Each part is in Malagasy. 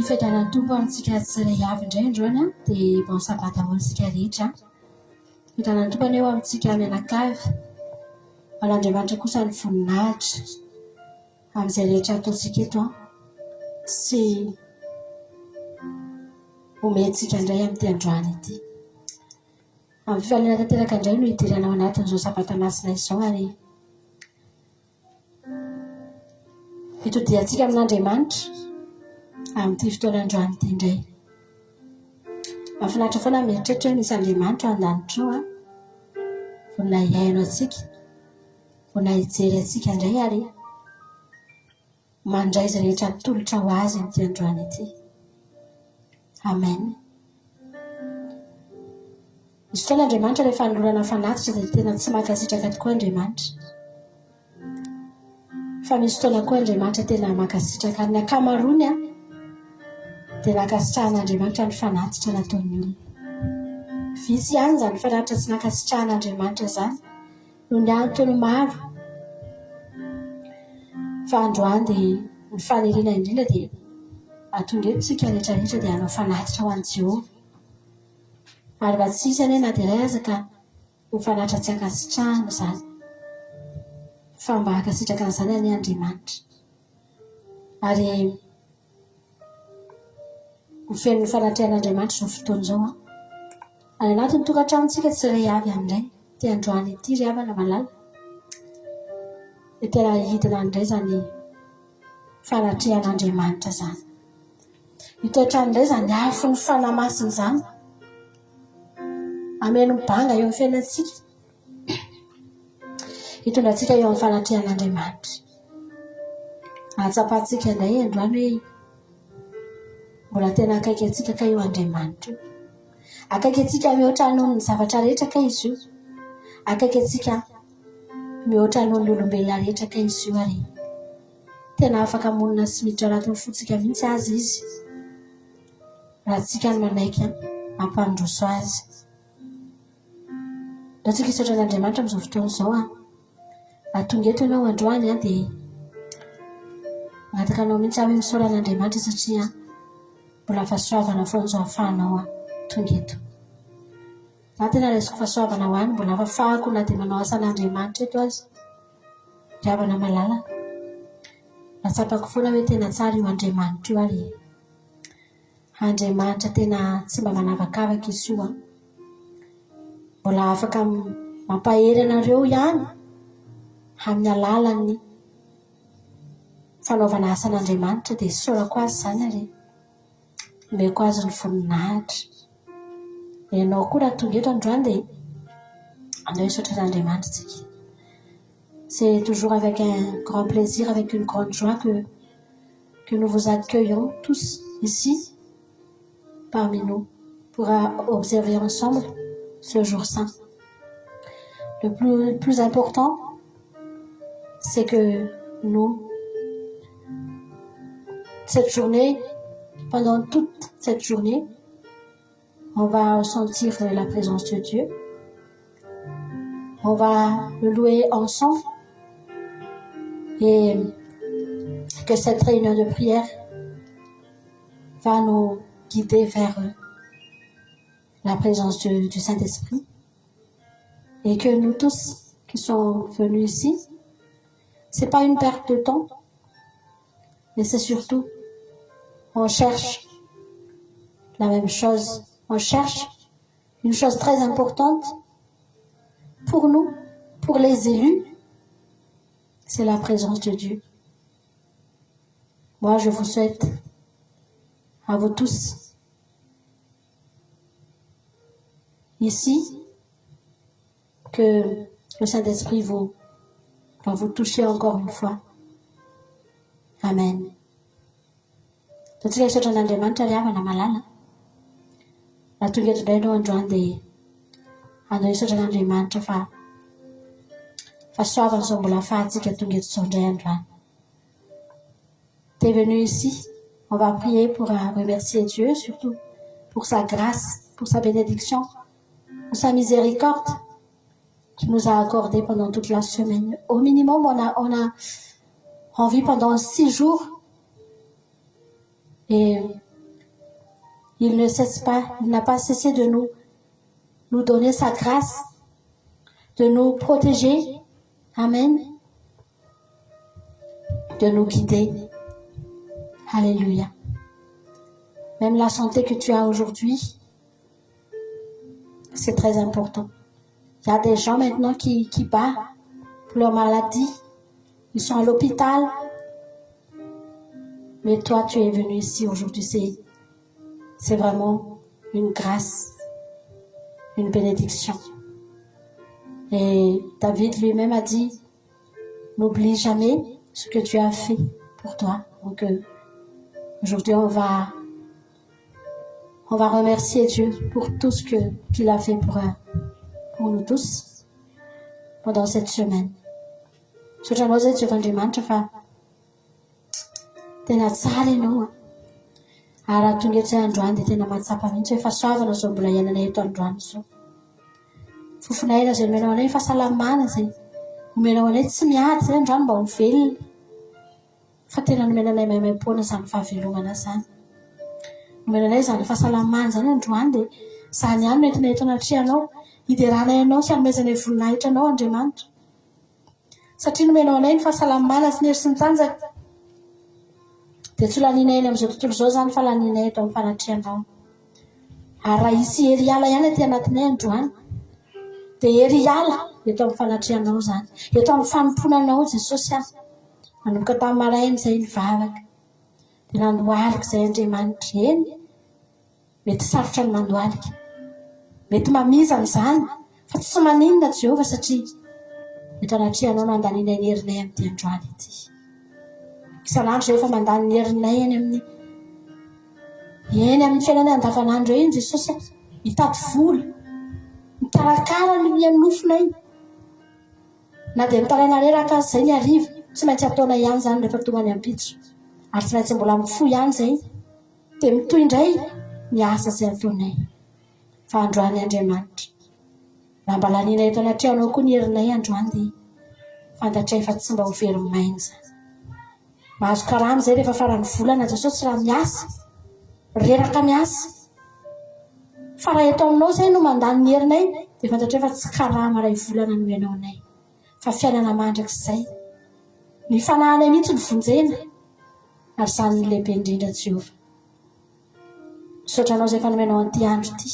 fedana tompo amintsika tsiraiavy indray androany dia bon sabata amintsika rehetra. Fedana tompo eo amintsika mianakavy. Man'Andriamanitra kosa ny voninahitra amin'izay rehetra ataontsika eto sy omentsika indray amin'ity androany ity. Amin'ny fifaliana tanteraka indray no hidirana ao anatin'izao sabata masina izao ary hitodiantsika amin'Andriamanitra amin'ity fotoana androany ity indray. Mahafinaritra foana mieritreritra hoe nisy Andriamanitra ao an-danitra ao vonona hiaino antsika, vonona hijery antsika indray ary mandray izay rehetra tolotra ho azy amin'ity androany ity. Amen. Izy fotoana Andriamanitra rehefa hanolorana fanatitra dia tena tsy mankasitraka tokoa Andriamanitra. Fa misy fotoana koa Andriamanitra tena mankasitraka. Ny ankamaroany dia nankasitrahan'Andriamanitra ny fanatitra nataon'ny olona. Vitsy ihany izany fanatitra tsy nankasitrahan'Andriamanitra izany noho ny antony maro. Fa androany dia ny faniriana indrindra dia atonga eto tsika rehetrarehetra dia hanao fanatitra ho an'i Jehovah. Ary mba tsy hisy anie na dia iray aza ka ho fanatitra tsy ankasitrahana izany. Fa mba hankasitraka an'izany anie Andriamanitra. Ary ho feno ny fanatrehan'Andriamanitra izao fotoana izao. Any anatin'ny tokantranontsika tsiray avy amin'ilay ity androany ity ry havana malala. Dia tena hidina indray izany fanatrehan'Andriamanitra izany. Hitoetrany indray izany afo ny fanahy masina izany. Ameno mibanga eo amin'ny fiainantsika. Hitondratsika eo amin'ny fanatrehan'Andriamanitra. Hatsapantsika indray androany hoe mbola tena akaiky antsika ka eo Andriamanitra. Akaiky antsika mihoatra noho ny zavatra rehetra ka izy io. Akaiky antsika mihoatra noho ny olombelona rehetra ka izy io ary tena afaka monina sy miditra anatin'ny fontsika mihitsy azy izy. Raha tsika ny manaiky hampandroso azy. Raha tsika hisaotra an'Andriamanitra amin'izao fotoana izao atonga eto ianao androany dia mangataka anao mihitsy hoe misaotra an'Andriamanitra satria mbola fahasoavana foana izao ahafahanao tonga eto. Na tena resiko fahasoavana ho any mbola afahako na dia manao asan'Andriamanitra eto azy. Ry havana malala. Natsapako foana hoe tena tsara io Andriamanitra io ary Andriamanitra tena tsy mba manavakavaka izy io. Mbola afaka mampahery anareo ihany amin'ny alalan'ny fanaovana asan'Andriamanitra dia saorako azy izany ary meko azy ny voninahitra. Ianao koa raha tonga eto androany dia andao hisaotra an'Andriamanitra tsika. C'est toujours avec un grand plaisir, avec une grande joie que nous vous accueillons tous ici parmi nous pour observer ensemble ce jour saint. Le plus important, c'est que nous, cette journée, pendant toute cette journée, on va ressentir la présence de Dieu. On va le louer ensemble et que cette réunion de prière va nous guider vers la présence du Saint-Esprit et que nous tous qui sommes venus ici, c'est pas une perte de temps, mais c'est surtout on cherche la même chose, on cherche une chose très importante pour nous, pour les élus, c'est la présence de Dieu. Moi, je vous souhaite à vous tous ici que le Saint-Esprit va vous toucher encore une fois. Amen. Tatsika hisaotra an'Andriamanitra ry havana malala. Raha tonga eto indray ianao androany dia andao hisaotra an'Andriamanitra fa fahasoavana izao mbola ahafahantsika tonga eto izao indray androany. T'es venu ici, on va prier pour remercier Dieu, surtout pour sa grâce, pour sa bénédiction, pour sa miséricorde qu'il nous a accordé pendant toute la semaine. Au minimum, on vit pendant 6 jours. Et Il ne cesse pas, il n'a pas cessé de nous donner sa grâce, de nous protéger. Amen. De nous guider. Alléluia. Même la santé que tu as aujourd'hui, c'est très important. Il y a des gens maintenant qui battent pour leur maladie. Ils sont à l'hôpital. Mais toi, tu es venu ici aujourd'hui. C'est vraiment une grâce, une bénédiction. Et David lui-même a dit, n'oublie jamais ce que tu as fait pour toi. Donc, aujourd'hui, on va remercier Dieu pour tout ce qu'il a fait pour nous tous pendant cette semaine. So tranao zay Jehovah Andriamanitra fa tena tsara ianao ary raha tonga etsy androany dia tena mahatsapa mihitsy hoe fahasoavana zao mbola iainanay eto androany zao. Fofonaina zay nomenao anay fahasalamana zay nomenao anay tsy miady zay androany mba ho velona fa tena nomenanay maimaimpona izany fahavelomana zany. Nomenanay izany fahasalamana zany androany dia izany ihany no entinay eto anatrianao hideranay anao sy hanomezanay voninahitra anao Andriamanitra. Satria nomenao anay ny fahasalamana sy ny hery sy ny tanjaka dia tsy ho lanianay eny amin'izao tontolo izao zany fa lanianay eto amin'ny fanatrianao. Ary raha hisy hery hiala ihany aty anatinay androany dia hery hiala eto amin'ny fanatrianao zany, eto amin'ny fanomponanao Jesosy aho. Manomboka tamin'ny maraina izay nivavaka dia nandohalika izay Andriamanitra eny. Mety sarotra ny mandohalika, mety mamizana izany fa tsy maninona Jehova satria eto anatrianao nandaninay ny herinay amin'ity androany ity. Isan'andro zay efa mandany ny herinay eny amin'ny fiainanay andavanandro eny Jesosy, mitady vola, mikarakara ny nofonay. Na dia mitaraina reraka azy izay ny hariva, tsy maintsy ataonay ihany zany rehefa tonga ny ampitso. Ary tsy maintsy mbola mifoy ihany izay dia mitoy indray ny asa izay ataonay. Fa androany Andriamanitra, raha mba lanianay eto anatrianao koa ny herinay androany dia fantatray fa tsy mba ho very maina zany. Mahazo karama izay rehefa faran'ny volana Jesosy raha miasa, reraka miasa. Fa raha eto aminao izay no mandany ny herinay dia fantatray fa tsy karama ray volana no ianao anay fa fiainana mandrakizay. Ny fanahinay mihitsy ny vonjena ary izany ny lehibe indrindra Jehova. Misaotranao izay fanomenao an'ity andro ity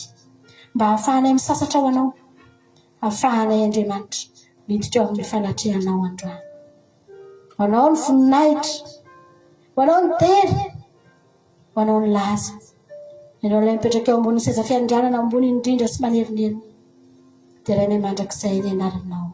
mba hahafahanay misasatra ho anao, hahafahanay Andriamanitra miditra eo amin'ny fanatrianao androany. Ho anao ny voninahitra, ho anao ny tery, ho anao ny laza. Ianao ilay mipetraka eo ambony seza fiandrianana ambony indrindra sy manerinерina dia rainay mandrakizay ny anaranao.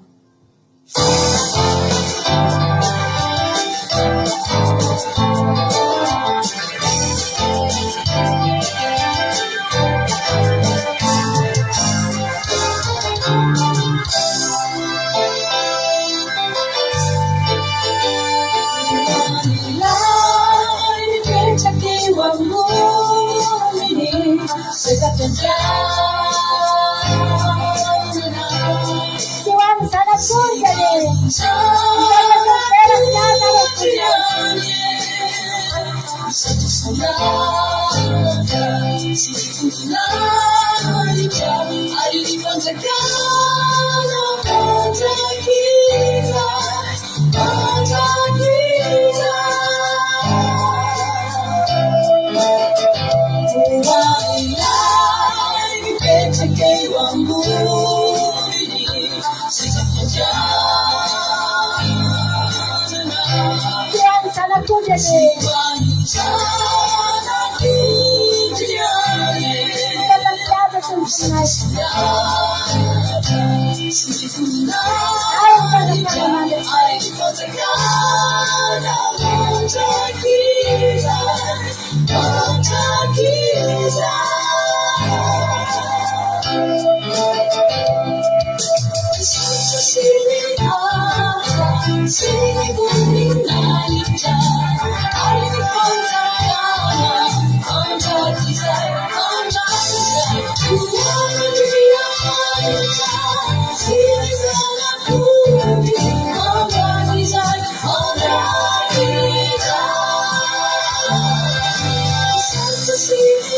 See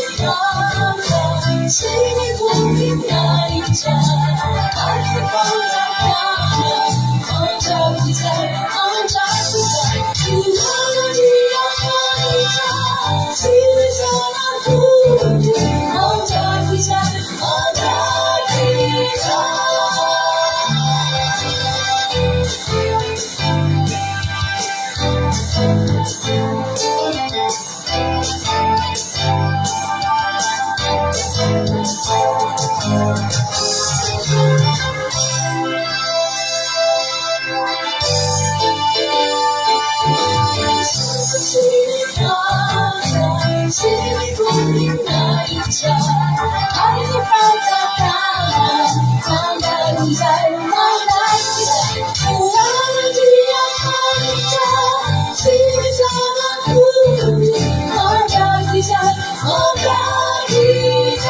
心里不明那一站，爱的放在哪呢？放着不在，放着不在，不要让你要放一站，心里想那不对，放着不在，放着一站。心里不明那一站，爱的放在哪？放在不在，放在不在，不要让你要放一站，心里想那不对，放在不在，放在一站。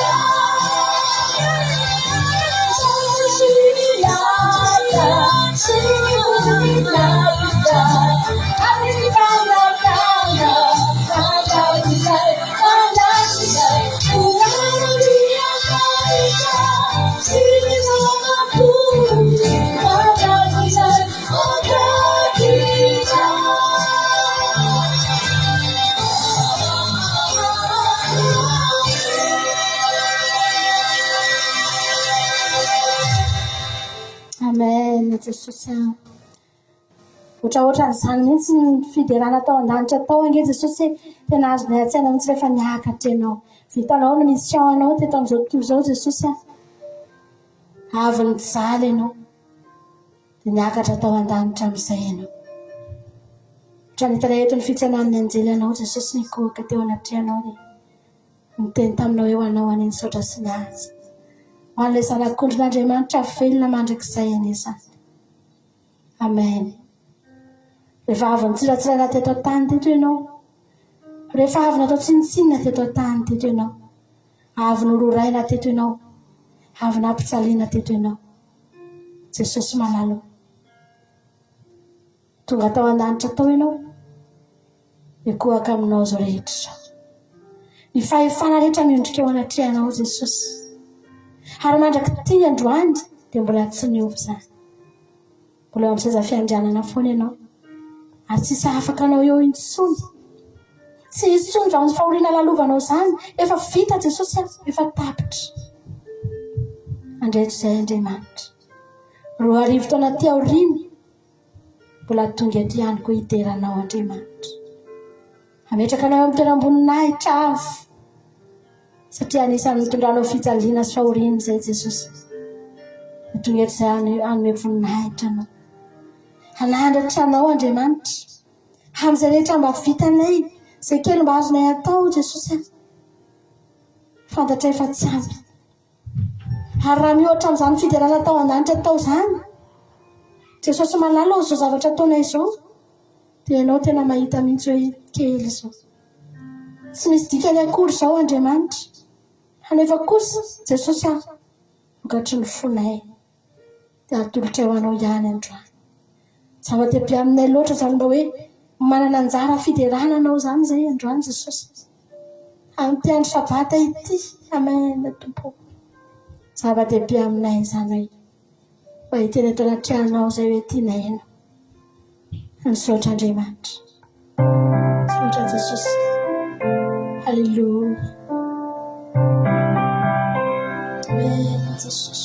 心里来的，心里不明那一站，爱的放在哪？放在不在。Amen. Jesosy ohatrany mihitsy ny fiderana tao an-danitra tao ange Jesosy tena azonay an-tsaina mihitsy rehefa niakatra ianao vitanao ny mission anao teto amin'izao tontolo izao Jesosy avy nijaly ianao dia niakatra tao an-danitra amin'izay ianao ohatrany hitanay eto ny fitsanan'ny anjely anao Jesosy nikohaka teo anatrehanao dia niteny taminao eo anao aniny saotra sy ny azy ho an'ilay zanak'ondrin'Andriamanitra velona mandrakizay anesany. Amen. Rehefa avy nitsiratsirana teto an-tany teto ianao, rehefa avy natao tsinitsinina teto an-tany teto ianao, avy noloraina teto ianao, avy nampitsaliana teto ianao. Jesosy malalo. Tonga tao an-danitra tao ianao, mikohaka aminao zao rehetra zao. Ny fahefana rehetra miondrika eo anatrehanao Jesosy. Ary mandraky ty androany dia mbola tsy niovy zany. Mbola amin'ny seza fiandrianana foana ianao. Ary tsisy afaka anao eo intsony. Tsy intsony raha ny fahoriana lalovanao zany. Efa vita Jesosy, efa tapitra. Andreto izay Andriamanitra. 2 taona ty aoriana. Mbola tonga ety ihany koa hideranao Andriamanitra. Ametraka anao amin'ny tena amboninahitra avo. Satria anisan'ny mitondranao fijaliana sy fahoriana izay Jesosy. Tonga eto izay hanome voninahitra anao. Hanandratra anao Andriamanitra. Amin'izay rehetra mba vitanay, izay kely mba azonay atao Jesosy. Fantatra efa tsy ampy. Ary raha mihoatra amin'izany fiderana tao an-danitra tao izany, Jesosy malalo izao zavatra ataonay izao, dia ianao tena mahita mihitsy hoe kely izao. Tsy misy dikany akory izao Andriamanitra. Hanefa kosa Jesosy vokatry ny fonay dia atolotra eo anao ihany androany. Zava-dehibe aminay loatra zany mba hoe manana anjara fiderana anao zany izay androany Jesosy. Amin'ny andro sabata ity, amen Tompo. Zava-dehibe aminay izany hoe mba hiteny eto anatrehanao izay hoe tianay ianao. Nisaotra Andriamanitra. Nisaotra Jesosy. Alléluia. Amen, Jesús.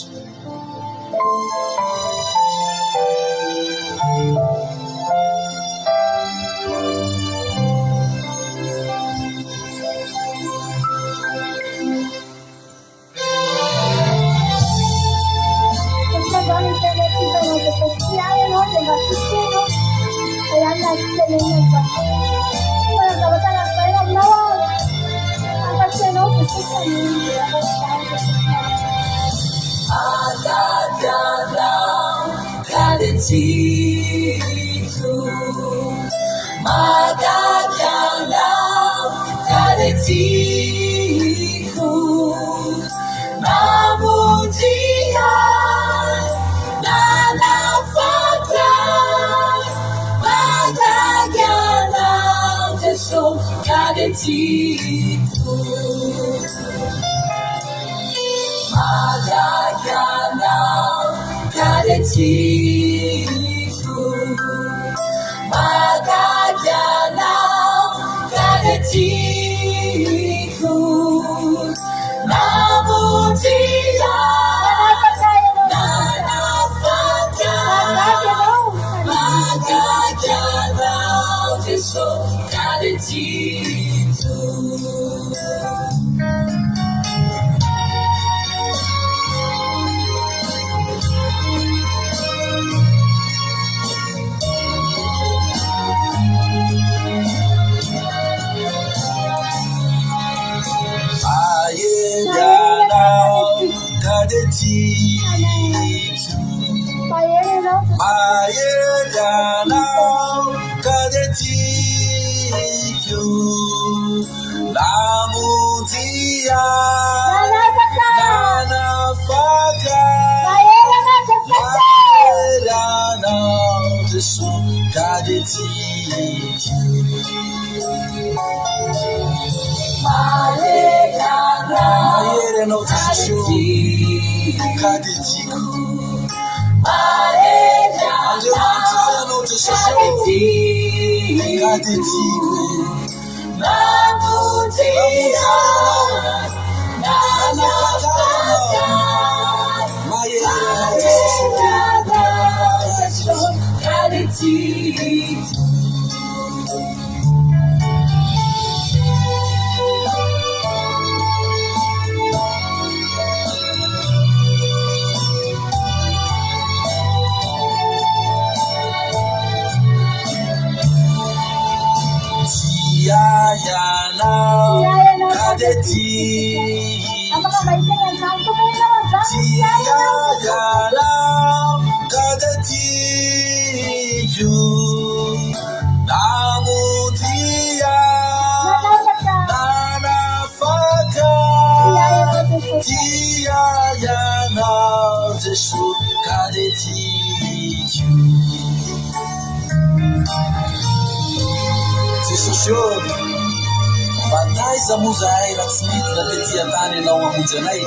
Bataiza moa zahay raha tsy midina tetỳ antany ianao mamonjy anay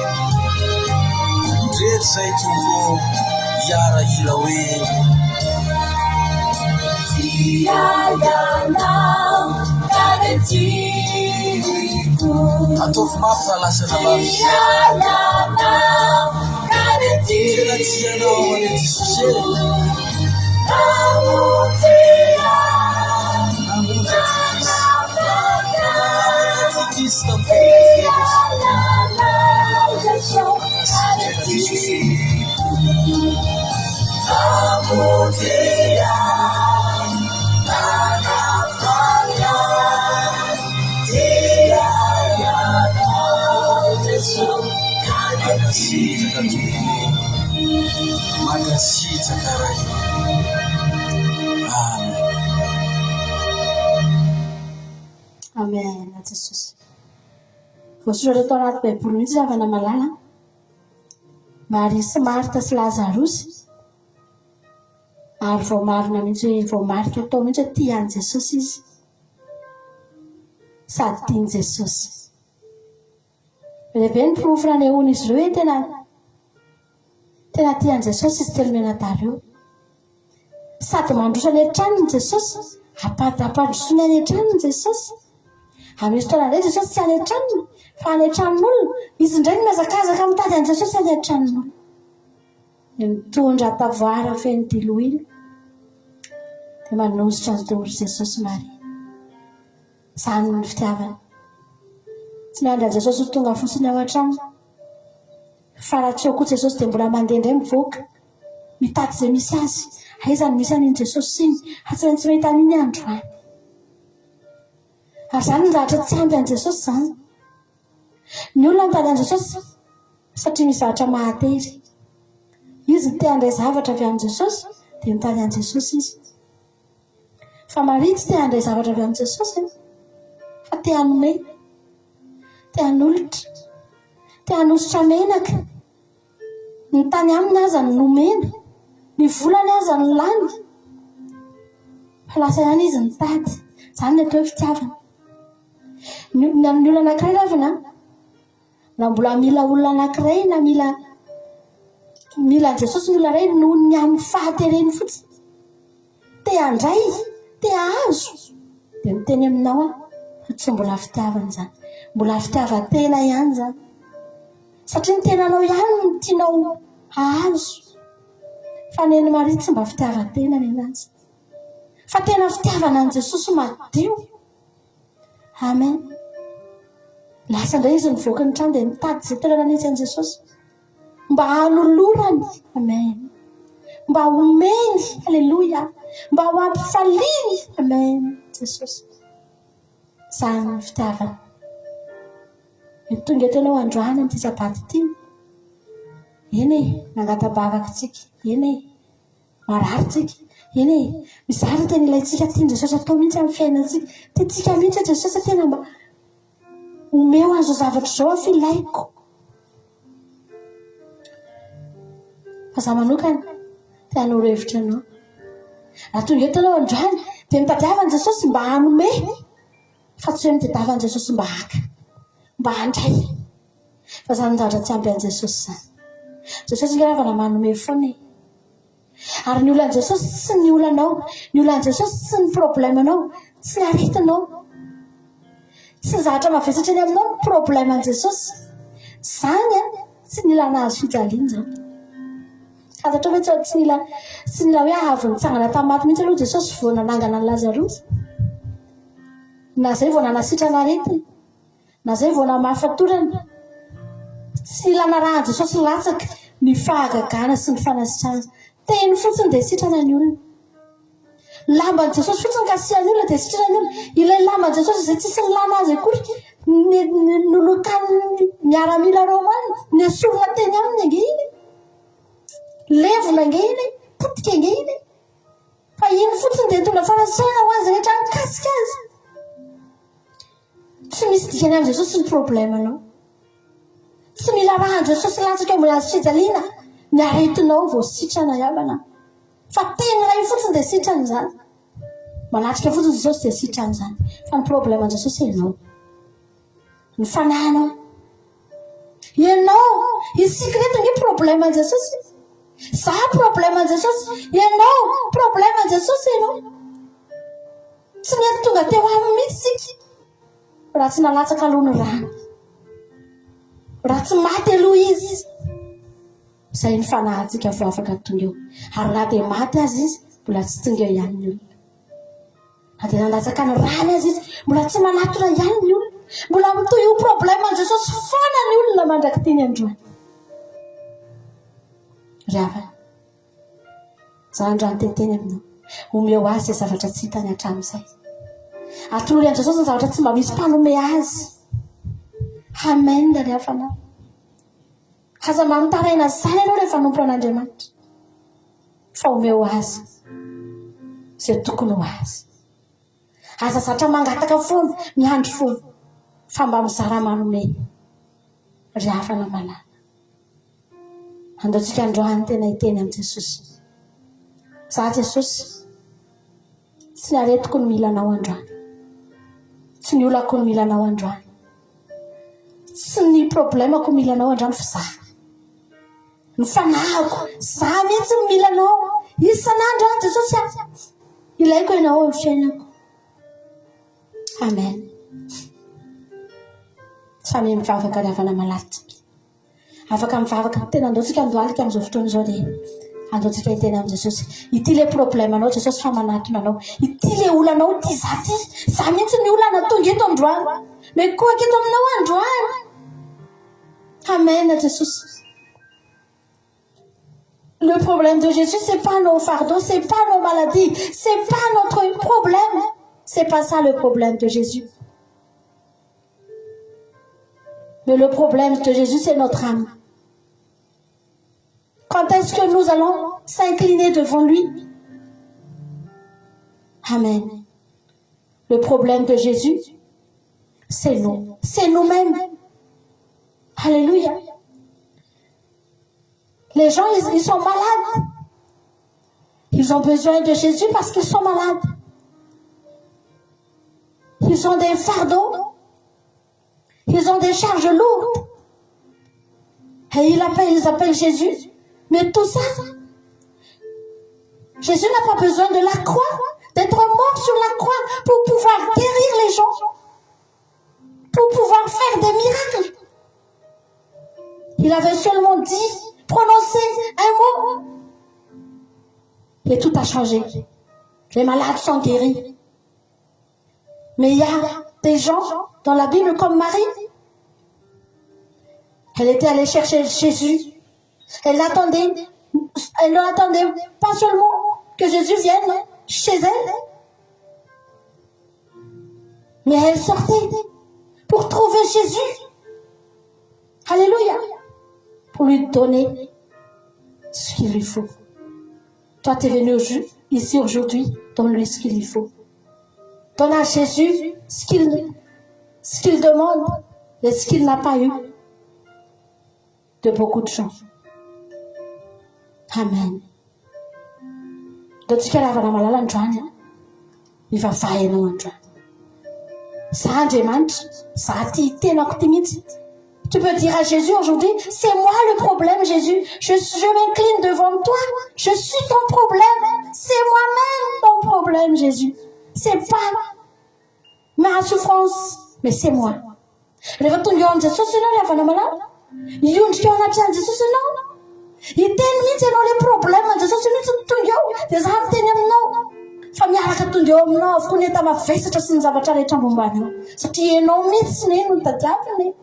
reto zay tongo hiarahira hoe ataovy mafy fa lasa nalavy tena tianao ane Jesosy namonjy Kristo Magasitraka ray. Amen. Amen. Jesosy. Voasoratra tao anaty Baiboly mihitsy zavana malala. Maria sy Marta sy Lazarosy. Ary voamarina mihitsy hoe voamarika tao mihitsy hoe tian'i Jesosy izy. Sady tian'i Jesosy. Lehibe ny mpiofona anehoana izy ireo hoe tena tian'i Jesosy izy telo menadary eo. Sady mandroso any an-tranony Jesosy, ampandrosoany any an-tranony Jesosy. Amisy fotoana indray Jesosy tsy any an-tranony, fa any an-tranon'olona. Izy indray no mihazakazaka mitady an'i Jesosy any an-tranon'olona. Mitondra tavoara feno diloilo dia manositra ny tongotry Jesosy Maria. Izany ny fitiavana. Tsy miandry an'i Jesosy ho tonga fotsiny ao an-trano. Fa raha tsy eo koa Jesosy dia mbola mandeha indray mivoaka, mitady izay misy azy. Aiza ny misy an'iny Jesosy iny? Tsy maintsy mahita an'iny androany. Ary izany ny zavatra tsy ampy an'i Jesosy izany. Ny olona mitady an'i Jesosy satria misy zavatra mahatery. Izy ny te handray zavatra avy amin'i Jesosy dia mitady an'i Jesosy izy. Fa Maria tsy te handray zavatra avy amin'i Jesosy, fa te hanome, te hanolotra, te hanositra menaka. Ny tany aminy aza ny nomena, ny volany aza ny lany. Fa lasa ihany izy nitady. Izany ny atao hoe fitiavana. Ny olona anankiray ravina, na mbola mila olona anankiray na mila mila Jesosy ny olona iray noho ny amin'ny fahatereny fotsiny. Te handray, te ahazo. Dia miteny aminao fa tsy mbola fitiavana izany. Mbola fitiavan-tena ihany izany. Satria ny tenanao ihany no tianao ahazo. Fa neny Maria tsy mba fitiavan-tena nenanjy. Fa tena fitiavana an' Jesosy madio. Amen. Lasa indray izy nivoaka ny trano dia nitady izay toerana nisy an' Jesosy. Mba hanolorany. Amen. Mba homeny. Alleluia. Mba ho ampifaliany. Amen. Jesosy. Izany ny fitiavana. Tonga eto ianao androany amin'ity sabata ity. Eny e, nangatabavaka tsika. Eny e, marary tsika. Eny e, mizary tena ilayntsika tiany Jesosy atao mihitsy amin'ny fiainantsika. Tiantsika mihitsy Jesosy tena mba omeo azo zavatra izao afilaiko. Fa za manokana te hanoro hevitra anao. Raha tonga eto ianao androany dia mitadiavan' Jesosy mba hanome. Fa tsy hoe mitadiavan' Jesosy mba haka. Mba handray. Fa izany zavatra tsy ampy an' Jesosy izany. Jesosy ngiravana manome foana. Ary ny olan'i Jesosy sy ny olanao, ny olan'i Jesosy sy ny problemanao, tsy aretinao. Tsy zavatra mavesatra eny aminao ny probleman' Jesosy. Izany tsy nila nahazo fijaliana izao. Fantatra hoe tsy nila hoe avy nitsangana tamin'ny maty mihitsy aloha Jesosy vao nanangana ny Lazarosy. Na izay vao nanasitrana aretina. Na izay vao namafatorana. Tsy ilana raha Jesosy latsaka ny fahagagana sy ny fanasitrana. Teny fotsiny dia sitrana ny olona. Lamban' Jesosy fotsiny ka asiany olona dia sitrana ny olona. Ilay lamban' Jesosy izay tsisy ny lana azy akory. Nolokan'ny miaramila Romana. Ny esorina teny aminy angehiny. Levona angehiny. Potika angehiny. Fa iny fotsiny dia tona fanasitrana ho azy rehetra mikasika azy. Tsy misy dikany amin'i Jesosy ny problemanao. Tsy mila raha Jesosy latsaka mbola azo fijaliana. Ny aretinao vao sitrana havana. Fa teny iray fotsiny dia sitrana izany. Malatrika fotsiny Jesosy dia sitrana izany. Fa ny probleman Jesosy ianao. Ny fanahinao. Ianao, isika reto nge probleman Jesosy. Za probleman Jesosy. Ianao, probleman Jesosy ianao. Tsy mety tonga teo aminy mihitsy sika. Raha tsy nalatsaka aloha ny rano. Raha tsy maty aloha izy. Izay ny fanahintsika vao afaka tonga eo. Ary na dia maty azy izy, mbola tsy tonga eo ihany ny olona. Na dia nalatsaka ny rano azy izy, mbola tsy manatora ihany ny olona. Mbola mitohy io probleman Jesosy foana ny olona mandrakitiny androany. Ravana. Za androany teteny aminao. Omeo azy izay zavatra tsy hitany hatramin'izay. Atolory an' Jesosy ny zavatra tsy mba misy mpanome azy. Amen ry hafanao. Aza mamitaraina izany ianao rehefa nompo an'Andriamanitra. Fa omeo azy izay tokony ho azy. Aza zatra mangataka foana, miandry foana. Fa mba mizara manome. Ry hafana malala. Andaotsika androany tena hiteny amin'i Jesosy. Za Jesosy, tsy ny aretiko ny milanao androany. Tsy ny olako ny milanao androany. Tsy ny problemako milanao androany fa za. Ny fanahiko, za mihitsy ny milanao. Isan'andro any Jesosy ilaiko ianao amin'ny fiainako. Amen. Samy mivavaka ry havana malatsika. Afaka mivavaka tena andaotsika andohalika amin'izao fotoana izao dia andaotsika hiteny amin'i Jesosy. Ity le problemanao Jesosy fa manatona anao. Ity le olanao ty za ty. Za mihitsy ny olana tonga eto androany. Mekoaka eto aminao androany. Amen Jesosy. Le problème de Jésus, c'est pas nos fardeaux, c'est pas nos maladies, c'est pas notre problème. C'est pas ça le problème de Jésus. Mais le problème de Jésus, c'est notre âme. Quand est-ce que nous allons s'incliner devant lui? Amen. Le problème de Jésus, c'est nous. C'est nous-mêmes. Alléluia. Les gens, ils sont malades. Ils ont besoin de Jésus parce qu'ils sont malades. Ils ont des fardeaux. Ils ont des charges lourdes. Et ils appellent Jésus Mais tout ça, Jésus n'a pas besoin de la croix, d'être mort sur la croix pour pouvoir guérir les gens, pour pouvoir faire des miracles. Il avait seulement dit, prononcé un mot. Et tout a changé. Les malades sont guéris. Mais il y a des gens dans la Bible comme Marie. Elle était allée chercher Jésus. Elle l'attendait. Elle ne l'attendait pas seulement que Jésus vienne chez elle. Mais elle sortait pour trouver Jésus. Alléluia. Pour lui donner ce qu'il lui faut. Toi, tu es venu ici aujourd'hui, donne-lui ce qu'il lui faut. Donne à Jésus ce qu'il demande et ce qu'il n'a pas eu de beaucoup de gens. Amen. Donc, tu vas avoir la maladie, il va faire un autre. Ça a demandé, ça a été l'optimisme. Tu peux dire à Jésus aujourd'hui, c'est moi le problème, Jésus. Je m'incline devant toi. Je suis ton problème. C'est moi-même ton problème, Jésus. C'est pas ma souffrance, mais c'est moi. Le retour de Jésus, c'est non, il y a pas de malade. Il y a une chose à dire, Jésus, c'est non. Il t'aime, c'est non les problèmes, Jésus, c'est non, c'est tout, yo. Des gens t'aiment, non. Famille, à la tout, yo, non, vous connaissez ma face, c'est aussi, nous avons déjà les temps, bon, bah, non. C'est qui est non, mais c'est non, t'as déjà, mais.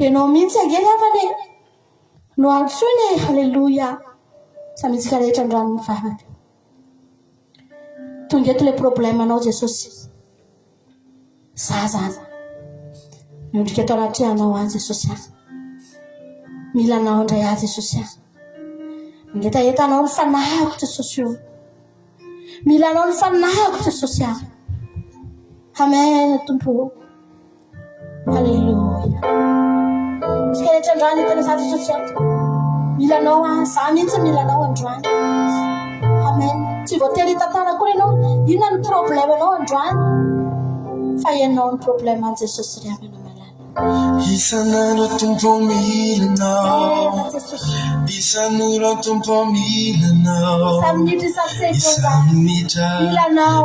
Et non, mais c'est gagné, mais. Nous avons sonné, alléluia. Ça me dit qu'elle est en train de faire. Tous les problèmes, non, Jésus. Ça. Nous disons que la terre n'a Jésus. Milana on ya Jésus. Ngeta yeta non fana hakte Jésus. Milana on fana hakte Jésus. Amen, tumpo. Alléluia. Ce qu'elle est en train de faire, c'est Jésus. Milano, ça m'intéresse Milano en train. Amen. Tu vas te dire tata na kuri no, il y a un problème non en train. Fai non problème à Jésus amen. Isanano tumpo milano, isanuro tumpo milano, isanita,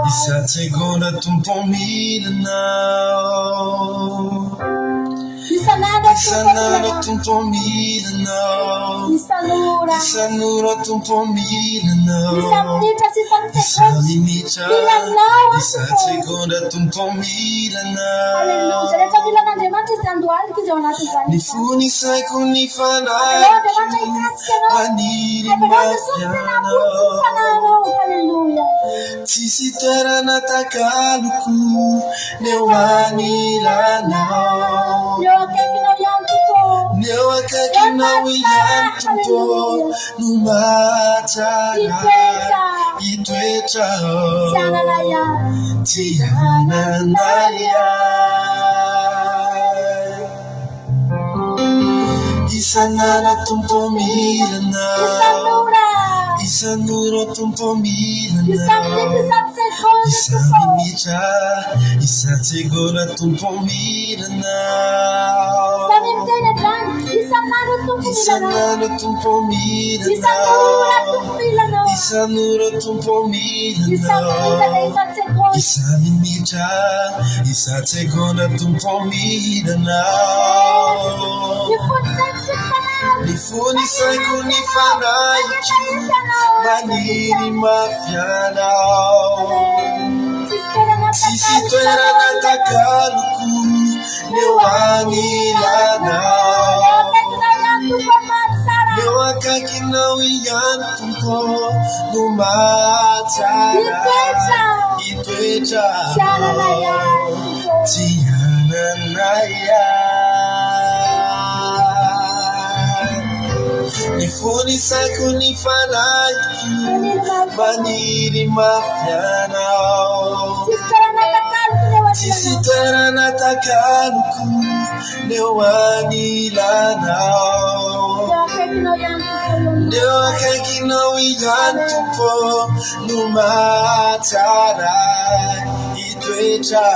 isatsegola tumpo milano. Isanano tumpo milano, isanuro tumpo milano, isanita, isatsegola tumpo milano. Nifuni sai kunifana maniri mafiano Tisi tera natakaluku Newani lana Newa kakina wiyantupo Numatana Itwecha Tiana naya Isanana tumpo milana Isanuro tumpo milana Isamimija Isategora tumpo milana Isanana tumpo milana Isanuro tumpo milana Isamimija Isategora tumpo milana Nifuni sai kunifana ikiu Maniri mafiana Sisi twera natakaluku Newani lana Newa kakina wiyantuko Numatana Itwecha Tiana naya Nifuni sai kunifana ikiu Maniri mafiana Sisi tera natakaluku Newani lana Newa kakina wiyantupo Numatana Itwecha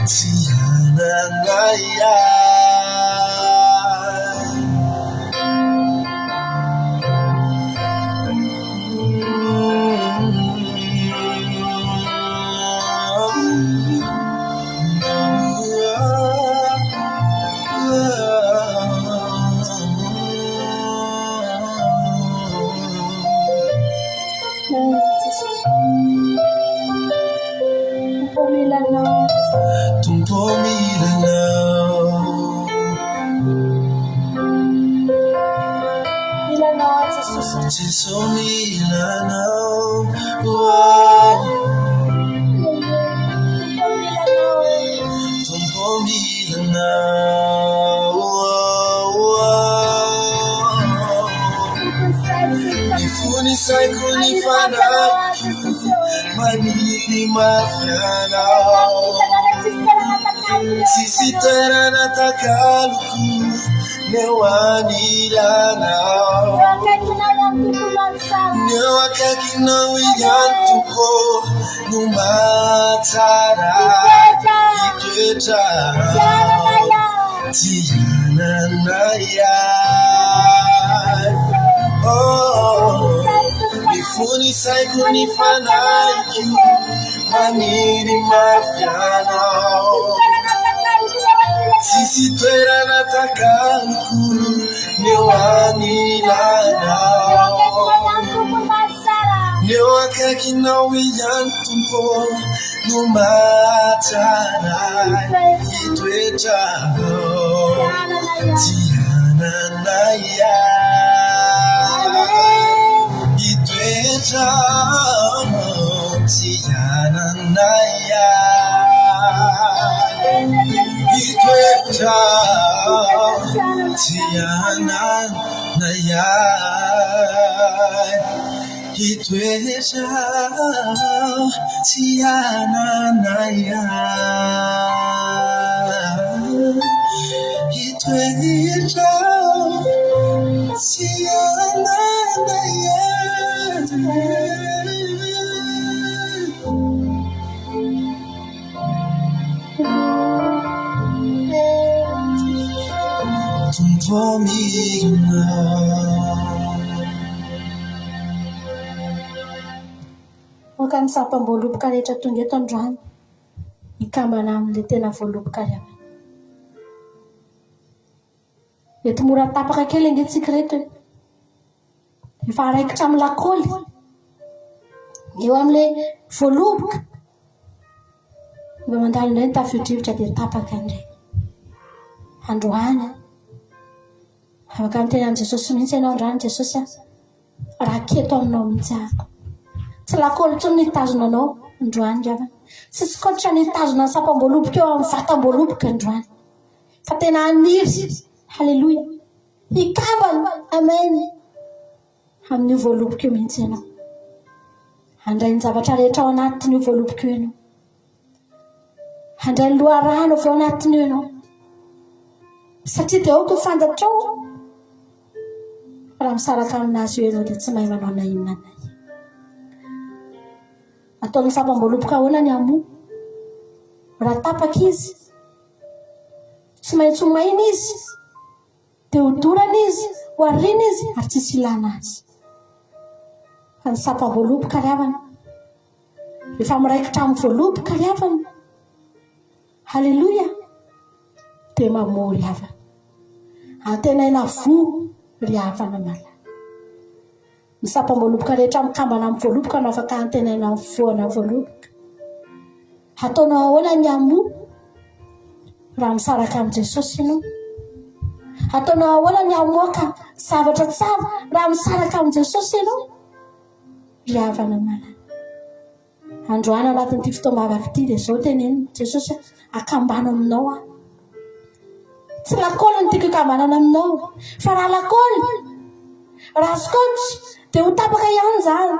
Tiana naya Mifuni saiko ni fana Manili mafiana Sisi tera natakaluku Newani lana Newaka kinawi yantuko Numatara Iketa Tiana naya Oh Mifuni saiko ni fanaiki Manini mafiana Sisi twera nataka mkuru Newani lana Newaka kinawi yantumpo Numatara Itweta Tiana naya Itweta Tiana naya Itweta Tiana naya Itweta Tiana naya Itweta Tiana naya Wakany sapam-boaloboka rehetra tonga eto androany ikambana amin'le tena voaloboka rehetra. Mety mora tapaka kely angentsika reto efa araikitra amin'ny lakôly eo amin'le voaloboka mba mandalo indray ny tafio-drivotra dia tapaka indray androany afaka amin'ny tenan'i Jesosy mihitsy ianao androany Jesosy raha keto aminao mihitsy ahako tsy lakôly tsony nitazona anao androany ravana tsy skotra nitazona ny sapam-boaloboka eo amin'ny vatam-boaloboka androany fa tena aniry halleluja ikambana amen amin'io voaloboka io mihitsy ianao handray ny zavatra rehetra ao anatin'io voaloboka io ianao handray ny loharano avy ao anatin'io ianao satria dia aoko fantatrao raha misaraka aminazy io ianao dia tsy mahay manao na inona nay ataon'ny sapam-boaloboka ahoana ny amo raha tapaka izy tsy maintsy ho maina izy dia hodorana izy ho ariana izy ary tsisy ilana azy fa ny sapam-boaloboka riavana rehefa miraikitra amin'ny voaloboka riavana halleluja dia mamory havana antenaina vo riavana mala ny sapam-boaloboka rehetra mikambana amin'ny voaloboka no afaka antenaina voana voaloboka ataonao ahoana ny amo raha misaraka amin'ny Jesosy ianao ataonao ahoana ny amoaka zavatra tsara raha misaraka amin'ny Jesosy ianao riavana mala androany anatin'ity fotoam-bavaka ity dia izao teneniny Jesosy akambana aminao aho tsy lakôly ny tiako ikambanana aminao fa raha lakôly raha skotra dia ho tapaka ihany zany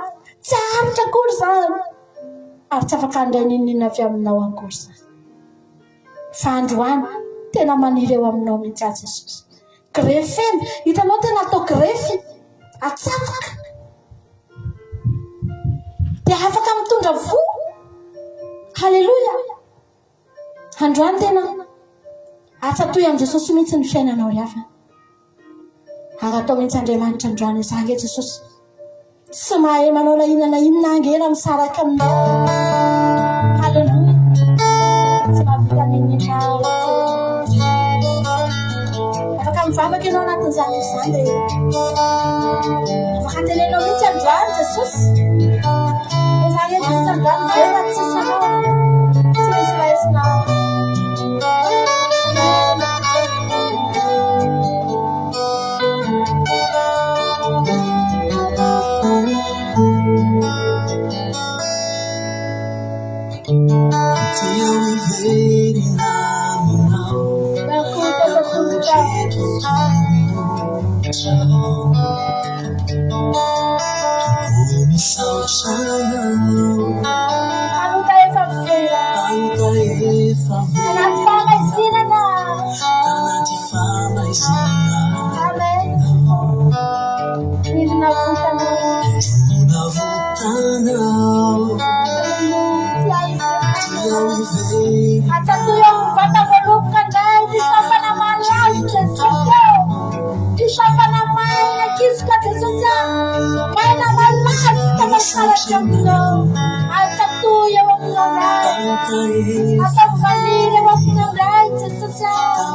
tsy aritra akory zany ary tsy afaka handray ninona avy aminao akory zany fa androany tena maniry eo aminao mihitsy ahy Jesosy grefeny hitanao tena atao grefy atsatoka dia afaka mitondra vo halleluja androany tena atsatoy amin'ny Jesosy mihitsy ny fiainanao riavana angatao mihitsy Andriamanitra androany izange Jesosy tsy mahay manao na inona angena misaraka aminao halleluja tsy mahavita ninina afaka mivavaka ianao anatin'izany izany dia afaka tenenao mihitsy androany Jesosy izange Jesosy androany vera tsisy anao tsy misy raisina Anota efa vera. Anaty famasinana. Amen. Milina Atatu yang bata melukan dari di sampai nama lain sesuatu. Di sampai nama yang kisah sesuatu. Main nama las sama salah kamu. Atatu yang mengenai. Atau kali yang mengenai sesuatu.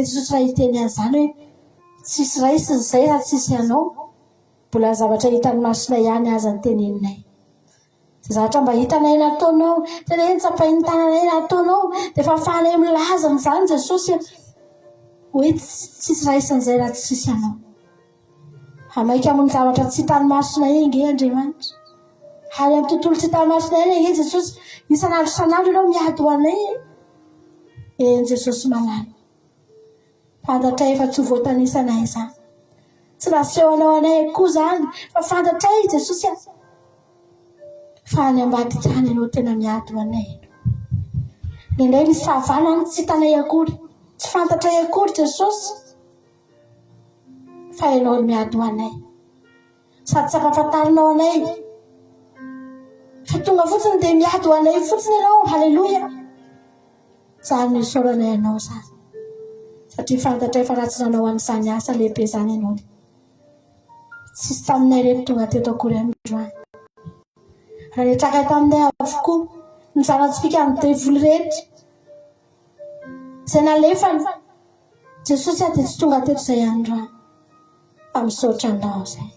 Jesus raha iteny an'izany hoe tsisy raisy zay raha tsisy ianao, mbola zavatra hita amin'ny masonay ihany aza ny teneninay. Zatra mba hitanay nataonao tena eny tsapainy tananay nataonao dia fa afahanay milaza n'izany Jesosy hoe tsisy raisan'izay raha tsisy anao. Amaika amin'ny zavatra tsy hitany masonay inge Andriamanitra. Ary amin'ny tontolo tsy hitany masonay inge Jesosy isan'andro isan'andro ianao miady ho anay. Eny Jesosy malala. Fantatray fa tsy ho voatanisanay izany. Tsy nasehonao anay koa izany fa fantatray Jesosy fa any ambadika any ianao tena miady ho anay. Nendray misy fahavalana tsy hitanay akory, tsy fantatray akory Jesosy fa ianao no miady ho anay. Sady tsy ampahafantarinao anay fa tonga fotsiny dia miady ho anay fotsiny ianao. Halleloja. Izany no isaoranay ianao izany. Satria fantatray fa raha tsy nanao an'izany asa lehibe izany ianao, tsisy taminay reto tonga teto akory androany. Raha nitraka taminay avokoa ny zanantsika ny devoly rehetra izay nalefany Jesosy dia tsy tonga teto izay androany fa misaotra andao izay.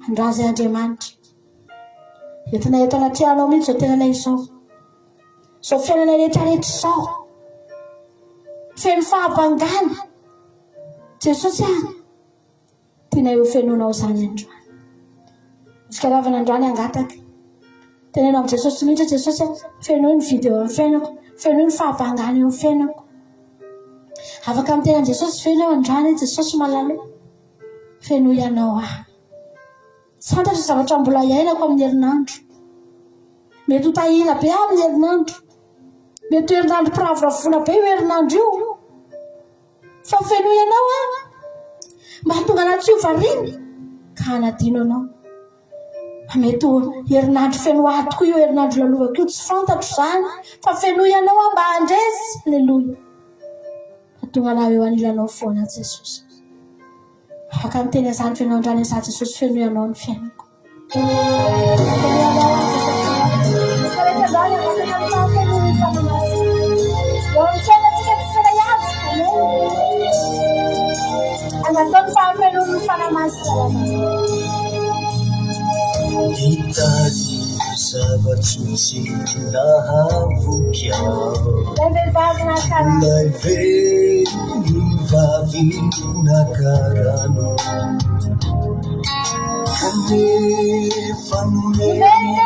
Androany izay Andriamanitra entinay eto anaty anao mihitsy izao tenanay izao. Izao fiainanay rehetrarehetra izao feno fahabangana Jesosy tianay ho fenonao izany androany. Izy karavana androany angataka tenenao amin'ny Jesosy mihitsy Jesosy fenoy ny video amin'ny fiainako, fenoy ny fahabangana eo amin'ny fiainako. Afaka amin'ny tenan'i Jesosy feno androany Jesosy malala. Fenoy ianao tsy fantatra zavatra mbola iainako amin'ny herinandro. Mety ho tahina be amin'ny herinandro. Mety ho herinandro piravoravoana be io herinandro io. Fa fenoy ianao mba hatonga anaty tsy ho variana ka hanadino anao. Mety ho herinandro feno ahy tokoa io herinandro lalovako io, tsy fantatro izany fa fenoy ianao mba handresy. Halleloja. Hatonga anao eo anilanao foana Jesosy. Afaka miteny izany fenao androany izaho Jesosy fenoy ianao ny fiainako. Hitadi zava-tsotsy nahavoky aho, ilay velony vavy nakarano, kanefa nomeny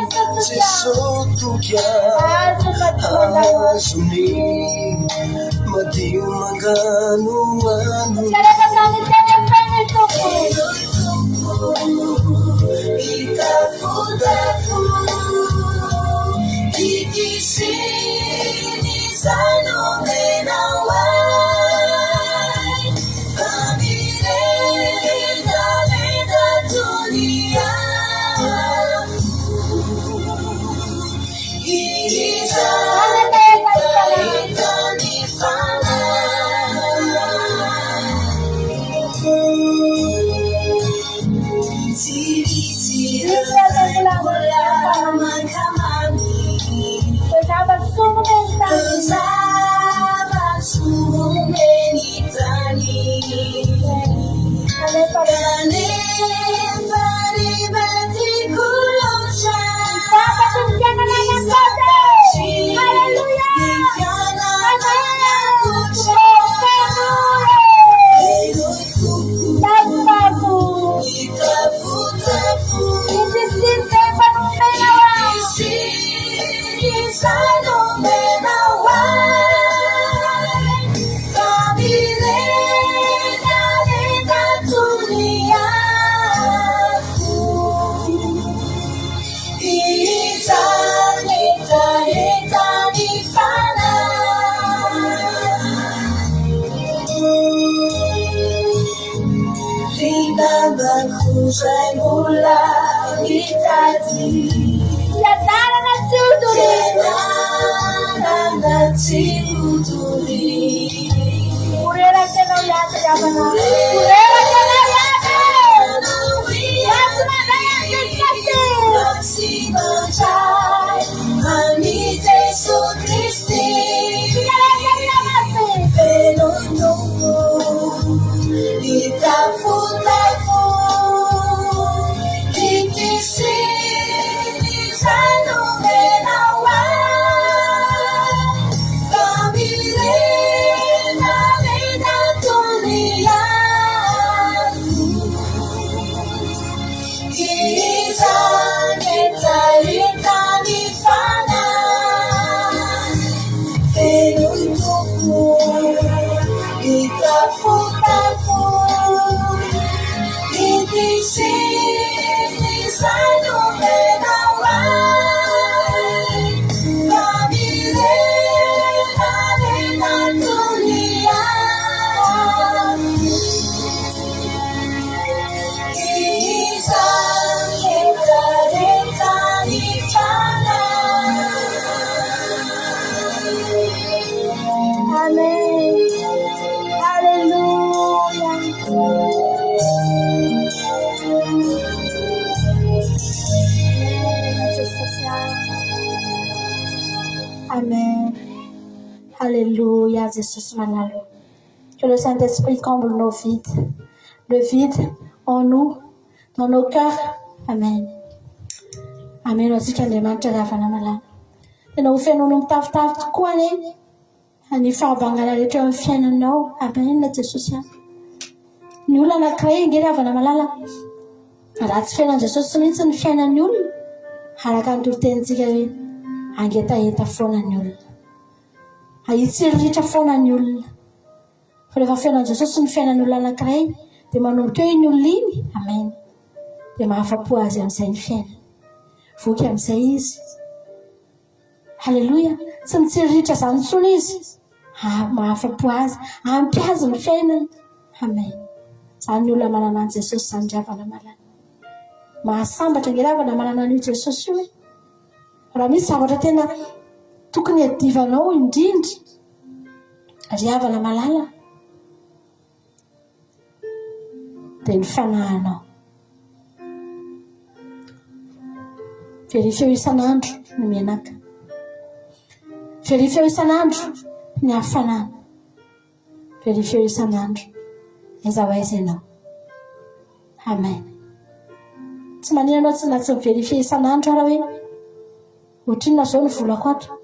Jesosy toky azony madio magano ano. Ikisini zanumenawai kamirenda leda dunia Iza leda nifana Saya mula ditadi Tiada ciuduri Urera kena lihat jamana Urera kena lihat Yasuna daya sensasi Mencai Ami Yesus Kristi Tiada kena mati Penunjukku Ditafu-tafu Di sini saya Alléluia, Jésus Manalo. Que le Saint-Esprit comble nos vides, le vide en nous, dans nos cœurs. Amen. Amen. Aussi qu'elle demande la femme. Et nous faisons nous taf quoi les? Ani fa bangala le tu fiana no. Amen. Le Jésus. Nous la créé gira fana malala. Ratsy fiana Jésus mihitsy ny fiainan'ny olona. Araka ny torotentsika hoe angetaheta foana ny olona. Ahitsiritra foana ny olona. Fa rehefa fiainan'i Jesosy ny fiainan'ny olona anankiray dia manomboka eo iny olona iny. Amen. Dia mahafa-po azy amin'izay ny fiainany. Voky amin'izay izy. Halleluja. Tsy mitsiritra izany intsony izy. Mahafa-po azy. Ampy azy ny fiainany. Amen. Izany ny olona manana an'i Jesosy izany ravana malala. Mahasambatra ny ravana manana an'io Jesosy io. Raha misy zavatra tena tokony adivanao indrindra ravana malala dia ny fanahinao. Verifio isan'andro ny menaka. Verifio isan'andro ny hafanana. Verifio isan'andro aiza ho aiza ianao. Amen. Tsy manina anao tsy na tsy miverifie isan'andro raha hoe ohatrinona zao ny volako ato.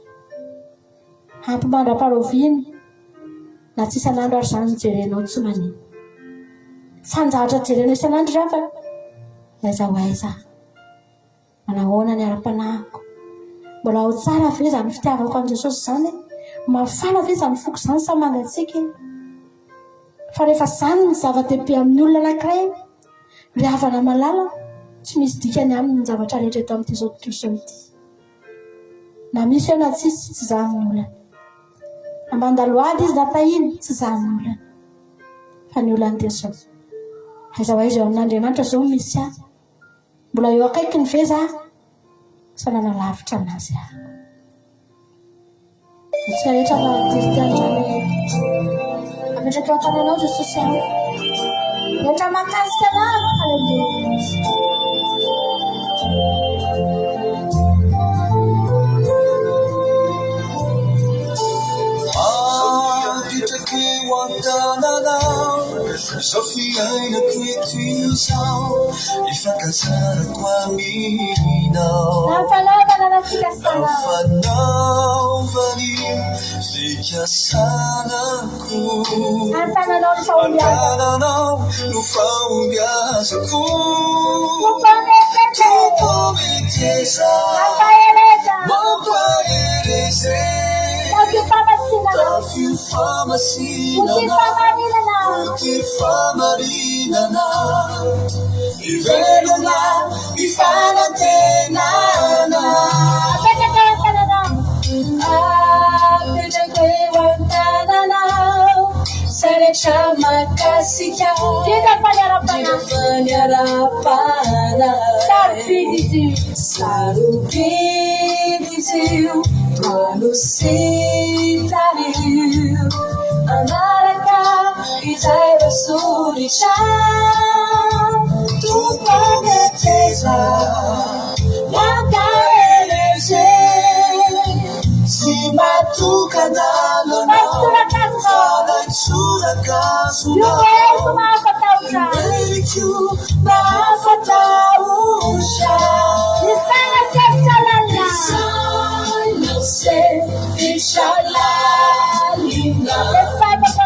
Ampy mandra-paroviany na tsy isan'andro ary izany mijerenao tsy manina. Fanjatra jerenao isan'andro rafa aiza ho aiza. Manahoana ny ara-panahiko. Mbola ao tsara ve izany fitiavako an'i Jesosy izany? Mafana ve izany foko izany sa mangatsika? Fa rehefa izany ny zava-dehibe amin'ny olona anankiray, ravana malala, tsy misy dikany aminy ny zavatra rehetra eto amin'ity zao tontolo izao ity. Na misy eo na tsisy, tsy izany ny olana. Amandalo ady izy na tahiny, tsy izany ny olana. Fa ny olana dia zao. Aiza ho aiza eo amin'Andriamanitra zao misy ahy. Mbola eo akaiky ny ve zaho? Sa nanalavitra aminazy aho. Itsika rehetra mahadiritan'izany ametraka eo an-tananao Jesosy aho. Rehetra mahakasika anahy. Halleluja. Apetraka eo an-tananao izao fiainako eto izao ifankazarako aminao. Fanaovana fikasana. Fanaovany fikasanako. Antananao ny fahombiazana. Antananao no fahombiazako. Mampameteza. Mampahereza. Tafio famasinana. Uti famarinana. Ivelona ifanantenana. Apetraka eo an-tananao izay rehetra mahakasika. Tena faniarapana. Sarobidy izy io manositario anaraka izay voasoritra tomponeteza mampahereze sy matokanalana fanaitsorakazona merikio mahafataosha Fishalalina Letsabaku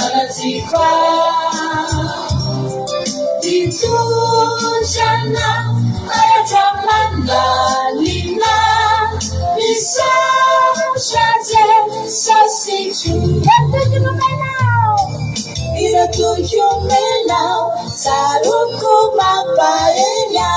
Anatikwa Itushana Ayajamanda Lina Bisa Shaze Sasichu Iratujumenau Saruku Mapaenya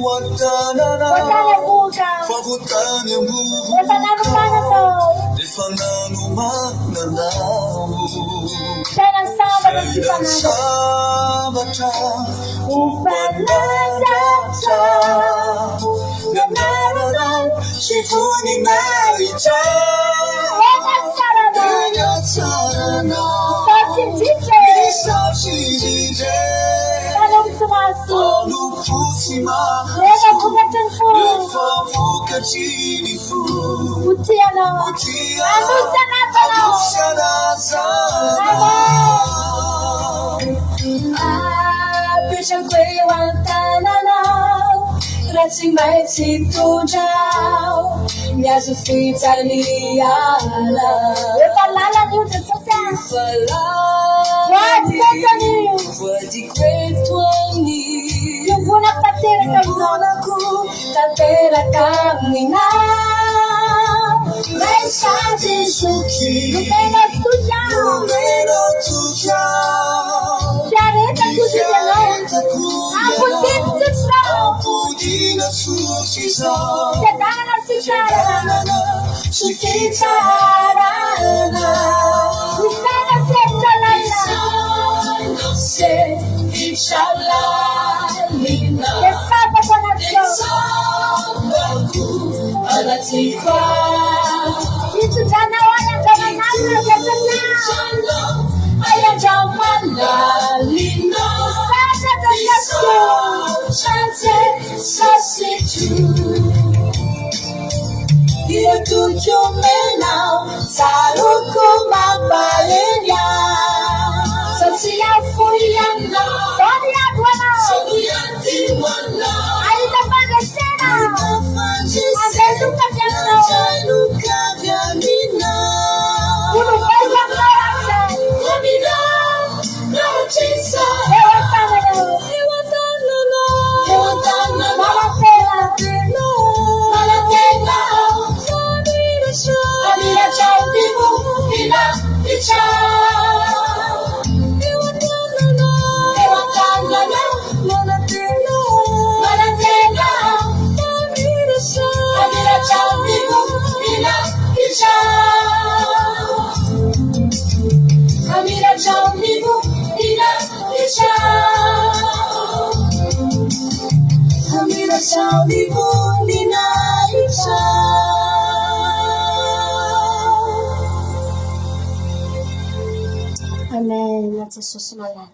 watanana Watana buka. favotany Efa nanomana tao. efa nanomananao Tena sambatra sy fanana. sambatra Upanadatra. nananao sy voninahitra Ena sarana. eny atsarana Satsindritra. isafiridre Tanamtsumasu. Alukusima Ena bukatanfu. Lefa vokatrini fu Utiano. Anusanatano. Apetrako eo an-tanana raha tsy maintsy tondrao miazo fijaliana efa lalana io Jesosy voadiko eto any fiombonak tanteraka aminao ray sady nomena tokiao fiaretako ianao ampodina tsotrizao fiadanana sy tsarana sy fitsarana misana setralaina se fitralalina etsapako anatiko itondranao any andramanalina Jesosy ayandramanalina satra Jesosy chance sasitu Itucho menao saruko mabalenya Sosia fuyana Sonia duana Aida padesena Adeluka viamina Unu kaya marasa Kamina Nauchisa Ewatanana Malatela Amira chao vivo Ina ichao Ewatanana Malatela Amira chao vivo Ina ichao Amira chao vivo Ina ichao Amira chao vivo Ina ichao Amen. Jesosy malala.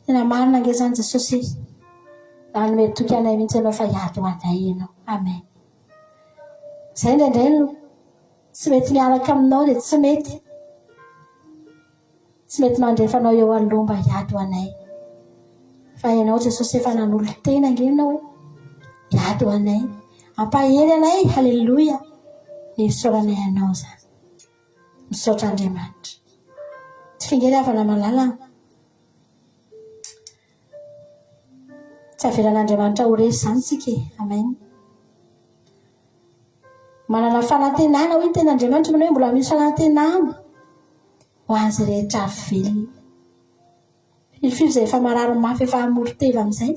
Tena marina nge zany Jesosy. Raha nomety toky anay mihitsy ianao fa hiady ho anay ianao. Amen. Zay indraindray no tsy mety miaraka aminao dia tsy mety. Tsy mety mandrefanao eo aloha mba hiady ho anay. Fa ianao Jesosy efa nanolo tena nge ianao hiady ho anay. Ampahely anay. Halleluja. Isaoranay ianao zany. Misaotra Andriamanitra. Tsy fingery avana malala. Tsy avelan'Andriamanitra ho resy zany tsika. Amen. Manana fanantenana hoy ny ten'Andriamanitra manao hoe mbola misy fanantenana ho azy rehetra velona. Filifily izay efa marary mafy efa hamoron-teva amin'izay.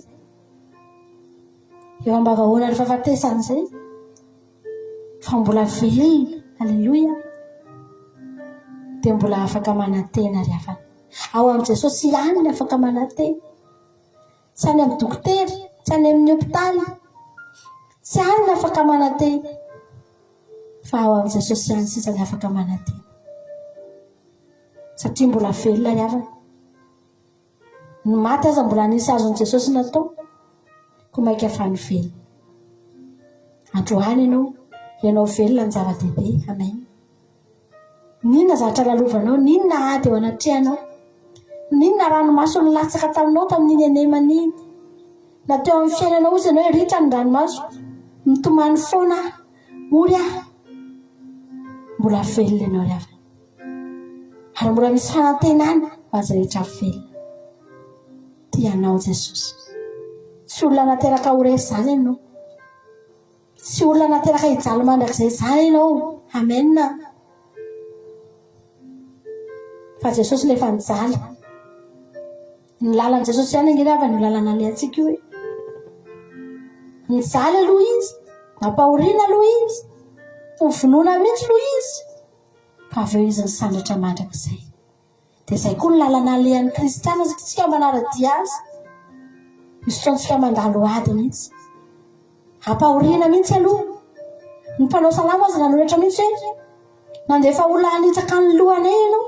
Eo ambavahoana ny fahafatesan'izay. Fa mbola velona. Halleluja. Dia mbola afaka manantena ry afaka. Ao amin'i Jesosy ihany ny afaka manantena. Tsy any amin'ny dokotera, tsy any amin'ny hôpitaly, tsy any ny afaka manantena. Fa ao amin'i Jesosy ihany sisa ny afaka manantena. Satria mbola velona ry afaka. Ny maty aza mbola nisy azon'i Jesosy natao. Koa maika fa ny velona. Androany ianao velona ny zava-dehibe. Amen. Ninona zavatra lalovanao, ninona ady eo anatrehanao, ninona ranomaso nilatsaka taminao tamin'iny aneman'iny. Na teo amin'ny fiainanao ozy ianao ritra ny ranomaso, mitomany foana ory mbola velona ianao ry afaka. Ary mbola misy fanantenana ho azy rehetra velona. Tianao Jesosy. Tsy olona nateraka ho resy zany ianao. Tsy olona nateraka hijaly mandrakizay zany ianao. Amen. Fa Jesosy lefa nijaly. Ny lalan'i Jesosy ihany angirava ny lalana le antsika io. mijaly aloha izy mampahoriana aloha izy ho vonoina mihitsy aloha izy fa avy eo izy ny sandratra mandrakizay dia izay koa ny lalana alehan'ny kristiana tsika manara-dia azy misy fotoantsika mandalo ady mihitsy hampahoriana mihitsy aloha ny mpanao salamo azy nanoratra mihitsy hoe nandefa olona hanitsaka ny lohany ianao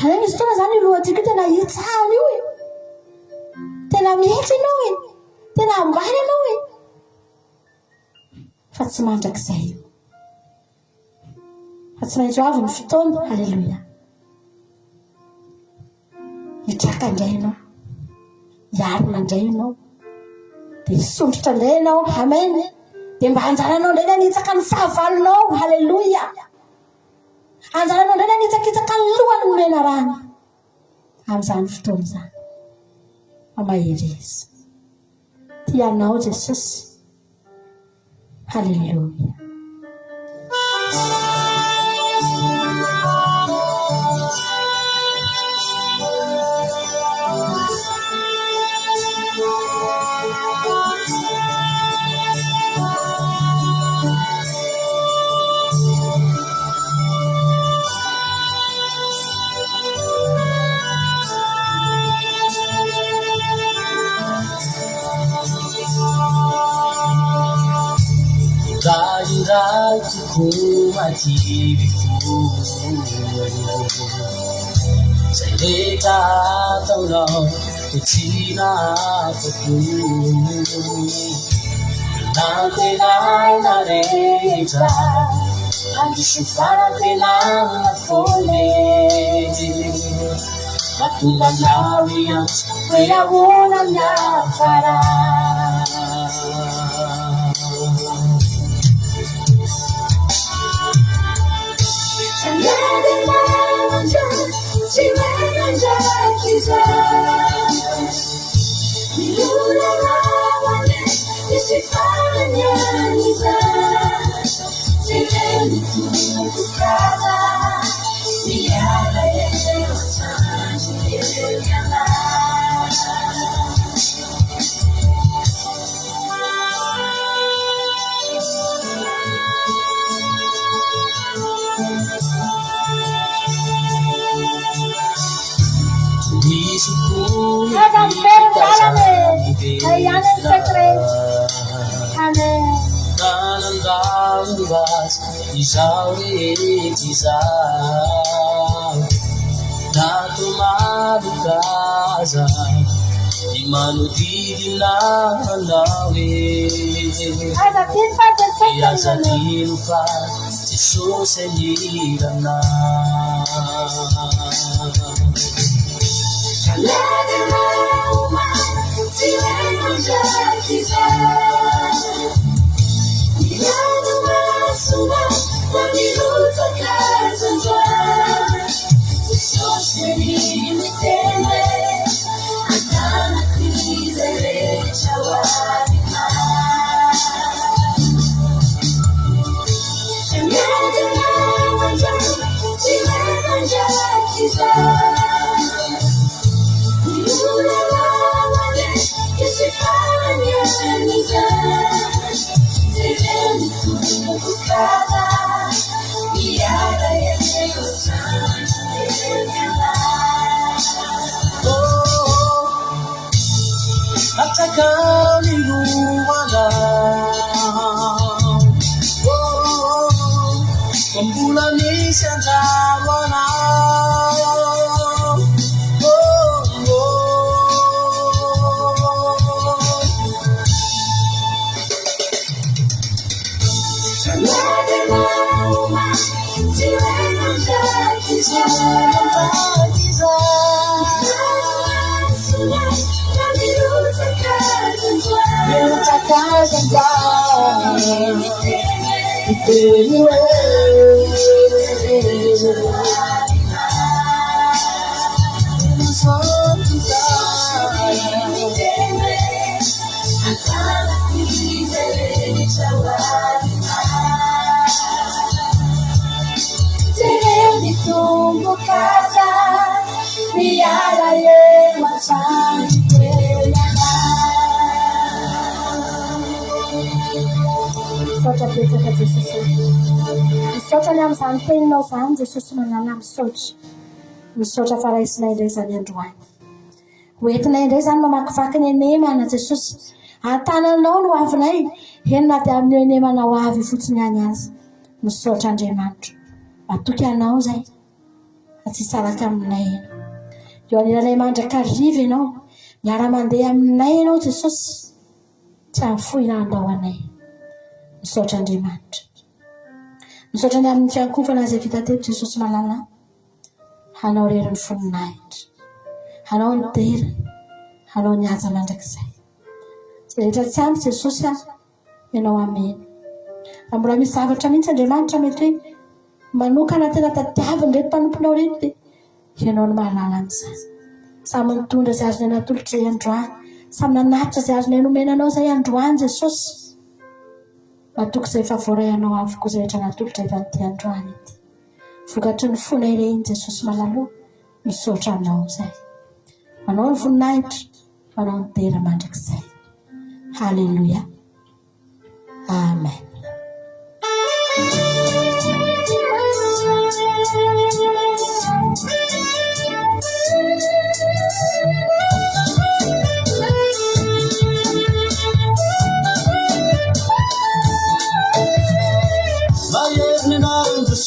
any misy fotoana zany lohantsika io tena hitsahany io tena mihetra ianao tena ambany ianao fa tsy mandrakizay fa tsy maintsy avy ny fotoana. Alleluia. Hitraka indray ianao hiarina indray ianao dia hisondrotra indray ianao. Amen. Dia mba anjaranao indray ny hanitsaka ny fahavalonao. Halleluia. Anjaranao indray ny hanitsakitsaka ny lohany nomena rano amin'izany fotoana izany. Amahery tianao Jesosy. Halleluia. Dai kuma tiviku Sereka tauno Kuchina kuku Nante na reja Andishufara tena na fone Matula nawiya Wea wona nyafara Natumadukaza Imanu didila nawe Iraza dilupa Jesus elirana Atakani lumana Pembulani sandawana misaotra betsaka jesosy misaotra ny amin'izany teninao zany jesosy manala misaotra misaotra fa raisinay indray zany androany hoentinay indray zany mamakivaky ny enemana jesosy antananao no avinay enina dia amin'ny enemanao avy fotsiny any azy misaotra andriamanitra matoky anao zay fa tsy saraka aminay eno eo anilanay mandrakariva ianao miara-mandeha aminay ianao jesosy tsy amin'nyfoina andao anay misaotra andriamanitra misaotra ny amin'ny fiankofana izay vita teto jesosy malala hanao reriny foninahitra hanao ny tera hanao ny aja mandrakizay zay rehetra tsy ampy jesosy ianao ameny raha mbola misy zavatra mihitsy andriamanitra mety hoe manokana tena tadiaviny reto mpanomponao reto dia ianao ny mahalala an'izany samy mitondra izay azonay natolotra izay androany samy nanatitra izay azonay nomenanao izay androany jesosy matoky izay fa voaray anao avokoa izay rehetra natolotra efa nyty androany ity vokatry ny fonay reny jesosy malaloha misaotra anao izay manao ny voninahitra manao ny tera mandrakizay halleluia amen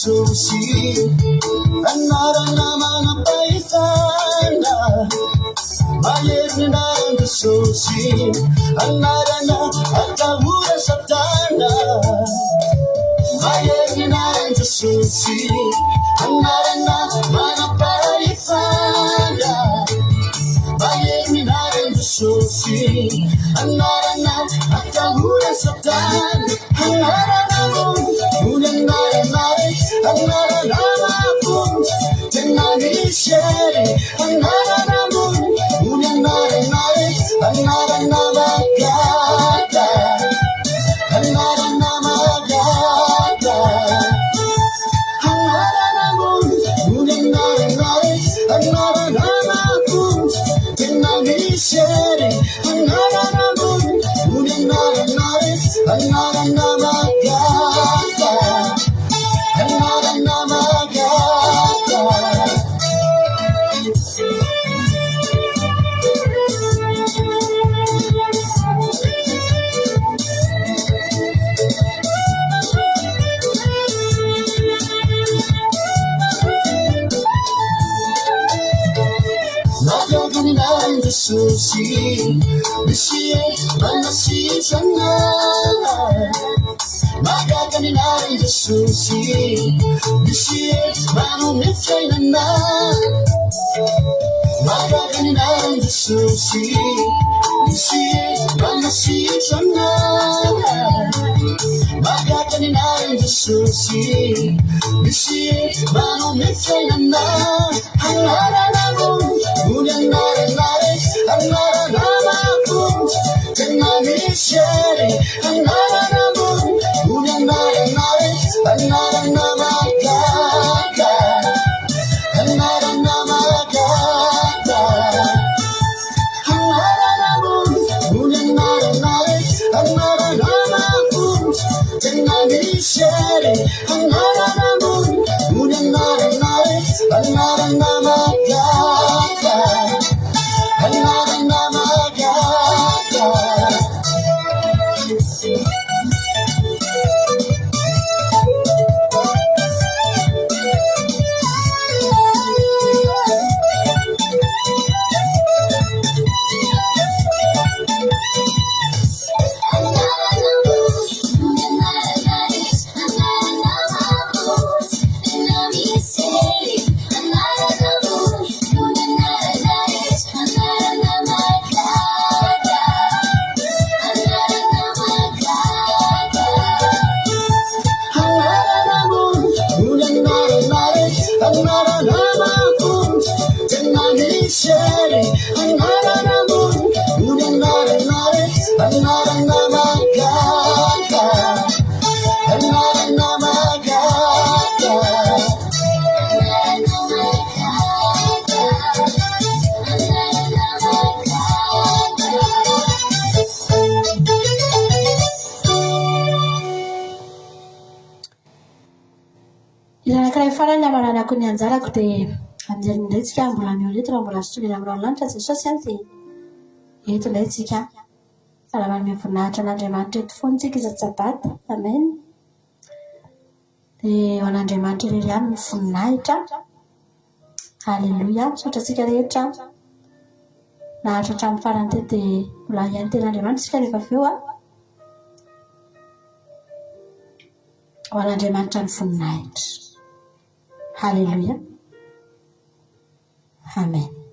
Susi, another man of Paisana. Mayerna Susi, another Atawura Satana. Mayerna Susi, another man of Paisana. Mayerna Susi, another Atawura Satana. Another love, another share, another moon, another night, another gata, another gata, another moon, another night, another moon, another share, another moon, another night, another gata. Susi, Missy, Manasi, Sana, Magakanina, Susi, Missy, Manu, Mithana, Magakanina, Susi, Missy, Manasi, Sana, Magakanina, Susi, Missy, Manu, Mithana, anankiray farany amananako ny anjarako dia anjeryindray tsika mbola mioreto raha mbola sotovina aminao lanitra jesosy any dia eto ilay tsika fa raha manome voninahitra an'Andriamanitra eto foana tsika isan-tsabata amen dia ho an'Andriamanitra irery ihany ny voninahitra halleloia sotra tsika rehetra nahatra hatramin'ny farany teto dia mbola ihany ten'Andriamanitra tsika rehefa avy eo ho an'Andriamanitra ny voninahitra halleluia amen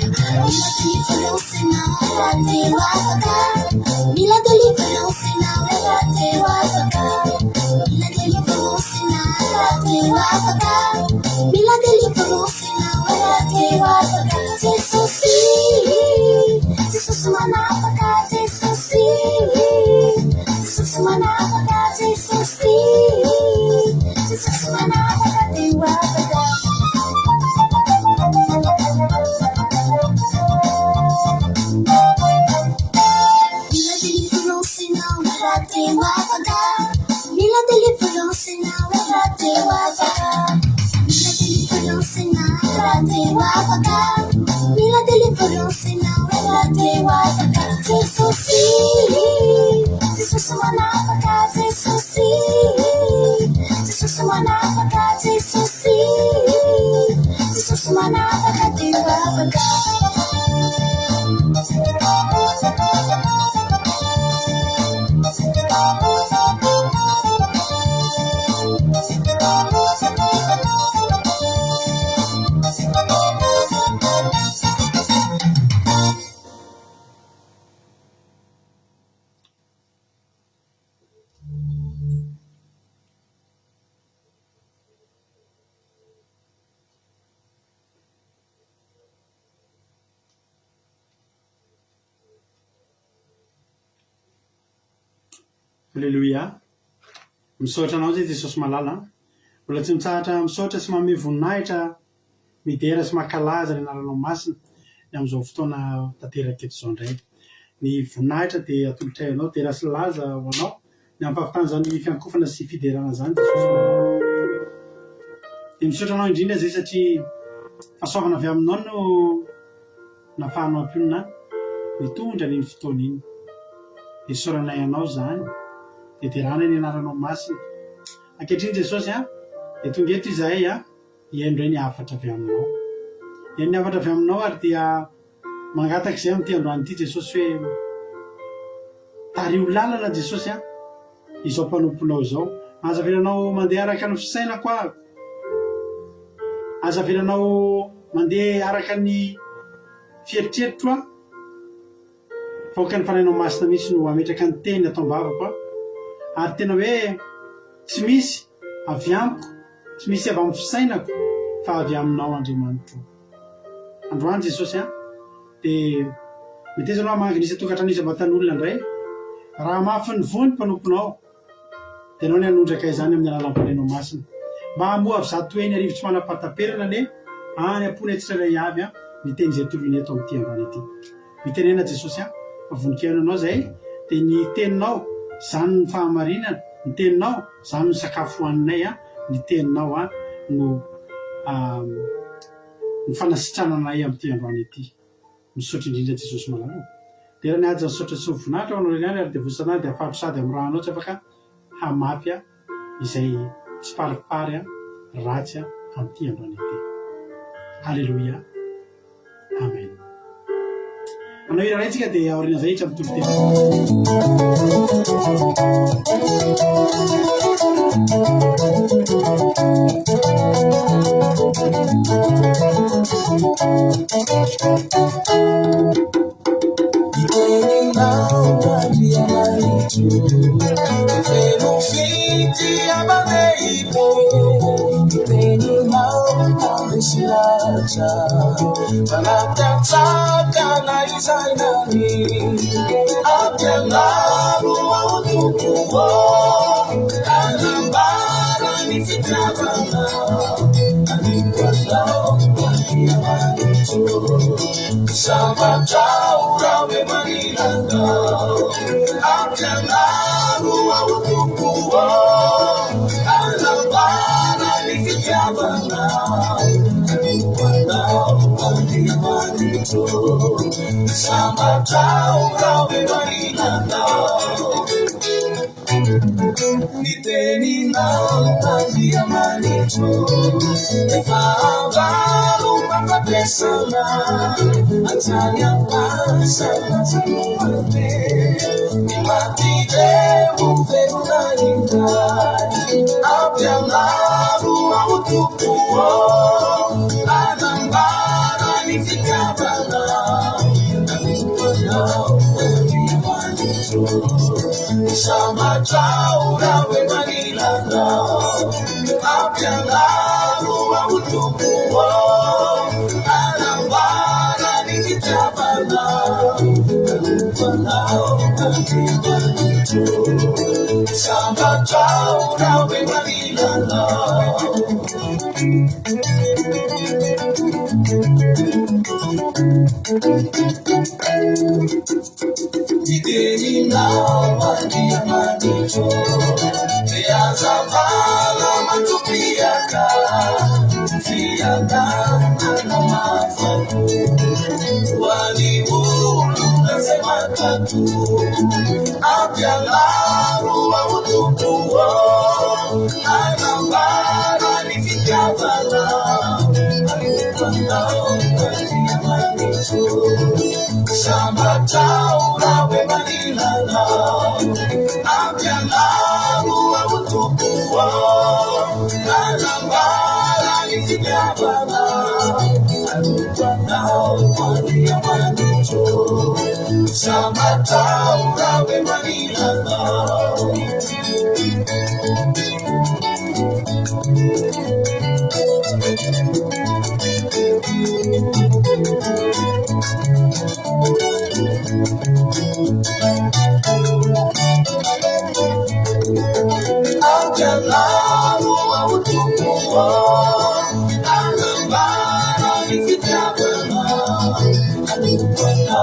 I'm Mila deliverance na rate wafaka. Mila deliverance na rate wafaka. Mila deliverance na rate wafaka. Jesus Jesus manapaka. Jesus Jesus manapaka. Jesus Jesus manapaka wafaka. Mila deliverance na rate wafaka. Mila deliverance na rate wafaka. Mila deliverance na rate wafaka. Jesus Jesus manapaka. Jesus Jesus manapaka. Jesus Jesus manapaka wafaka. Alléluia. Misaotra anao zay Jesosy malala. Mbola tsy mitsahatra misaotra sy manome voninahitra midera sy mankalaza ny anaranao masina ny amin'izao fotoana tanteraka eto izao indray. Ny voninahitra dia atolotra anao dera sy laza ho anao ny ampahavitana izany fiankofana sy fiderana izany Jesosy malala. Dia misaotra anao indrindra zay satria fahasoavana avy aminao no nahafahanao ampiona mitondra ny fotoana iny. Dia soranay anao izany. Dia derana ny anaranao masina. Ankehitriny Jesosy dia tonga eto izahay hiaindray ny hafatra avy aminao. Hiainy ny hafatra avy aminao ary dia mangataka izay amin'ity androany ity Jesosy hoe tario lalana Jesosy izao mpanomponao izao. Aza velanao mandeha araka ny fisainako ahako. Aza velanao mandeha araka ny fieritreritro Voaka ny fanainao masina mihitsy no ametraka ny teny atao-bavako ary tena hoe tsy misy avy amiko, tsy misy avy amin'ny fisainako fa avy aminao Andriamanitra. Androany Jesosy dia miteza anao manginisa tokantrano isan-batan'olona indray. Raha mafy ny voany mpanomponao dia anao ny hanondraka izany amin'ny alalan'ny fanainao masina. Mba hamoa avy zato hoe ny arivo tsy manam-pahataperana anie any am-pony tsirairay avy ny teny izay toloiny eto amin'ity androany ity. Mitenena Jesosy voninkaina anao zay dia ny teninao izany ny fahamarinana, ny teninao izany ny sakafo hoaninay, ny teninao no ny fanasitrananay amin'ity androany ity. Misaotra indrindra Jesosy malala. Dia raha nihaja misaotra sy mivoninahitra ho anao ihany ary dia voasana dia afahatro sady amin'ny rahanao tsy afaka hamafy izay tsy paripary ratsy amin'ity androany ity. Alléluia. Amen. Anao ira raitsika dia aoriana izay hitra mitolo tena. Iteninao Andriamanitra, feno fity amaneibe. Iteninao amesy lahatra, manatatsakana izay nany. Ampianaro ao tompo, anambara ny fitiavana. Anikoanao Andriamanitra, sambatrao raha hoe maninanao. Ampianaro ao tompo, anambara ny fitiavana. Anikoanao Andriamanitra, sambatrao raha hoe maninanao. Ny teninao Andriamanitra, efa avaro mampampiasana, anjany ampasana sanoate. Ny mativeo velona indray, ampianaro ao tompo, anambara ny fitiavana. Samatraura we manilana Apiangaro wa utukuwa Anambara ni kitabana Anupana ukatimanitu Samatraura we manilana Ideni na wadia manicho Tiaza vala matupiaka Tiaga na mafamu Wani ulu na sematatu Apya laru wa utukuwa Anambara ni fikavala Alupana wadia manicho Sambataura we manilana Apianaru wa utukuwa Anambara nifinyabana Alupana wadia manicho Sambataura we manilana Apianaru wa utukuwa Anambara nifinyabana Alupana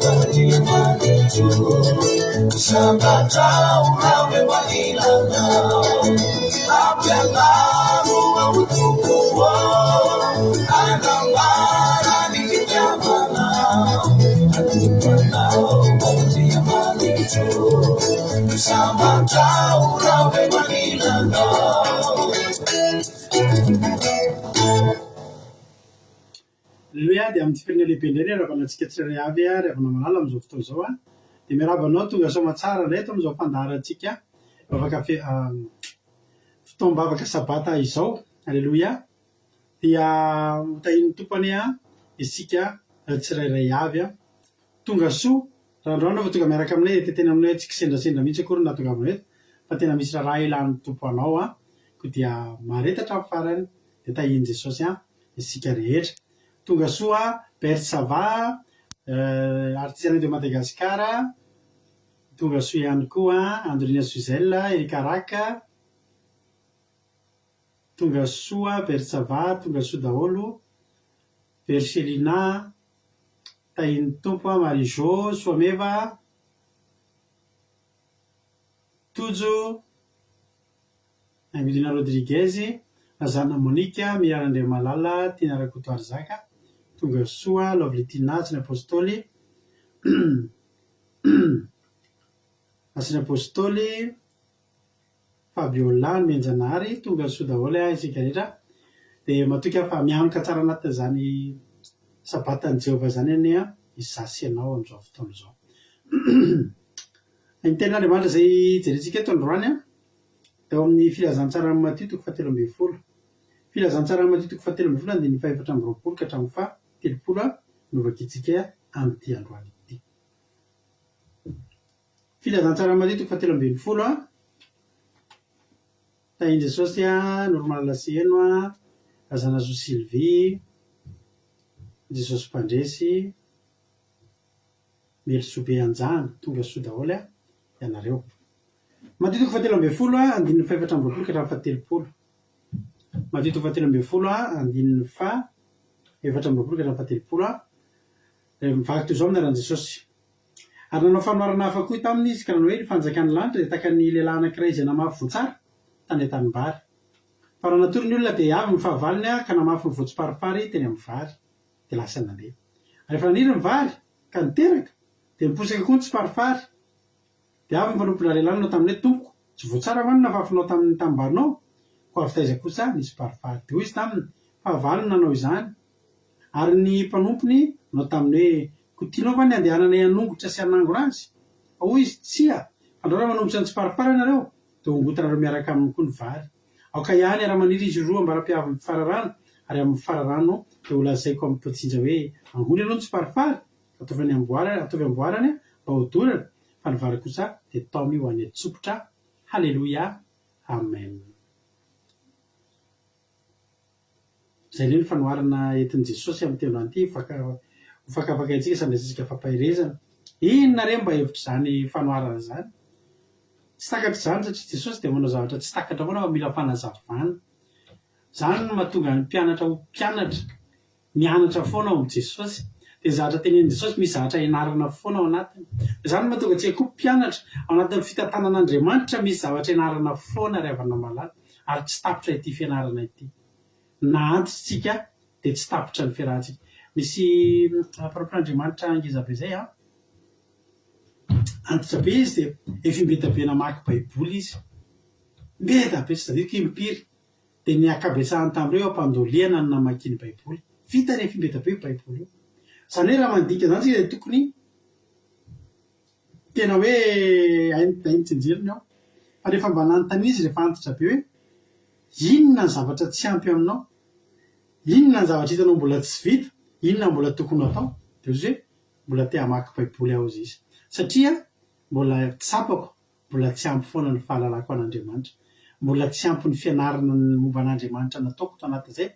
wadia manicho Sambataura we manilana Apianaru wa utukuwa Anambara nifinyabana Alupana wadia manicho Sambataura we manilana Haleluia. Dia amin'ny tifirina lehibe indray ny ravanantsika tsirairay avy rehefa malala amin'izao fotoana izao a. Dia miarabanao tonga soa matsara indray eto amin'izao fandaharantsika bavaka fotoam-bavaka sabata izao. Haleloia. Dia tahiny tompony a isika tsirairay avy a. Tonga soa randroana fa tonga miaraka aminay dia tena aminay tsika sendrasendra mihitsy akory na tonga aminay eto fa tena misy raha ilan'ny tompo anao a. Ko dia maretatra amin'ny farany dia tahiny Jesosy a isika rehetra. Tonga soa Père Sava artisan de Madagascar. Tonga soa ihany koa Andrina Suzelle, Erika Raka. Tonga soa Père Sava, tonga soa daholo Verselina, tahiny tompo Marijo, Soameva, Tojo, Angulina Rodriguez, Azana Monica, Mirandre Malala, Tina Rakoto Arzaka, tonga soa Lovlitina, Asina Apostoli, Asina Apostoli, Fabiola, Menjanary, tonga soa daholo isika rehetra. Dia matoky fa mianoka tsara anatin'izany sabatan'i Jehovah zany anie a izasy ianao amin'izao fotoana izao. Ny tenin'Andriamanitra izay jerentsika eto androany a teo amin'ny filazantsara amin'ny Matthieu toko 17. Filazantsara amin'ny Matthieu toko 17 andininy 420 ka hatramin'ny 7 novakitsika amin'ity androany ity. Filazantsara amin'ny Matthieu toko 17 a tahiny Jesosy a Normala Laseno a Azana Zo Sylvie, Jesosy Mpandresy, Melosobe Anjana, tonga soa daholo a ianareo. Matthieu toko 17 a andininy 420 ka hatramin'ny 7. Matthieu toko 17 a andininy 420 ka hatramin'ny 7 a mivaky toy izao amin'ny aran'i Jesosy. Ary nanao fanoharana hafa koa taminy izy ka nanao hoe ny fanjakan'ny lanitra dia taka ny lehilahy anankiray izay namafy voatsara tany an-tanimbary. Fa raha natory ny olona dia avy ny fahavaliny a ka namafy ny voatsiparipary teny amin'ny vary dia lasa nandeha. Rehefa naniry ny vary ka niteraka dia niposaka koa ny tsiparipary. Dia avy ny mpanompola lehilahy nanao tamin'ny hoe tompoko tsy voatsara va ny navafinao tamin'ny tambarinao ko avy taiza kosa ny tsiparipary. Dia hoy izy taminy fahavaliny nanao izany. Ary ny mpanompony nanao taminy hoe ko tianao va ny andehanana hanongotra sy hanangona azy? Hoy izy tsia, andao raha manombotra ny tsiparipary ianareo dia hongotrareo miaraka aminy koa ny vary. Aoka ihany raha maniry izy roa mbaram-piavy amin'ny fararano ary amin'ny fararano dia ho lazaiko amin'ny mpitsinja hoe angony ianao ny tsiparipary ataovy amboarany mba ho dorana. fa ny vary kosa dia taomy ho any tsopotra. Halleloia, amen. Zay le ny fanoharana entin'i Jesosy amin'ny teloandro ity fakafakaitsika sandraisitsika fampahirezana. Inona re mba hevitra izany fanoharana izany? Tsy takatra izany satria Jesosy dia manao zavatra tsy takatra foana fa mila fanazavana. Izany no mahatonga ny mpianatra ho mpianatra, mianatra foana ao amin'i Jesosy. Dia zavatra tenenin' Jesosy misy zavatra ianarana foana ao anatiny. Izany mahatonga antsika koa mpianatra ao anatin'ny fitantanan'Andriamanitra misy zavatra ianarana foana ry havana malala ary tsy tapitra ity fianarana ity. Na antitsika dia tsy tapitra ny fiarahantsika. Misy parampian'Andriamanitra ngeza be izay antitra be izy dia efa imbeta be namaky baiboly izy. Mbeta be tsy tadidiko impiry. Dia ny akabetsahany tamin'ireo ampandoliana ny namaky ny baiboly. Vita rehefa imbeta be io baiboly io. Izany hoe raha mandika izany tsika dia tokony tena hoe ainitsinjeriny ao. Fa rehefa mba nanontany izy rehefa antitra be hoe inona ny zavatra tsy ampy aminao? Inona ny zavatra hitanao mbola tsy vita? Inona mbola tokony atao? Dia izy hoe mbola te hamaky baiboly ao izy. Satria mbola tsapako, mbola tsy ampy foana ny fahalalako an'Andriamanitra. Mbola tsy ampy ny fianarana ny momba an'Andriamanitra nataoko to anatin'izay.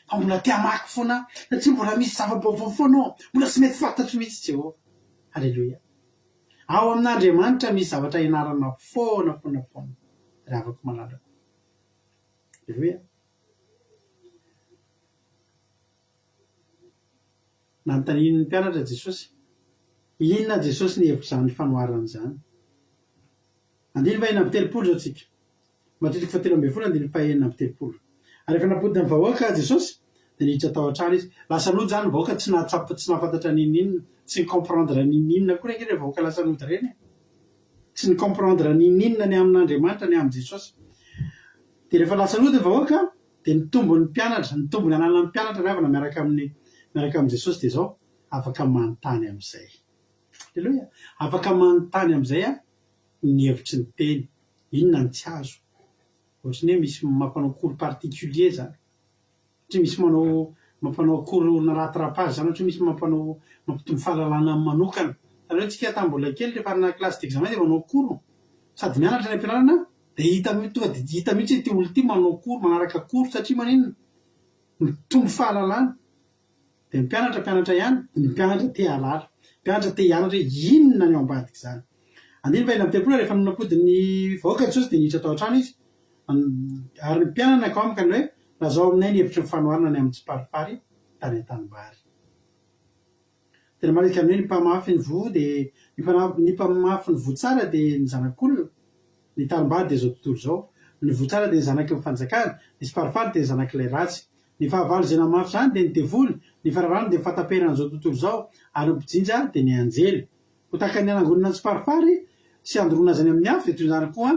Fa mbola te hamaky foana satria mbola misy zava-baovao foana ao. Mbola tsy mety fantatro mihitsy Jehovah. Halleloia. Ao amin'Andriamanitra misy zavatra ianarana foana. Raha afaka malala. Halleloia. Nanontany ny mpianatra Jesosy. Inona Jesosy ny hevitra izany fanoharana izany? 9:30 zao tsika. Matetiky 7:30. Ary rehefa napodina ny vahoaka Jesosy dia niditra tao an-trano izy. Lasa nody izany ny vahoaka tsy nahafantatra ninina, tsy ny comprendre ninina koa reny ilay vahoaka lasa nody ireny. Tsy ny comprendre ninina ny amin'Andriamanitra ny amin'ny Jesosy. Dia rehefa lasa nody ny vahoaka dia nitombo ny mpianatra, nitombo ny anana ny mpianatra ravana miaraka amin'ny Jesosy dia izao afaka manontany amin'izay. Halleloia. Afaka manontany amin'izay ny hevitry ny teny. Inona ny tsy azo? Ohatrany hoe misy mampanao cours particulier zany. Ohatra misy mampanao cours naratrapazy zany, ohatra misy mampitombo fahalalana manokana. Izany hoe tsika tamin'ny mbola kely rehefa arina classe d'examen dia manao cours. Sady mianatra ny ampianarana dia hita mihitsy ity olo ity manao cours, manaraka cours satria maninona? Mitombo fahalalana. Dia ny mpianatra ihany, ny mpianatra te halala. Mpianatra te hianatra hoe inona ny ao ambadika izany. 9:30 rehefa nanapody ny vahoaka Jesosy dia niditra tao an-trano izy. Ary ny mpianana ka aminy ka hoe lazao aminay ny hevitry ny fanoharana ny amin'ny tsiparifary tany an-tanimbary. Tena marika amin'ny hoe ny mpamafy ny voa dia ny mpamafy ny voa tsara dia ny zanak'olona. Ny tanimbary dia izao tontolo izao. Ny voa tsara dia ny zanaky ny fanjakana, ny tsiparifary dia ny zanak'ilay ratsy. Ny fahavalo izay namafy izany dia ny devoly, ny fararano dia ny fataperana izao tontolo izao, ary ny mpijinja dia ny anjely. Ho tahaka ny anangonana ny tsiparifary sy andoroana azany amin'ny hafa dia toy izany koa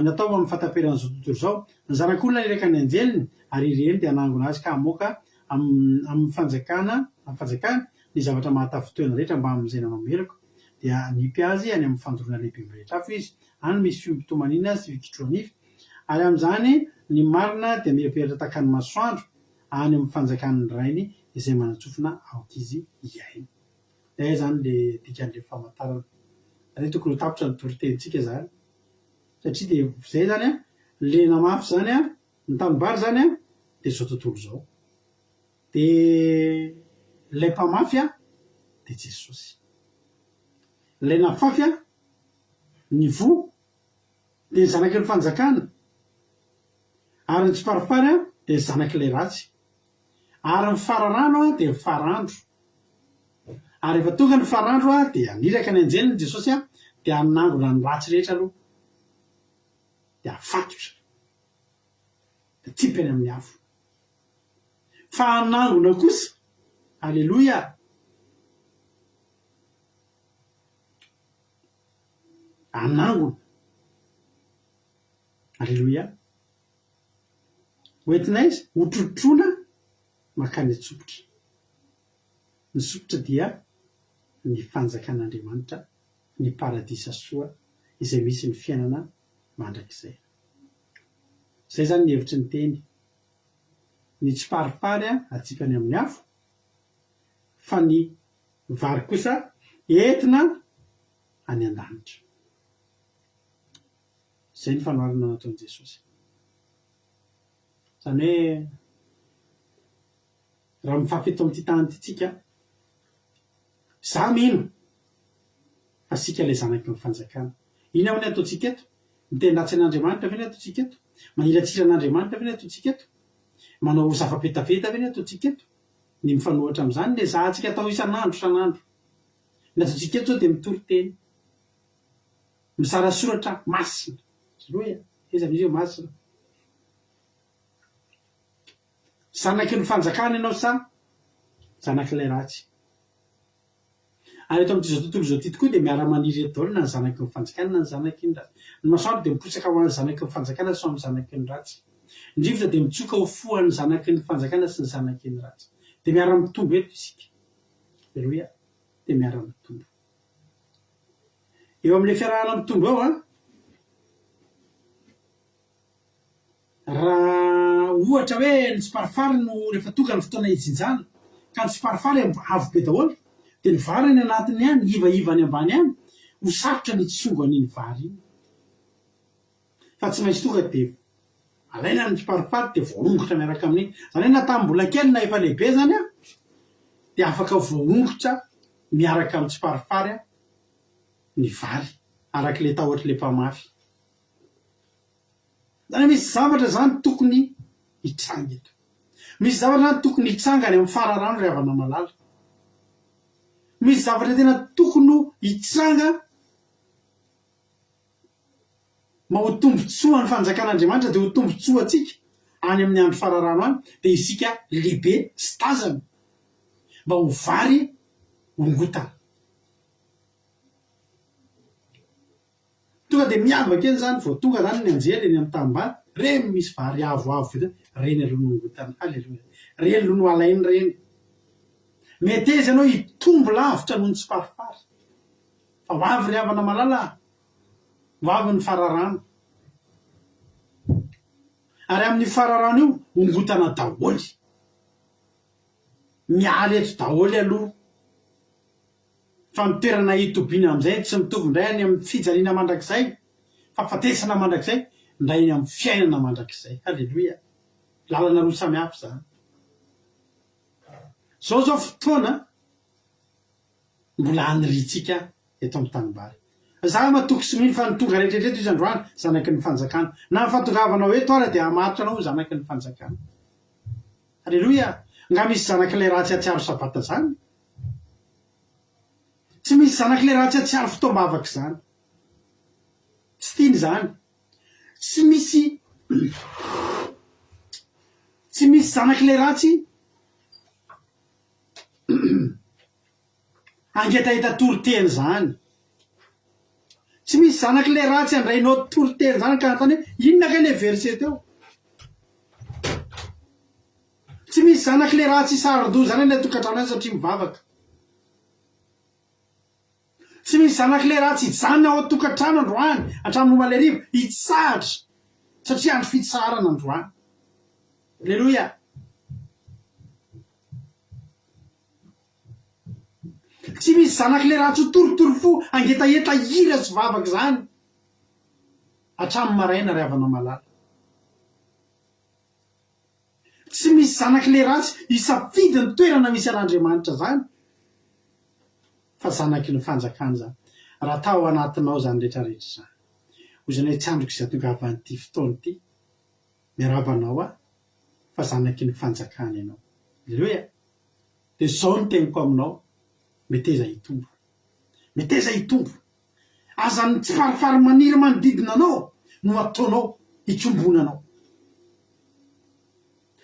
natao amin'ny fataperana izao tontolo izao. Ny zanak'olona ireka ny anjeliny ary ireny dia hanangona azy ka hamoaka amin'ny fanjakana ny zavatra mahatafi-toena rehetra mba amin'izay namameriko. Dia nipy azy any amin'ny fandoroana lehibe rehetra afo izy. Any misy fiompitomaniana sy fikitroanify. Ary amin'izany ny marina dia mihapehatra tahaka ny masoandro any amin'ny fanjakan'ny rainy izay manatsofina aoka izy iainy. Izay izany le dikan'ilay famantarana. Ary tokony ho tapitra ny toritentsika zany. Satria dia izay zany le namafy zany ny tanimbary zany dia izao tontolo izao. Dia ilay mpamafy dia Jesosy. Ilay nafafy ny voa dia ny zanaky ny fanjakana. Ary ny tsiparifary dia ny zanak'ilay ratsy. Ary ny fararano dia ny farandro. Ary efa tonga ny farandro dia aniraka ny anjeliny Jesosy dia hanangona ny ratsy rehetra aloha. Dia afatotra. Dia tsipany amin'ny afo. Fa hanangona kosa. Halleloia. Hanangona. Halleloia. Hoentina izy hotrotrona makany tsopotra. Ny sopotra dia ny fanjakan'Andriamanitra, ny paradisa soa izay misy ny fiainana mandrakizay. Izay zany ny hevitry ny teny. Ny tsiparifary atsipany amin'ny afo, fa ny vary kosa entina any an-danitra. zay ny fanoharana nataon'i Jesosy. Zany hoe raha mifafeto amin'ity tany ity tsika, za mino fa sika ilay zanaky ny fanjakana. Iny amin'ny ataontsika eto, mitendratsy an'Andriamanitra ve ny ataontsika eto, manilatsira an'Andriamanitra ve ny ataontsika eto, manao zava-petaveta ve ny ataontsika eto, ny mifanohatra amin'izany le zahantsika atao isan'andro. Ny ataontsika eto zao dia mitory teny, mizara soratra masina. Loa iza amin'izio masina. Zanaky ny fanjakana ianao sa zanak'ilay ratsy. Ary eto amin'ity zao tontolo zao ty tokoa dia miara-maniry eto daholo na ny zanaky ny fanjakana na ny zanaky ny ratsy. Ny masoandro dia miposaka ho an'ny zanaky ny fanjakana sy amin'ny zanaky ny ratsy. Ny rivotra dia mitsoka ho foan'ny zanaky ny fanjakana sy ny zanaky ny ratsy. Dia miara-mitombo eto isika. Aleloia. Dia miara-mitombo. Eo amin'ilay fiarahana mitombo ao raha ohatra hoe ny tsiparifary no rehefa tonga ny fotoana hijinjana ka ny tsiparifary avo be daholo dia ny vary ny anatiny any iva ny ambany any ho sarotra ny tsongo an'iny vary iny. Fa tsy maintsy tonga dia alaina ny tsiparifary dia voaongotra miaraka amin'iny. Zany hoe na tamin'ny mbola kely na efa lehibe zany dia afaka voaongotra miaraka amin'ny tsiparifary ny vary arak'ilay tahotr'ilay mpamafy. Zany misy zavatra zany tokony hitsanga eto. Misy zavatra zany tokony hitsanga any amin'ny fararano ry havana malala. Misy zavatra tena tokony hitsanga ma ho tombontsoa ny fanjakan'Andriamanitra dia ho tombontsoa atsika any amin'ny andro fararano any dia isika lehibe sy tazana mba ho vary hongotana. Tonga dia miavaka eny zany vao tonga zany ny anjely eny amin'ny tanimbary reny misy vary avo vita reny aloha no hongotana. Halleloia. Reny aloha no alainy reny. Mety izy ianao hitombo lavitra noho ny tsiparifary. Fa ho avy ry havana malala, ho avy ny fararano. Ary amin'ny fararano io hongotana daholy. Miala eto daholy aloha. Fa mitoerana hitobiana amin'izay tsy mitovy indray any amin'ny fijaliana mandrakizay, fa fatesana mandrakizay indray any amin'ny fiainana mandrakizay. Halleloia. Lalana roa samihafa izany. Zao fotoana mbola aniritsika eto amin'ny tanimbary. Za matoky sy mino fa ny tonga rehetrarehetra izy androany zanaky ny fanjakana. Na ny fahatongavanao eto ara dia hamatotra anao zanaky ny fanjakana. Halleloia. Nga misy zanak'ilay ratsy atsiaro sabata zany. Tsy misy zanak'ilay ratsy atsiaro fotoam-bavaka zany. Tsy tiany zany. Tsy misy zanak'ilay ratsy angetahita toriteny zany. Tsy misy zanak'ilay ratsy andrainao toriteny zany ka antany inona ka ilay verset teo. Tsy misy zanak'ilay ratsy isarodo zany ilay tokantrano any satria mivavaka. Tsy misy zanak'ilay ratsy hijanona ao tokantrano androany hatramin'ny malay rivo hitsahatra satria andro fitsarana androany. Alleluia. Tsy misy zanak'ilay ratsy ho toritory fo angetaheta hira sy vavaka zany hatramin'ny maraina ry havana malala. Tsy misy zanak'ilay ratsy hisafidy ny toerana misy an'Andriamanitra zany fa zanaky ny fanjakana zany. Raha tao anatinao zany rehetrarehetra zany. Hoy izany hoe tsy androko izay ahatongavan'ity fotoana ity miarabanao fa zanaky ny fanjakana ianao. Alleluia. Dia zao no teniko aminao. Meteza hitombo. Meteza hitombo. Aza ny tsiparifary maniry manodidina anao no ataonao hitombonanao.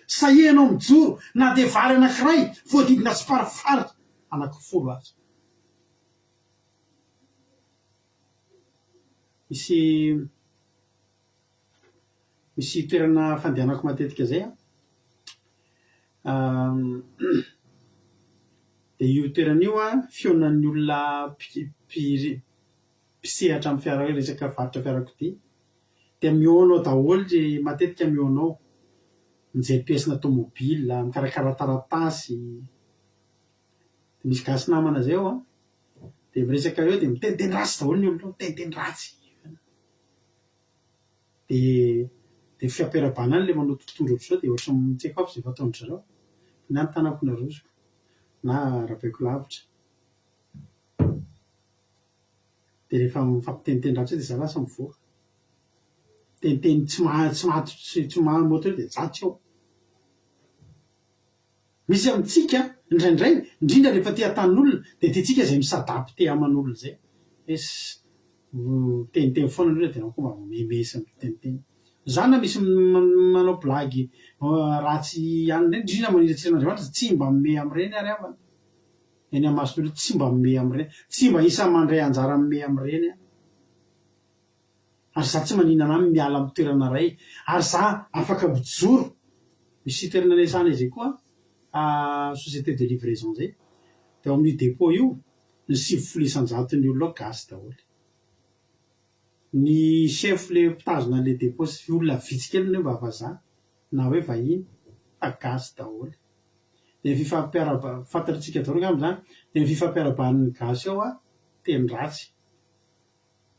Sahianao mijoro na dia vary anankiray voadidina tsiparifary anankifolo aza. Misy toerana fandehanako matetika zay dia io toerana io fionan'ny olona mpisehatra amin'ny fiara hoe resaka varotra fiarakodia dia mionao daholo matetika mionao mijery piesina tômôbila, mikarakara taratasy. Misy gasy namana zay ao dia miresaka eo dia miteniteny ratsy daholo ny olona, miteniteny ratsy. de fiampera-bana any le manao tontolo ohatr'izao de ohatra mitseko avy zay fataondry zareo na ny tanako na rozoko na rabaiko lavitra de rehefa mifampiteniteny ratsy de za lasa mivoaka teniteny tsy mamoto de zatsy eo misy amitsika indraindray indrindra rehefa tia tanin'olona de tsika zay misadapy te aman'olona zay teniteny foana loha de nako mba memesy teniteny zany na misy manao blagy ratsy any reny indrindra maniratsiran'Andriamanitra tsy mba mime am'ireny ary avana eny amason'olo tsy mba mime am'ireny tsy mba isa mandray anjara mime am'ireny ary za tsy maninana any miala amy toerana ray ary za afaka mijoro misy toerana nesana izay koa société de livraison zay de ao amin'io dépôt io ny 9,100 olona gasy daholo ny chef le mpitazona le dépôt sy olona vitsikely ny mba vaza na hoe vahiny fa gasy daholo de fantatritsika daholo angamba zany de ny fifampiaraban'ny gasy ao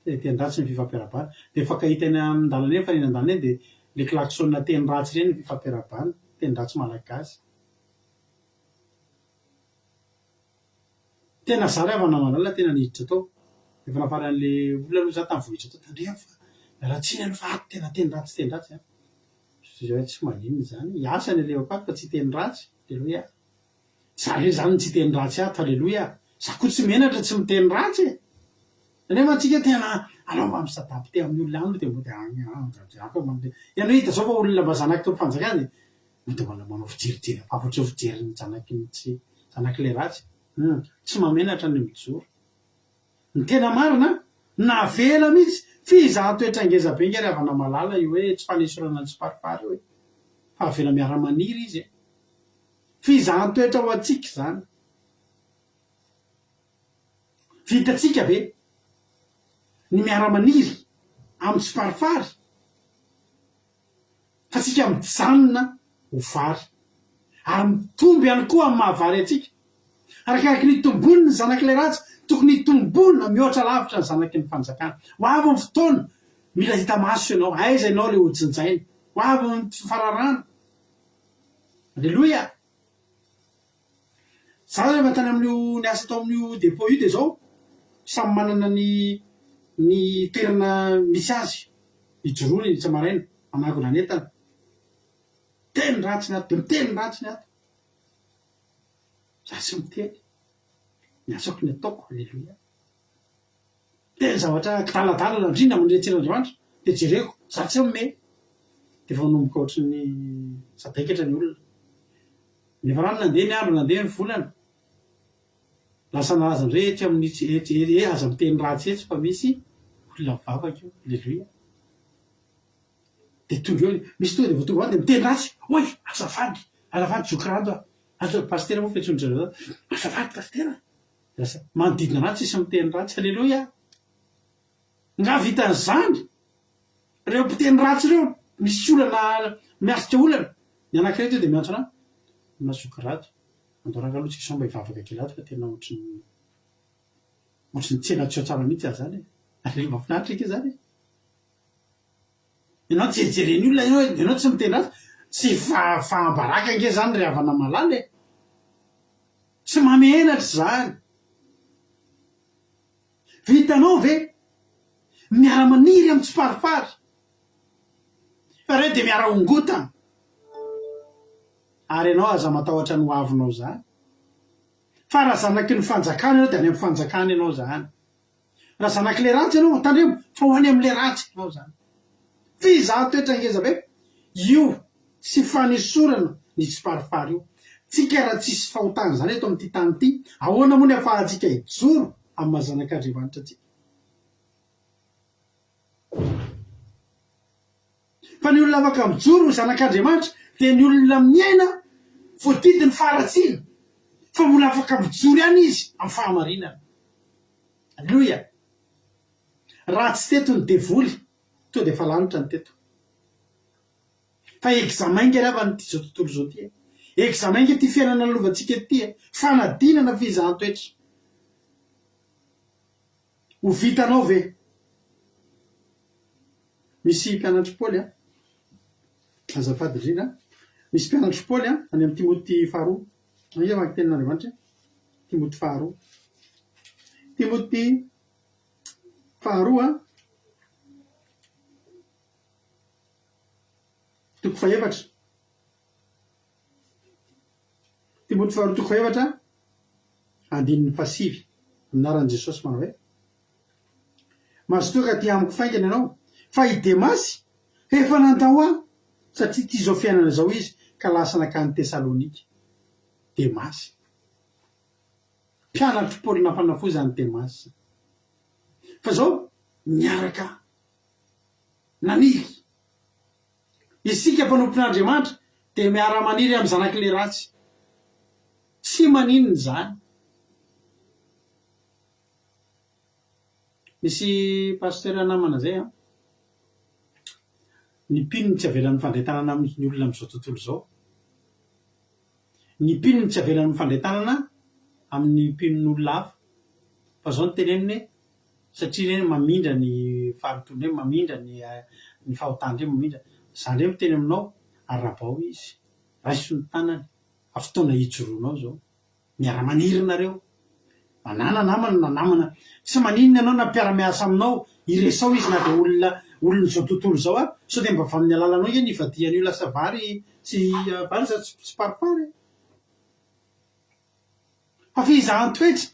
teny ratsy ny fifampiarabana de fakahitany am'dalana eny fa eny andalana eny de le klaksonna teny ratsy reny ny fifampiarabana teny ratsy malagasy tena zary avana malala tena niditra tao efa nafaran'le olona aloha za tamin'ny vohitra tao tandrea fa mialatsiny aloha fa tena teny ratsy zay tsy maninona zany iasany alehako ato fa tsy teny ratsy aleloia za re zany tsy teny ratsy ato aleloia za koa tsy menatra tsy miteny ratsy nefa antsika tena anao mba misadapy te amin'ny olona any de mbo de ianao hita zao fa olona mba zanaky tao fanjakany mode manao fijerijery afafatry eo fijery ny zanak'le ratsy tsy mamenatra ny mijoro ny tena marina na vela mihitsy fizahatoetra ngeza be ngary avana malala io hoe tsy fanesorana ny tsiparipary hoe fa avela miara-maniry izy fizahatoetra ho atsika zany vitatsika ve ny miara-maniry amy tsiparipary fa tsika mijanona ho vary ary mitomby ihany koa amy mahavary atsika arakaraky ny tombony ny zanak'ilay ratsy tokony hitombona mihoatra lavitra ny zanaky ny fanjakana ho avy ny fotoana mila hita maso ianao aiza ianao le hojinjainy ho avy ny fifararana alleloia za rehefa tany amin'io ny asa tao amin'io dépôt io de zao samy manana ny toerana misy azy ijoroany tsy maraina amagona netana teny ratsy ny ato de miteny ratsy ny ato za tsy miteny ny asako ny ataoko alleloia teny zavatra kitaladalana indrindra mandretsiran'Andriamanitra de jereko za tsy mime de fa manomboka ohatry ny sadaikatra ny olona nefa rano nandeha ny andro nandeha ny volana lasa nalaza am'izay etsy amin'ny aza miteny ratsy etsy fa misy olona mivavaka io alleloia de tonga eo misy tonga de voatonga any de miteny ratsy oy azafady zokrando pastera moa fetsondreo azafady pastera manodidina ratsy isy miteny ratsy alleloia nga vitany zany reo mpiteny ratsy reo misy olana miasitra olana ny anankireto de miantsona mazokrato andoraka aloha tsika sao mba hivavaka kelato fa tena ohatriny tsena tseo tsara mihitsy azy zany aleva finaritra ike zany ianao jerijereny olona ianao tsy miteny ratsy tsy fahambaraka nge zany re havana malala tsy mamenatra zany vitanao ve miara-maniry amy tsiparipary fa re de miara-ongotana ary ianao aza matahotra ny hoavinao zany fa raha zanaky ny fanjakana ianao de any amy fanjakana ianao zany raha zanak'le ratsy ianao tandremo fa ho any am'le ratsy ianao zany fizahatoetra ngeza be io tsy fanesorana ny tsiparipary io tsika raha tsisy fahotana zany eto am'ty tany ty ahoana moa ny afahantsika hijoro amy mahazanak'Andriamanitra atsika fa ny olona afaka mijoro zanak'Andriamanitra de ny olona miaina voadidiny faratsina fa mbola afaka mijoro ihany izy amy fahamarinana alleloia raha tsy teto ny devoly to de fa lanitra ny teto fa examen nge rava ny ty zao tontolo zao ty examen nge ty fiainana lovantsika ty fanadinana fizahantoetra ho vitanao ve misy mpianatry Paoly a azafady indrindra misy mpianatry Paoly a any amin'ny Timoty faharoa ia vaky tenin'Andriamanitra Timoty faharoa Timoty faharoa toko fahaefatra Timoty faharoa toko fahaefatra andininy fasivy aminaran'i Jesosy manao hoe mazo toa ka ty amiko faingana ianao fa i Demasy efa nandao aho satria ty zao fiainana zao izy ka lasa nakany Tesalonika. Demasy mpianatry Paoly nampanafozany Demasy fa zao miaraka naniry isika mpanompon'Andriamanitra dia miara-maniry amin'ny zanak'ile ratsy tsy maninona zany. Misy pasteur namana zay a ny mpino tsy avelan'ny fandretanana amin'ny olona amin'izao tontolo zao ny mpino tsy avelan'ny fandretanana amin'ny mpinon'olona hafa fa zao ny teneniny satria reny mamindra ny faritony reny mamindra ny fahotany reny mamindra zany reny miteny aminao arabao izy raiso ny tanany afotoana hijoroanao zao miara-maniry nareo manana namana na namana tsy maninona ianao na mpiara-miasa aminao iresao izy na dia olona zao tontolo zao a sao dia mba vamin'ny alalanao iany ivadian'io lasa vary sy vary sa tsy paripary fa fizahan toetra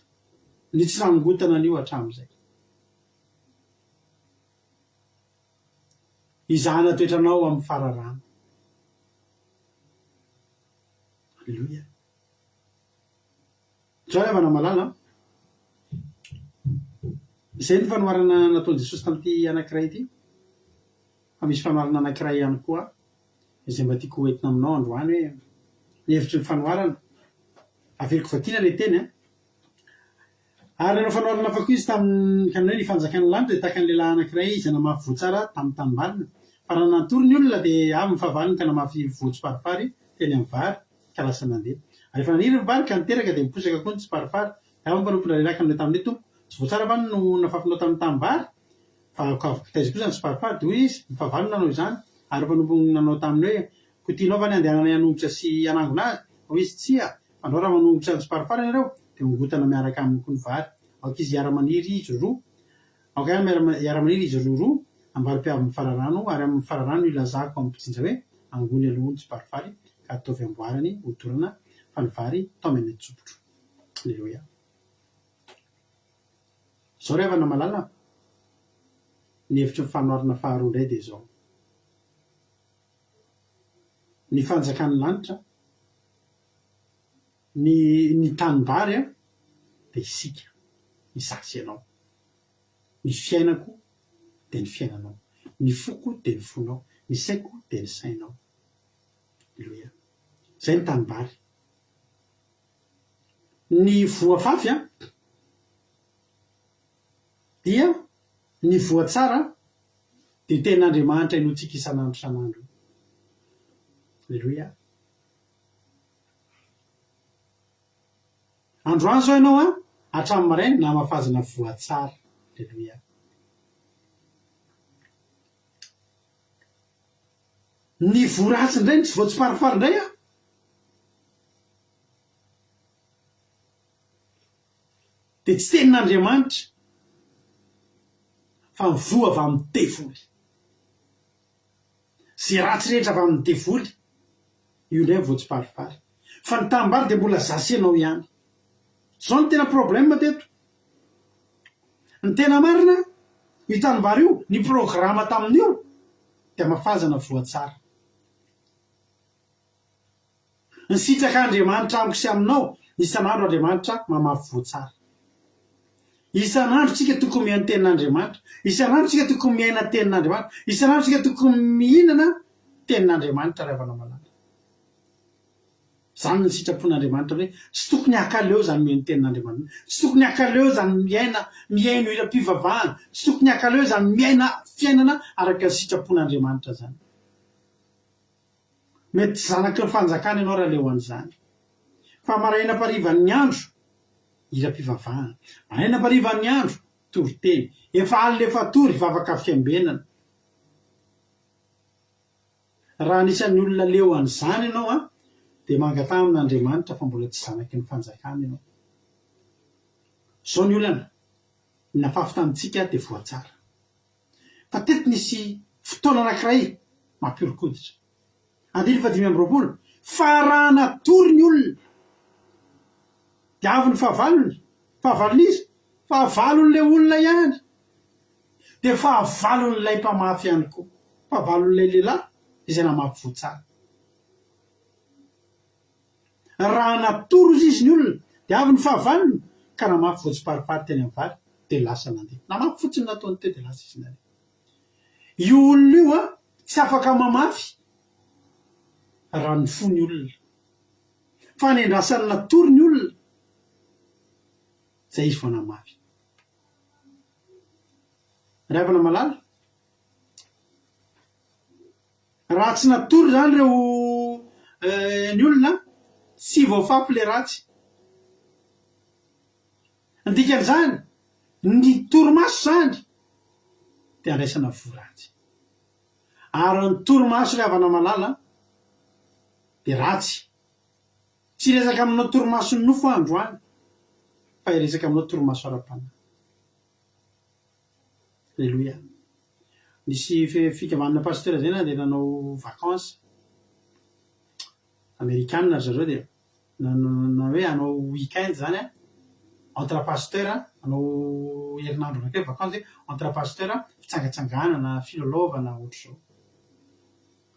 ny tsy ranongotana an'io hatramin'izay izahana toetranao amin'ny fararano. Alleluia. Zao avana malala izay ny fanoharana nataon'i Jesosy tamin'ity anankiray ity fa misy fanoharana anankiray ihany koa izay mba tiako hoentina aminao androany hoe ny hevitry ny fanoharana averiko vakiana le teny ary nanao fanoharana fa koa izy tamin'ny kanina hoe ny fanjakana lanitra dia tahaka ny lehilahy anankiray izy namafy voatsara tamin'ny tanimbалina fa raha nantory ny olona dia avy ny fahavaliny ka namafy voatsy-parifary teny amin'ny vary ka lasa nandeha ary efa naniry ny vary ka niteraka dia miposaka koa ny tsy parifary avy ny mpanompo nalelaka amin'ilay tamin'ilay tompo tsy voatsara va no nafafinao tamin'ny tanimbary fa kitaiza koa zany tsy parifary dia hoy izy ny fahavaliny nanao izany ary mpanompo nanao taminy hoe kotianao va ny andehanana hanombotra sy hanangona azy hoy izy tsia fanao raha manombotra ny tsy parifary ianareo dia mongotana miaraka aminy koa ny vary aoka izy iara-maniry izy roa aoka iara-maniry izy roa ambary-piavy amin'ny fararano ary amin'ny fararano ilazako amin'ny mpitsinja hoe angony alohany tsy parifary ka ataovy amboarany hodorana fa ny vary tao amin'ny tsopotro. Alleluia. Zao revana malala ny hevitry ny fanoharana faharoa indray dia zao ny fanjakan'ny lanitra ny tanimbary a dia isika ny sasy ianao ny fiainako dia ny fiainanao ny foko dia ny fonao ny saiko dia ny sainao. Alleluia. Zay ny tanimbary. Ny voafafy a dia ny voatsara dia ten'Andriamanitra inoantsika isan'andro isan'andro. Alleluia. Androany zao ianao a hatramin'ny maraina na mahafazana voatsara. Alleluia. Ny voaratsy indray tsy voatsy parifary indray a dia tsy tenin'Andriamanitra fa mivoa avy amin'ny devoly zay ratsy rehetra avy amin'ny devoly io indray voatsy parifary fa ny tanimbary dia mbola zasy ianao ihany. Zao ny tena problème teto ny tena marina io tanimbary io ny programa tamin'io dia mahafazana voatsara. Ny sitrak'Andriamanitra amiko sy aminao isan'andro Andriamanitra mamafy voatsara. Isan'andro tsika tokony mihaino tenin'Andriamanitra, isan'andro tsika tokony miaina tenin'Andriamanitra, isan'andro tsika tokony mihinana tenin'Andriamanitra ravana malala. Zany ny sitrapon'Andriamanitra hoe tsy tokony hakaleo zany mihaino tenin'Andriamanitra, tsy tokony hakaleo zany miaino iram-pivavahana, tsy tokony hakaleo zany miaina fiainana araka ny sitrapon'Andriamanitra zany. Mety zanaky ny fanjakana ianao raha leo an'izany fa maraina parivan'ny andro iram-pivavahana, maraina parivan'ny andro tory teny efa alina efa tory vavaka fiambenana. raha anisan'ny olona leo an'izany ianao a dia mangata amin'Andriamanitra fa mbola tsy zanaky ny fanjakana ianao. Zao ny olana nafafy tamintsika dia voatsara fa teto nisy fotoana anankiray mampiorokoditra. 5:20 fa raha natory ny olona dia avy ny fahavalony izy fahavalon'ilay olona ihany dia fahavalon'ilay mpamafy ihany koa, fahavalon'ilay lehilahy izay namafy voatsara. Raha natory izy ny olona dia avy ny fahavalony ka namafy voatsipariparity teny amin'ny vary dia lasa nandeha. Namafy fotsiny nataony teo dia lasa izy nandeha. Io olona io a tsy afaka mamafy raha ny fo ny olona fa ny andrasany natory ny olona zay izy vao namafy. Ray havana malala, raha tsy natory zany ireo ny olona tsy voafafy le ratsy. Dikan'izany ny torimaso zany dia andraisana voratsy ary ny torimaso ray havana malala dia ratsy. Tsy resaka aminao torimaso ny nofo androany fa iresaka aminao torimaso ara-panahy. Alleloia. Nisy fikavanana pasteur zay na dia nanao vacances amerikanina zareo dia na hoe hanao week-end zany a entre pasteur hanao herinandro anakay vacances entre pasteur fitsangatsanganana filalaovana ohatr'izao.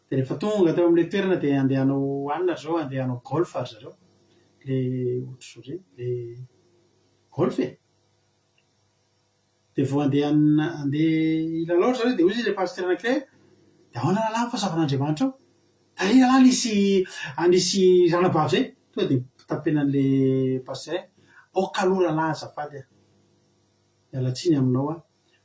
Dia rehefa tonga teo amin'ilay toerana dia andeha hanao anona zao, andeha hanao golf ary zareo le ohatr'izao zay le golf e. Dia vao andeha hilalao zareo dia hoy izy le pasteur anankiray dia ahoana lalahy fa savan'Andriamanitra ao tary lalahy nisy ranabavy zay tonga dia tapenan'le pasteur aoka aloha lalahy azafady mialatsiny aminao a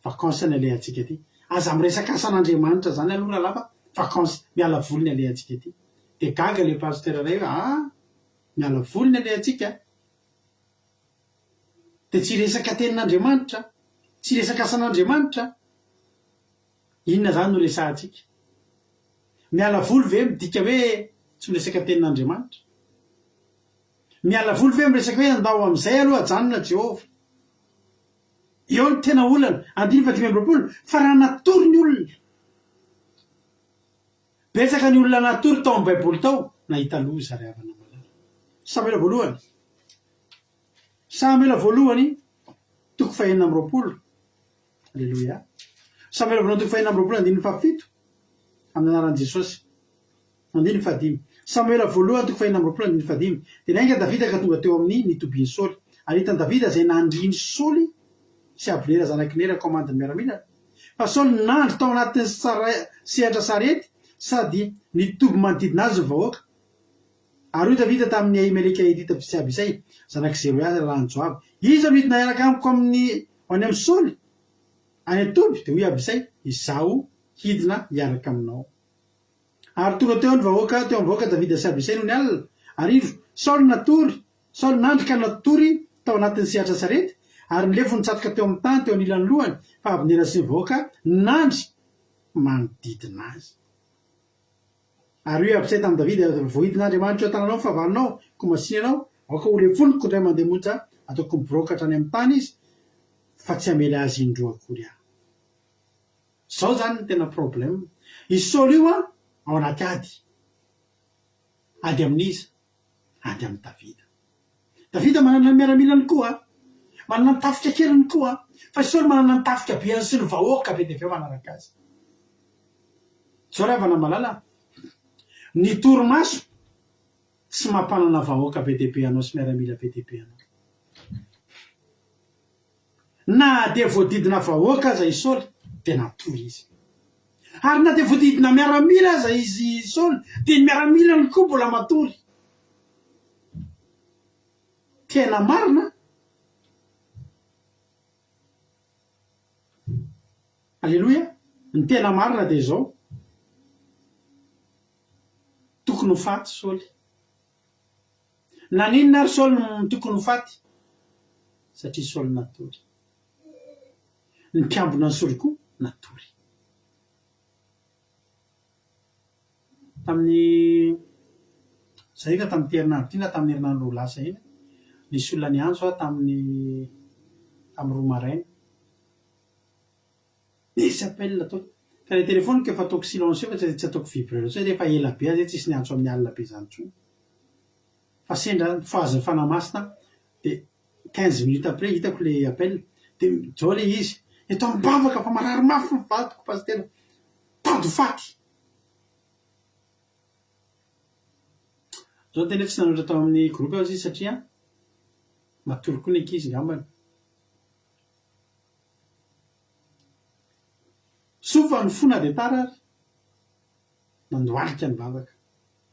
vacances ny alehantsika ty aza miresaka asan'Andriamanitra zany aloha lalahy fa vacances miala voly ny alehantsika ty. Dia gaga le pasteur ray miala voly ny alehantsika dia tsy resaka tenin'Andriamanitra, tsy resaka asan'Andriamanitra. Inona zany no resahantsika? Miala voly ve midika hoe tsy miresaka tenin'Andriamanitra? Miala voly ve miresaka hoe andao amin'izay aloha ajanona Jehovah? Eo ny tena olana 5:20 fa raha natory ny olona. Betsaka ny olona natory tao amin'ny baiboly tao nahita loza ray havana malala. Samuela voalohany 4:20. Alleluia. Samuela voalohany 4:20 amin'ny anaran'i Jesosy. 5. Samuela voalohany 4:20. Dia nainga Davida ka tonga teo amin'ny nitobiany Saoly ary hitany Davida zay nandriny Saoly sy Abnera zanaky Nera komandiny miaramila. Fa Saoly nandry tao anatin'ny sehatra sarety sady nitoby manodidina azy ny vahoaka. Ary hoy Davida tamin'ny Ahimeleka Hitita Abisay zanaky Zeroia lalàny Joab, iza no hidina hiaraka amiko any amin'ny Saoly any atoby? Dia hoy Abisay, izaho hidina hiaraka aminao. Ary tonga teo ny vahoaka teo amin'ny vahoaka Davida sy Abisay no nialina. Ary indro Saoly nandry ka natory tao anatin'ny sehatra sarety ary nilefo nitsatoka teo amin'ny tany teo anilan'ny lohany fa Abnera sy ny vahoaka nandry manodidina azy. Ary hoe Abisay tamin'ny Davida, voahidin'Andriamanitra eo tananao fahavalinao ko masinanao aoka ho lefoniko indray mandeha monja ataoko miborokatra any amin'ny tany izy fa tsy hamela azy indroa akory aho. Zao zany ny tena problème. I Saoly io ao anaty ady amin'iza? Ady amin'ny Davida. Davida manana ny miaramilany koa, manana ny tafika keliny koa, fa Saoly manana ny tafika beany sy ny vahoaka be dia be manaraka azy. Zao ray havana malala, ny torimaso sy mampanana vahoaka be dia be anao sy miaramila be dia be anao. Na dia voadidina vahoaka aza i Saoly dia natory izy. Ary na dia voadidina miaramila aza izy Saoly dia ny miaramilany koa mbola matory. Tena marina. Alleloia. Ny tena marina dia izao. Tokony ho faty Saoly. Na ninona ary Saoly tokony ho faty? Satria Saoly natory. Ny mpiambina ny Saoly koa natory. tamin'ny zay ka tamin'ny herinandro ty na tamin'ny herinandro lasa iny nisy olona ny antso tamin'ny roa maraina nisy appel ataoko ka le telefony ka efa ataoko silence fa tsy ataoko vibreur tsy rehefa ela be azy tsisy ny antso amin'ny alina be zany tsony fa sendra foaziny fanamasina de 15 minutes après hitako le appel de mijao le izy eto ambavaka fa marary mafy ny vadiko pasitera tado faty zao tena tsy nanoatra tao amin'ny groupe ao izy satria matory koa ny ankizy ngambany sofa ny fona de tara ary nandoalika ny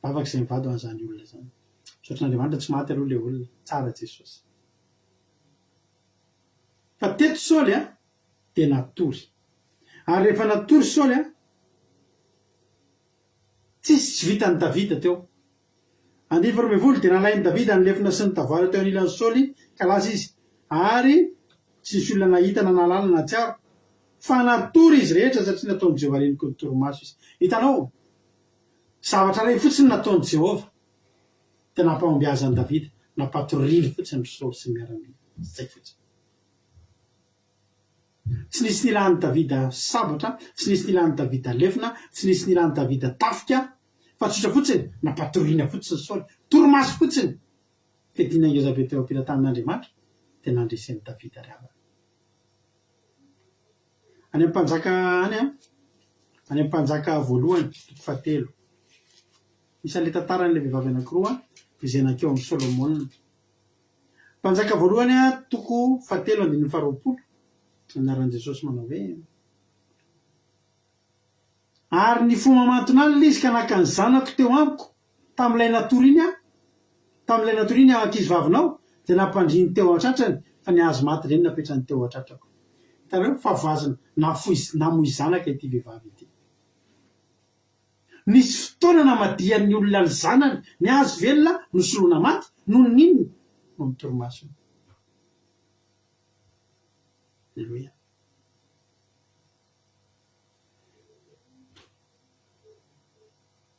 vavaka zay mivady ho an'izany olona zany sotran'Andriamanitra tsy maty aloha le olona tsara Jesosy fa teto Saoly de natory ary rehefa natory Saoly tsy vitany Davida teo 9 de nalainy Davida ny lefina sy ny tavoara teo anilan'ny Saoly ka lasa izy ary tsy nisy olona nahita na nalala na tsiaro fa natory izy rehetra satria nataony Jehovah reniko ny torimaso izy hitanao zavatra ray fotsiny nataony Jehovah de nampahombiazany Davida nampatoriny fotsiny ry Saoly sy miaramila zay fotsiny tsy nisy nilany Davida sabatra tsy nisy nilany Davida lefina tsy nisy nilany Davida tafika fa tsotra fotsiny nampatorina fotsiny Saoly torimaso fotsiny fedina Elizabeth teo ampilatan'Andriamanitra de nandresen'ny Davida ravana any amin'ny mpanjaka voalohany toko 7 isan'le tantaran'le vehivavy anankiroa izay nakeo amin'ny Solomona mpanjaka voalohany toko 7:20 anaran'i Jesosy manao hoe ary ny fomba mantonany le izy ka naka ny zanako teo amiko tam'ilay natory iny ankizy vavinao de nampandriny teo an-tratrany fa ny azo maty reny napetrany teo an-tratrako hitanao fa voazina namoy zanaka ity vehivavy ity nisy fotoana namadian'ny olona ny zanany ny azo velona no solona maty noho ninny no mitorimasony Alleluia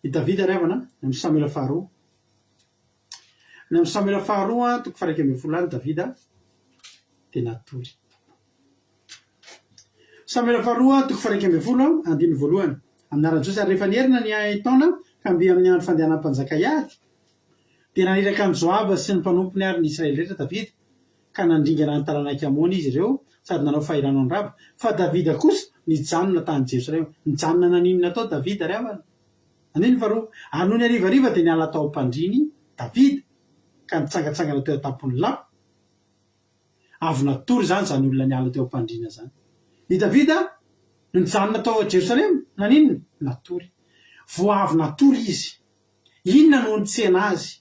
i Davida ravana amin'ny Samuela faharoa ny amin'ny Samuela faharoa toko 1:10 Davida de natory Samuela faharoa toko 1:10 andiny voalohany amin'ny Jesosy ary rehefa nierina ny taona ka mbe amin'ny andro fandehanan'ny mpanjaka iady de naniraka ny Joaba sy ny mpanompony ary ny Israely rehetra Davida ka nandringana ny taranaka amony izy ireo sady nanao fahirano ny raba fa Davida kosa nijanona tany Jerosalema nijanona naninona tao Davida ravana andiny faharoa ary noho ny arivariva de niala tao am-pandriny Davida ka nitsangatsangana teo an-tampony lapo avy natory zany olona niala teo am-pandrina zany ny Davida nijanona tao a Jerosalema naninona natory voavy natory izy inona no nitsena azy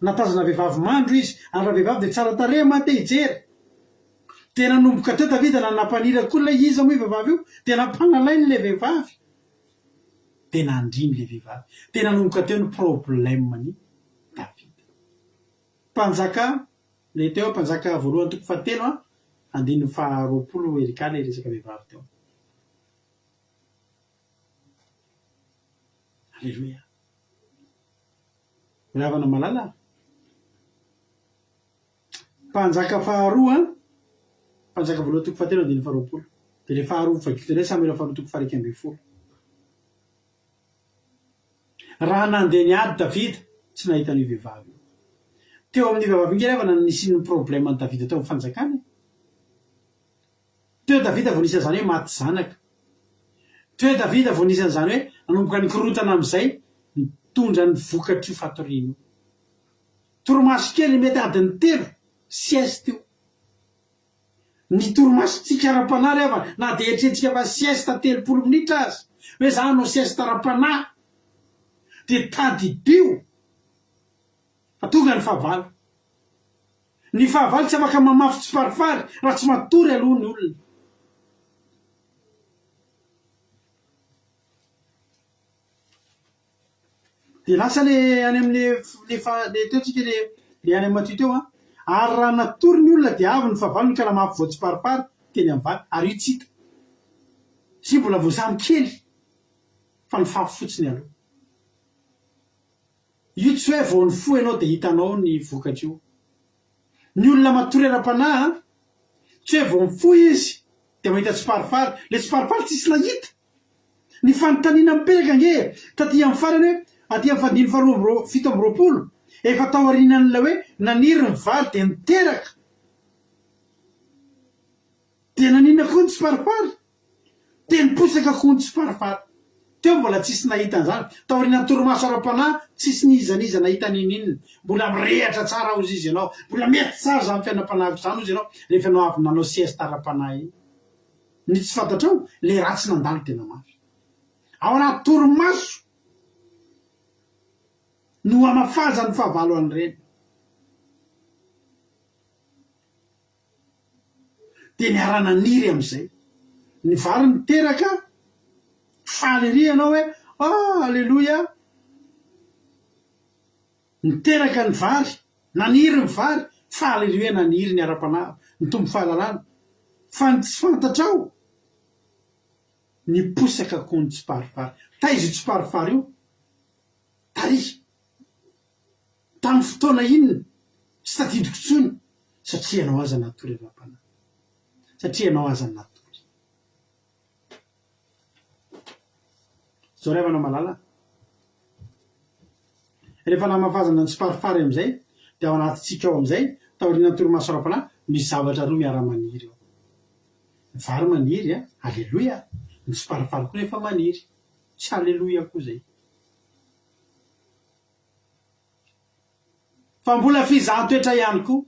natazana vehivavy mandro izy ary raha vehivavy de tsara tarehy mate hijery de nanomboka teo Davida nanampaniraka olona izy moa vehivavy io de nampanalainy le vehivavy de nandriny le vehivavy de nanomboka teo ny problemany Davida mpanjaka le teo mpanjaka voalohany toko 7 andiny 20 erika le resaka vehivavy teo Alleluia ravana malala mpanjaka faharoa mpanjaka voalohany toko 7 andiny 20 de le faharoa fakitone Samuela faharoa toko 1:10 raha nandeha niady Davida tsy nahita ny vehivavy teo amin'ny vehivavy inge ravana nisy ny problème ny Davida teo amin'ny fanjakany teo Davida vo nisy zany hoe maty zanaka teo Davida vo nisy zany hoe nanomboka nikorotana am'izay nitondra ny vokatry fatorino torimaso kely mety adiny 3 sieste teo ny torimaso tsika ara-panahy rehefa na de eritreretrika fa sieste 30 minitra azy hoe za no sieste ara-panahy de tadidio fa tonga ny fahavalo tsy afaka mamafy tsy farifary raha tsy matory aloha ny olona de lasa le any amin'ny le teo tsika le any amin'ny Matthieu teo ary raha natory ny olona de avy ny fahavalony ka namafy voa tsy farifary teny amin'ny vary ary io tsy hita sy mbola voasamy kely fa ny fafy fotsiny aloha io tsy hoe vao ny fo ianao de hitanao ny vokatr' io ny olona matory ara-panahy tsy hoe vao ny fo izy de mahita tsiparifary le tsiparifary tsisy nahita ny fanontaniana miperaka nge taty amin'ny farany hoe aty amin'ny fandiny faharoa fito amby roapolo efa tao arinan'la hoe naniry ny vary de niteraka de nanina koa ny tsiparifary de niposaka koa ny tsiparifary teo mbola tsisy nahita an'izany tao arinan'ny torimaso ara-panahy tsisy nizaniza nahita nininina mbola mirehatra tsara ozy izy ianao mbola mety tsara zany fiainam-panahiko zany ozy ianao rehefa anao avy nanao siesta ara-panahy iny ny tsy fantatrao le ratsy nandalo tena mafy ao anaty torimaso no amafaza ny fahavalo an'ireny de niarana niry am'izay ny vary niteraka faly ry ianao hoe alleloia niteraka ny vary naniry ny vary faly ry hoe naniry ny ara-panahy ny tombo fahalalana fa ny tsy fantatrao niposaka koa ny tsiparifary taizy io tsiparifary io tary tamin'ny fotoana inona tsy tadidiko tsony satria anao aza natory ara-panahy satria anao aza natory zao revanao malala rehefa namafazana ny tsiparifary am'izay de ao anatytsika ao am'izay taoriana torimaso ara-panahy misy zavatra roa miara-maniry ao ny vary maniry a alleloia ny tsiparifary koa rehefa maniry tsy alleloia koa zay fa mbola fizahn-toetra ihany koa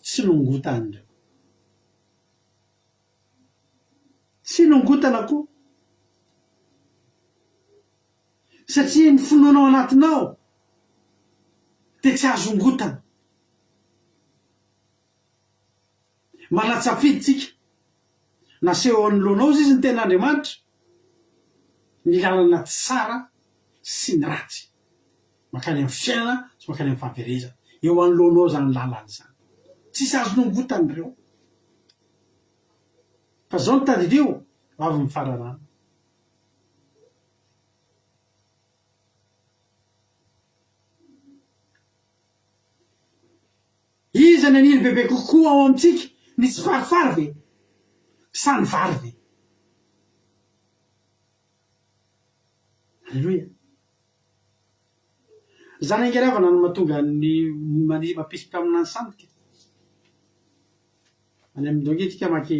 tsy nongotana tsy nongotana koa satria ny finoanao anatinao de tsy azongotana manatsafidy tsika naseho any loanao izy ny ten'Andriamanitra ny lalana tsara sy ny ratsy makany amin'ny fiainana sy makany amin'ny fahaverezana eo anoloanao zany lalany zany tsisy azo nongotany reo fa zao ny tadidrio avy mifararana iza ny aniry bebe kokoa ao amitsika ny tsiparifary ve sa ny vary ve alleloia zany angeravana no mahatonga ny mampisika amina ny sandoka any amin'ny donge tsika maky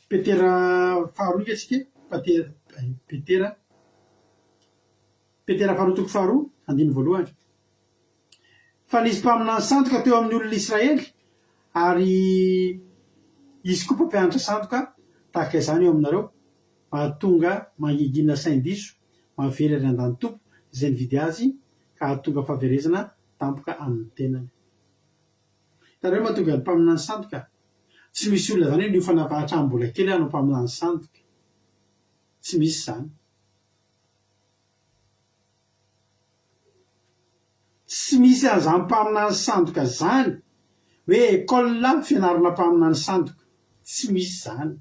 petera faharoa tsika petera faharotoko faharoa andiny voalohany fa nisy mpamina ny sandoka teo amin'ny olona Israely ary izy koa mpampianatra sandoka tahaka izany eo aminareo mahatonga mangingina sain-diso mahavery ary andany tompo izay nividy azy ka hahatonga fahaverezana tampoka amin'ny tenany hitanareo mahatonga ny mpamina ny sandoka tsy misy olona zany hoe nio fanavahatram-bola kely hanao mpamina ny sandoka tsy misy zany tsy misy an'izany mpamina ny sandoka zany hoe école fianarana mpamina ny sandoka tsy misy zany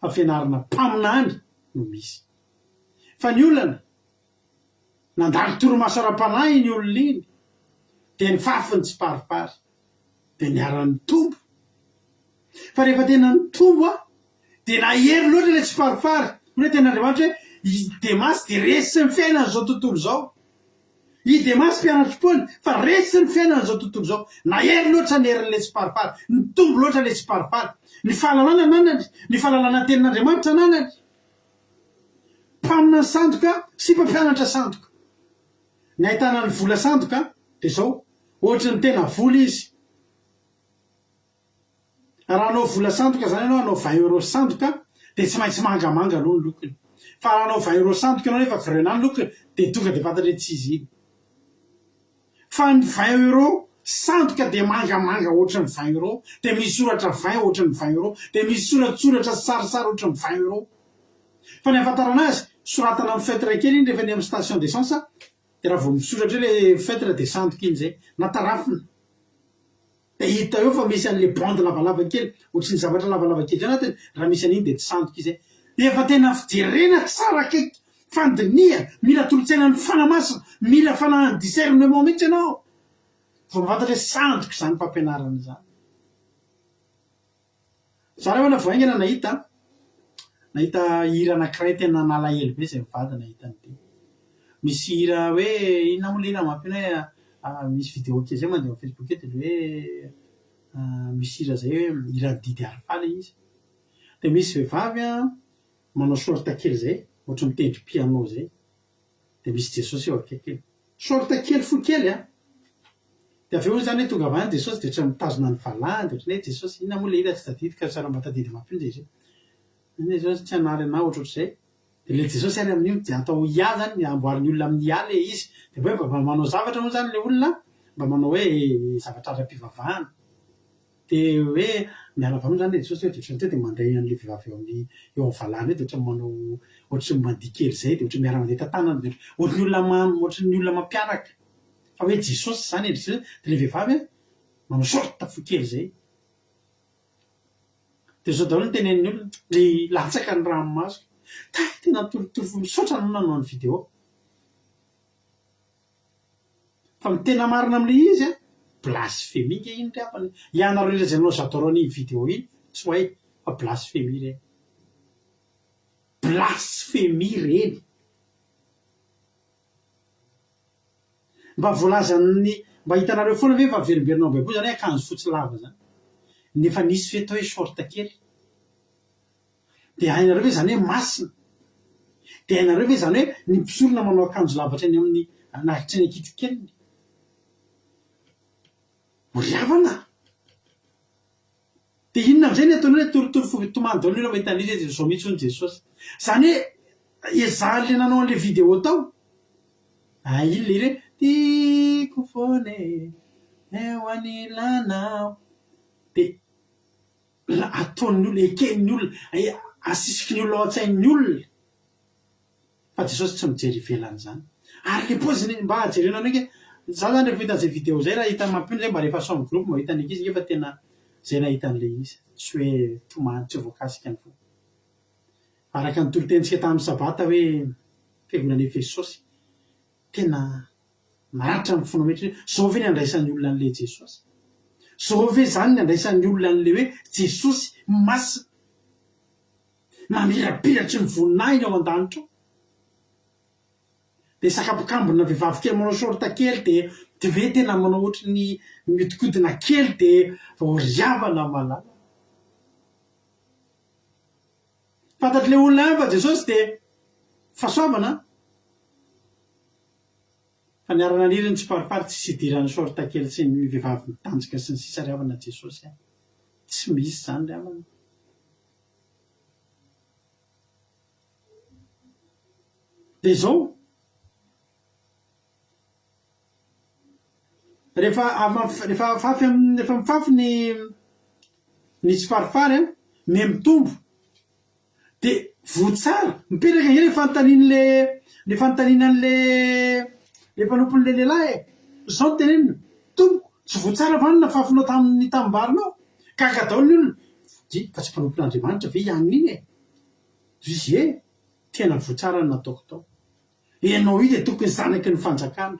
fa fianarana mpaminany no misy fa ny olana nandalo torimaso ara-panahy ny olona iny de ny fafiny tsiparifary de niara-ny tombo fa rehefa tena ny tombo a de nahery loatra le tsiparifary hoe ten'Andriamanitra hoe i Demasy de resy sy ny fiainany zao tontolo zao i Demasy mpianatrom-pony fa resy sy ny fiainany zao tontolo zao nahery loatra ny herin'le tsiparifary ny tombo loatra le tsiparifary ny fahalalana nanany ny fahalalana tenin'Andriamanitra nanany mpamina ny sandoka sy mpampianatra sandoka ny ahitana ny vola sandoka de zao ohatra ny tena vola izy raha anao vola sandoka zany anao anao 20 € sandoka de tsy maintsy mangamanga aloha ny lokony fa raha anao 20 € sandoka anao nefa grenany lokony de tonga de fantatra tsy izy iny fa ny 20 € sandoka de mangamanga ohatra ny 20 € de misy soratra 20 ohatra ny 20 € de misy soratsoratra sarisary ohatra ny 20 € fa ny afantarana azy soratana amin'ny feutre kely iny rehefa ny amin'ny station d'essence de raha vao misoratra le feutre de sandoka iny zay natarafina de hita eo fa misy an'le bande lavalava kely ohatrany zavatra lavalava kely anatiny raha misy an'iny de tsy sandoka izy efa tena fijerena tsara akaiky fandinia mila tolotsaina ny fanamasina mila fanahany discernement mihitsy ianao fa mafantatra hoe sandoky zany fampianarana zany za raha hoana voaingana nahita hira anankiray tena nalahelo be zay mivady nahitany ty misy hira hoe inona moa lena mampiana hoe misy vidéo kely zay mandeha Facebook eto le hoe misy hira zay hoe hira didy arifaly izy de misy vehivavy manao sorta kely zay ohatry mitendry piano zay de misy Jesosy eo akaiky sorta kely fo kely de avy eo zany hoe tonga avany Jesosy de tsy mitazona ny valahany de ohatry hoe Jesosy inona moa le hira tsy tadidy ka tsara mba tadidy mampindry izy iny zao tsy hanary anao ohatrohatr'izay de le Jesosy ary amin'io de atao ia zany amboariny olona amin'ny ia le izy de hoe mba manao zavatra moa zany le olona mba manao hoe zavatra ara-pivavahana de hoe miala avy aminy zany le Jesosy hoe de ohatrany teo de manday an'le vehivavy eo amin'ny eo amin'ny valahany de ohatry manao ohatry mandihy kely zay de ohatry miara mandeha tantanana de ohatry ny olona mampiaraka fa hoe Jesosy zany endry de le vehivavy manao sorta fo kely zay de zao daholo ny teneniny olona le latsaka ny ranomasy tena tolotolo misaotra no nanao ny vidéo fa ny tena marina am'le izy blasphémie nge iny riapany ianareo ira zay nanao j'adore ny vidéo iny tsy ho hay fa blasphémie reny blasphémie reny mba voalazany mba hitanareo foana ve fa verimberinao be koa zany hoe akanjo fotsy lava zany nefa nisy fe atao hoe sorta kely de hainareo ve zany hoe masina de hainareo ve zany hoe ny mpisorona manao akanjo lavatra eny amin'ny anahitry ny akitro keliny riavana de inona am'izay ny ataony hoe torotoro fo tomany daholo olona mahita an'izy zao mihitsy ny Jesosy zany hoe ezahany le nanao an'le vidéo tao iny le re tiako foana eo anilanao de ataon'ny olona eken'ny olona asisiky ny olona ao an-tsain'ny olona fa Jesosy tsy mijery ivelany zany ary le poziny mba ajerena ndraiky za zany rehefa hitan'izay vidéo zay raha hitany mampino zay mba rehefa some groupe mba hitany izy efa tena zay nahitan'le izy tsy hoe tomany tsy voakasikany fo araka ny tolotentsika tamin'ny sabata hoe fiangonana Efesosy tena maratra amin'ny fona mehatra zao ve ny andraisan'ny olona an'le Jesosy zao ve zany ny andraisan'ny olona an'le hoe Jesosy masina mamirapiratry ny voninahiny ao an-danitra de sakapokambona vehivavy kely manao sorta kely de ve tena manao ohatry ny miodikodina kely de vao riavana malala fantatry le olona any fa Jesosy de fahasoavana fa niarana aniriny tsy paripary tsy sidirany sorta kely sy ny vehivavy mitanjika sy ny sisa riavana Jesosy tsy misy zany riavana de zao rehefa mifafy ny tsy farifary me mitombo de votsara mipetraka iny le fanotaninan'le mpanompon'le lehilahy zao tenenina tomboko tsy votsara vany na fafinao tamin'ny tambarinao kaka daholo ny olona fa tsy mpanompon'Andriamanitra ve ianina iny izy tena votsara ny nataoko tao ianao io de tokony zanaky ny fanjakana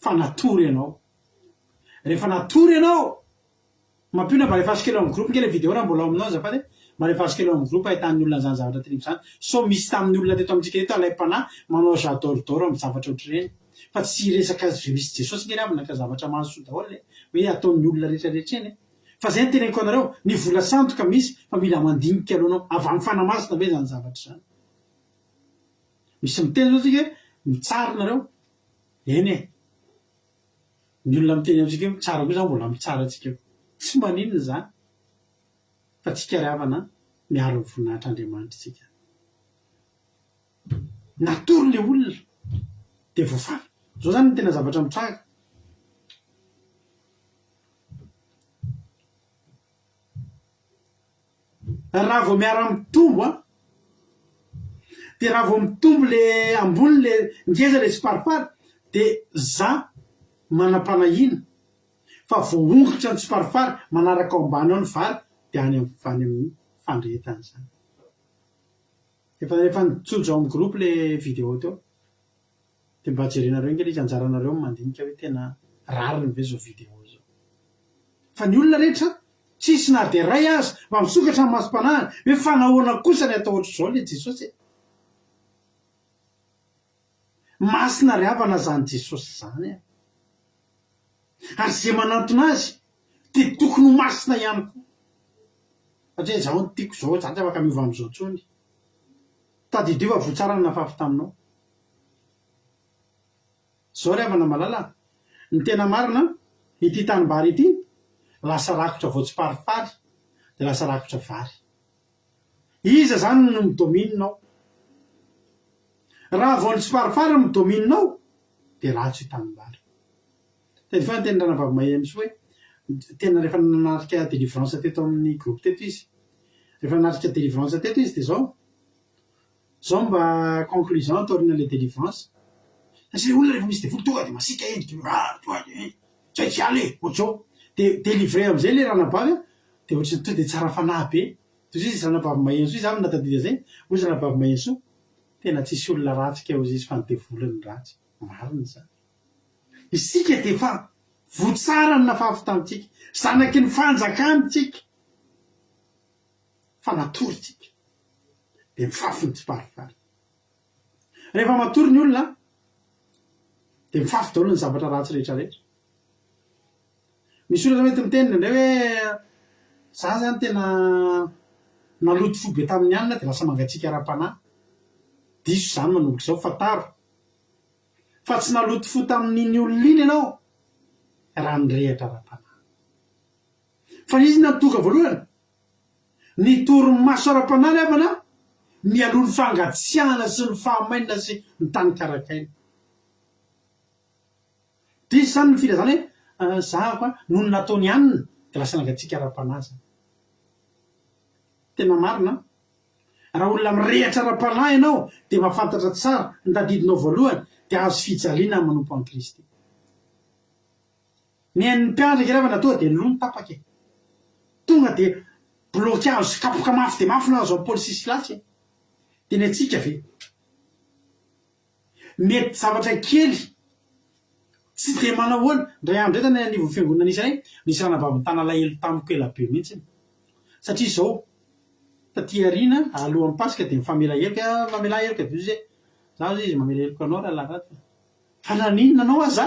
fa natory ianao rehefa natory ianao mampina mba rehefa asikelo amin'ny groupe nge le vidéo raha mbola aminao zafady mba rehefa asikelo amin'ny groupe ahitan'ny olona zany zavatra teniko zany so misy tamin'ny olona teto amintsika eto alaim-panahy manao j'adoredore amin'ny zavatra ohatr'ireny fa tsy resaka misy Jesosy nge avy naka zavatra mahasoa daholo hoe ataon'ny olona rehetrarehetra eny fa zay ny teneniko anareo ny vola sandoka misy fa mila mandinika alohanao avy amin'ny fanamasina ve zany zavatra zany misy miteny zao tsika mitsara nareo eny ny olona miteny amitsika mitsara koa zany mbola mitsara atsika tsy maninona zany fa tsika riavana miaro ny voninahitr'Andriamanitra tsika natory le olona de voafafy zao zany ny tena zavatra mitraka raha vao miara mitombo de raha vao mitombo le ambony le ngeza le tsy paripary de za manam-panahina fa voaongotra ny tsy paripary manaraka ao ambany ao ny vary de any amin'ny fandrehetany zany efa nitsojo amin'ny groupe le vidéo teo de mba jerenareo inge izy anjaranareo mandinika hoe tena rariny ve zao vidéo zao fa ny olona rehetra tsisy na de ray azy mba misokatra ny masom-panahiny hoe fanahoana kosa ny atao ohatr' zao le Jesosy masina ry havana zany Jesosy zany ary zay manantona azy de tokony ho masina ihany koa satria zaho ny tiako zao zany tsy afaka miova am'izao tsony tadidiova votsara ny nafafy taminao zao ry havana malala ny tena marina ity tanimbary ity lasa rakotra voatsiparifary de lasa rakotra vary iza zany no midomininao raha vao ny tsiparifary midomininao de ratso itanimbary tedy fa ny tena rana vavy misy hoe tena rehefa nanarika délivrance teto amin'ny groupe teto izy rehefa nanarika délivrance teto izy de zao mba conclusion ataorina le délivrance satria olona rehefa misy devoly tonga de masika endriky zay tsy aly ohatrao de délivré am'izay le ranabavy de ohatry to de tsara fanahy be toy izy ranabavy mahenso izy avy natadida zay ozy ranabavy mahenso tena tsisy olona ratsika eo izy fa ny devoliny ratsy mariny zany isika de fa votsara ny nafafy tamitsika zanaky ny fanjakany tsika fa natory tsika de mifafy ny tsiparifary rehefa matory ny olona de mifafy daholo ny zavatra ratsy rehetrarehetra misy olona mety mitenina ndray hoe za zany tena naloto fo be tamin'ny anina de lasa mangatsika ara-panahy diso zany manomboky zao fataro fa tsy naloto fo tamin'iny olon'iny ianao raha nyrehatra ara-panahy fa izy natoga voalohany nitoro maso ara-panahy le havana mialoha ny fangatsiahana sy ny fahamainina sy ny tany karakaina diso zany ny fila zany hoe zahako noho ny nataony anina de lasa nangatsika ara-panahy zany tena marina raha olona mirehatra ara-panahy ianao de mahafantatra tsara ny tadidinao voalohany de azo fijaliana manompo an Kristy ny ain'ny mpiandraky rehefa natoa de nylony tapaka tonga de bloqué azo kapoka mafy de mafy na azo amin'ny Paoly sy Silasy de ny atsika ve mety zavatra kely tsy de manao hoana ndray andro reta ny anivo fiangonana isany nisy ranabavy tana lahelo tamiko ela be mihitsy satria zao taty arina alohan'ny pasika de mifamela heloka mamela heloka de zay zaho izy mamela heloka anao raha laharaty fa naninona anao aza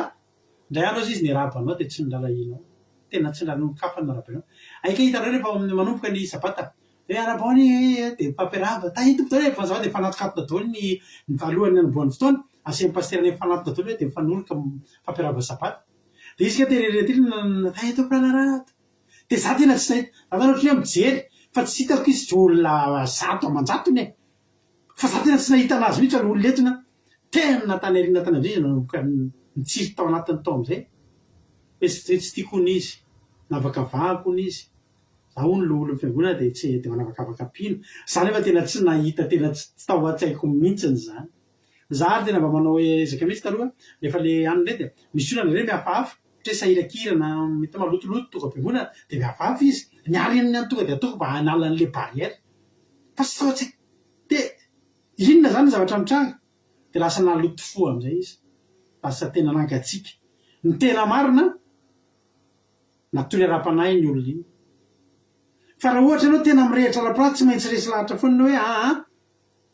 ndray andro azy izy nirabanao de tsy niralahinao tena tsy nranokafany narabanao aika hitanao rehefa manomboka ny sabata de arabaony de mpampiarahaba tahitoko daholo efa zao de fanatokatona daholo ny alohan'ny anombohan'ny fotoana asehn'ny paster ny fanatona daholo hoe de mifanoloka fampiarahaba sabata de izy ka tereretirina tahitoko ranarato de za tena tsy nahita atanao ohatry hoe mijery fa tsy hitako izy tsy olona zato amanjatony fa za tena tsy nahita anazy mihitsy ny ololetona tena tany arina tany am'zay izy nanomboka mitsiry tao anatiny tao am'izay hoe tsy tiakony izy navakavahakony izy za ho ny loolo fiangonana de tsy de manavakavaka pino za nefa tena tsy nahita tena tsy tao an-tsaiko mihitsiny zany za ary tena mba manao hoe ezaka mihitsy taloha rehefa le anina rety misy olana reny mihafahafa tre sahirakirana mety malotoloto tonga am-piangonana de mihafahafa izy ny areniny any tonga de atoko mba hanala an'le barrière fa tsy tao an-tsaiko de inona zany zavatra mitranga de lasa naloto fo am'izay izy lasa tena nangatsika ny tena marina natory ara-panahy ny olona iny fa raha ohatra anao tena mirehitra ara-panahy tsy maintsy resy lahatra foana hoe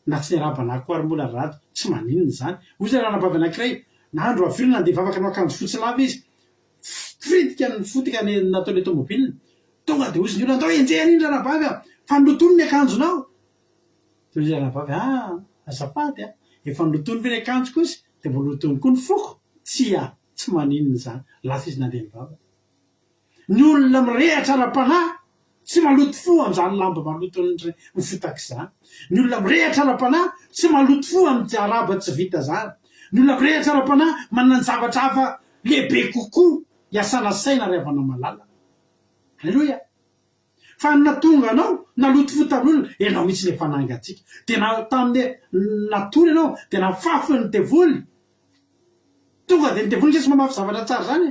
na tsy ny ara-panahy koa ary mbola rato tsy maninona zany ozy ranabavy anankiray nandro avirina de vavaka no akanjo fotsy lava izy fritika ny fotika ny nataony automobilina tonga de ozy ny olona andao enjehany iny ranabavy fa nilotony ny akanjonao de ozy ranabavy azafady efa nilotony ve ny akanjo kosa de mbo lotony koa ny foko tsy maninona zany lasa izy nandeha mivava ny olona mirehatra ara-panahy tsy maloto fo am'zany lamba maloto ny fotaky zany ny olona mirehatra ara-panahy tsy maloto fo amy araba tsy vita zany ny olona mirehatra ara-panahy manana ny zavatra hafa lehibe kokoa hiasana saina ry havana malala alleloia fa natonga anao naloto fo tamin'olona ianao mihitsy le fanangatsika de tamin'ny natory ianao de nafafy ny devoly tonga de ny devoly tsy mamafy zavatra tsara zany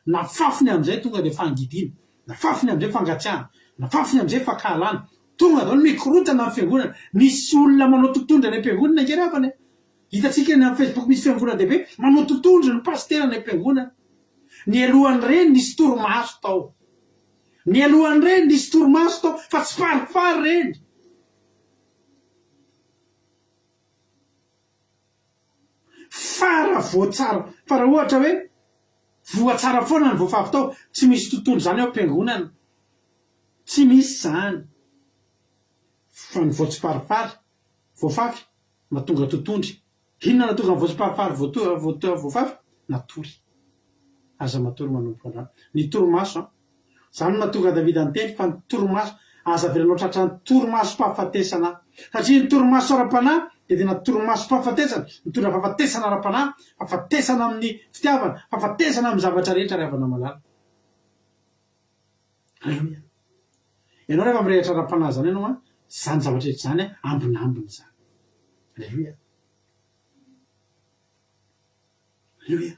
nafafiny am'izay tonga de fangidina nafafiny am'izay fangatsiahana nafafiny am'izay fankahalana tonga daholo mikorotana amin'ny fiangonana misy olona manao totondra ny am-piangonana ngerafany hitatsika ny amin'ny Facebook misy fiangonana dehibe manao totondra ny pastera ny am-piangonana ny alohan'ny reny nisy toromaso tao ny alohan'ny reny nisy toromaso tao fa tsy farifary reny fara voatsara fa raha ohatra hoe voatsara foana ny voafafy tao tsy misy totondro zany eo am-piangonana tsy misy zany fa ny voatsiparifary voafafy mahatonga totondry inona natonga ny voatsiparifary voafafy natory aza matory manomboka andrano ny toromaso zany mahatonga Davida ny teny fa ny toromaso aza velanao tratra ny toromasom-pahafatesana satria ny toromaso ara-panahy dia tena toromasom-pahafatesana mitondra fahafatesana ara-panahy fahafatesana amin'ny fitiavana fahafatesana amin'ny zavatra rehetra ry havana malala aleluia ianao rehefa mirehatra ara-panahy zany ianao zany zavatra rehetra zany ambinambiny zany aleluia aleluia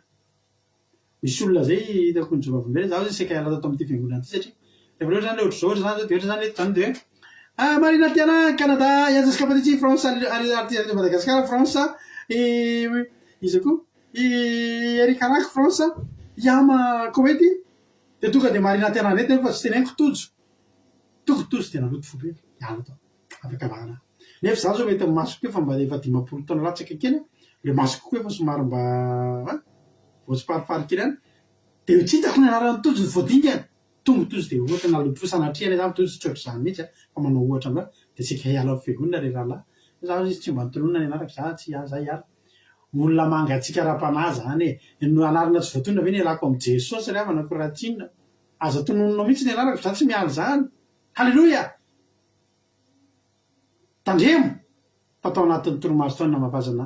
misy olona zay hitako ny jomavomely zaho zay seka hiala tato amin'ity fiangonana ity satria rehefa loatra zany le ohatry zao zany de ohatry zany zany de hoe marina tiana Canada ianjasika patitsy France arty Madagasikara France izy koa Erikaraky France iama Koety de tonga de marina tiana nety fa tsy teneniko tojo tojo tena loto fobe iala tao afaka alana nefa za zao mety masoko koa fa mba efa 10 taona latsaka kely le masoko koa efa somary mba voatsiparifary kely any de tsy hitako ny anaran'ny tojo ny voadingany tonga tojo de ohatra naloto fo sanatriany zany tojo tsy ohatra zany mihitsy fa manao ohatra am'zany de tsika hiala amin'ny fiangonana re rahalahy za izy tsy mba nitonona ny anarako za tsy za hiala olona mangatsika ara-panahy zany no anarana tsy voatonona ve ny ialako amin'ny Jesosy ry havana ko raha tsinona aza tonononao mihitsy ny anarako za tsy miala zany halleloia tandremo fa tao anatin'ny toromaso tao namavazana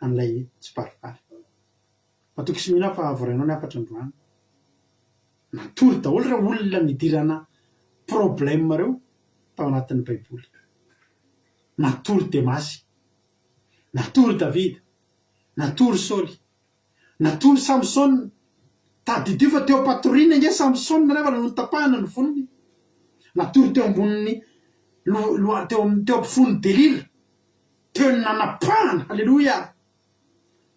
an'ilay tsy parifary fa toky sy mihina fa voarainao ny afatra androany natory daholo reo olona nidirana problème reo tao anatin'ny baiboly natory Demasy natory Davida natory Saoly natory Samson tadidio fa teo patorina nge Samson revana no tapahana ny volony natory teo amboniny teo ampofon'ny Delila teo ny nanapahana halleloia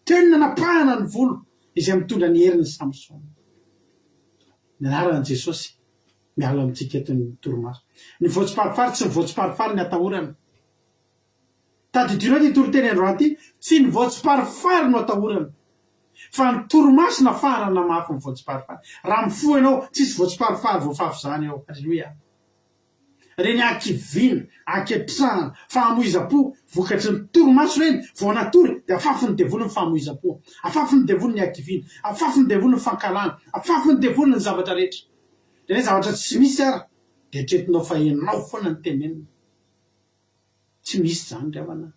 teo ny nanapahana ny volo izay mitondra ny heriny Samson ny anaran'i Jesosy miala amintsika eto ny toromaso ny voatsiparifary tsy ny voatsiparifary ny atahorana tadidionao ty toriteny androany ty tsy ny voatsiparifary no atahorana fa ny toromaso na farana mafy ny voatsiparifary raha mifo ianao tsisy voatsiparifary voafafy zany ao halleloia reny akivina aketrahana fahamoiza-po vokatry ny toromaso reny vao natory de afafy ny devolo ny fahamoiza-po afafy ny devolo ny akivina afafy ny devolo ny fankalana afafy ny devolo ny zavatra rehetra de ne zavatra tsy misy ara de tretinao fa enao foana ny tenenina tsy misy zany ry havana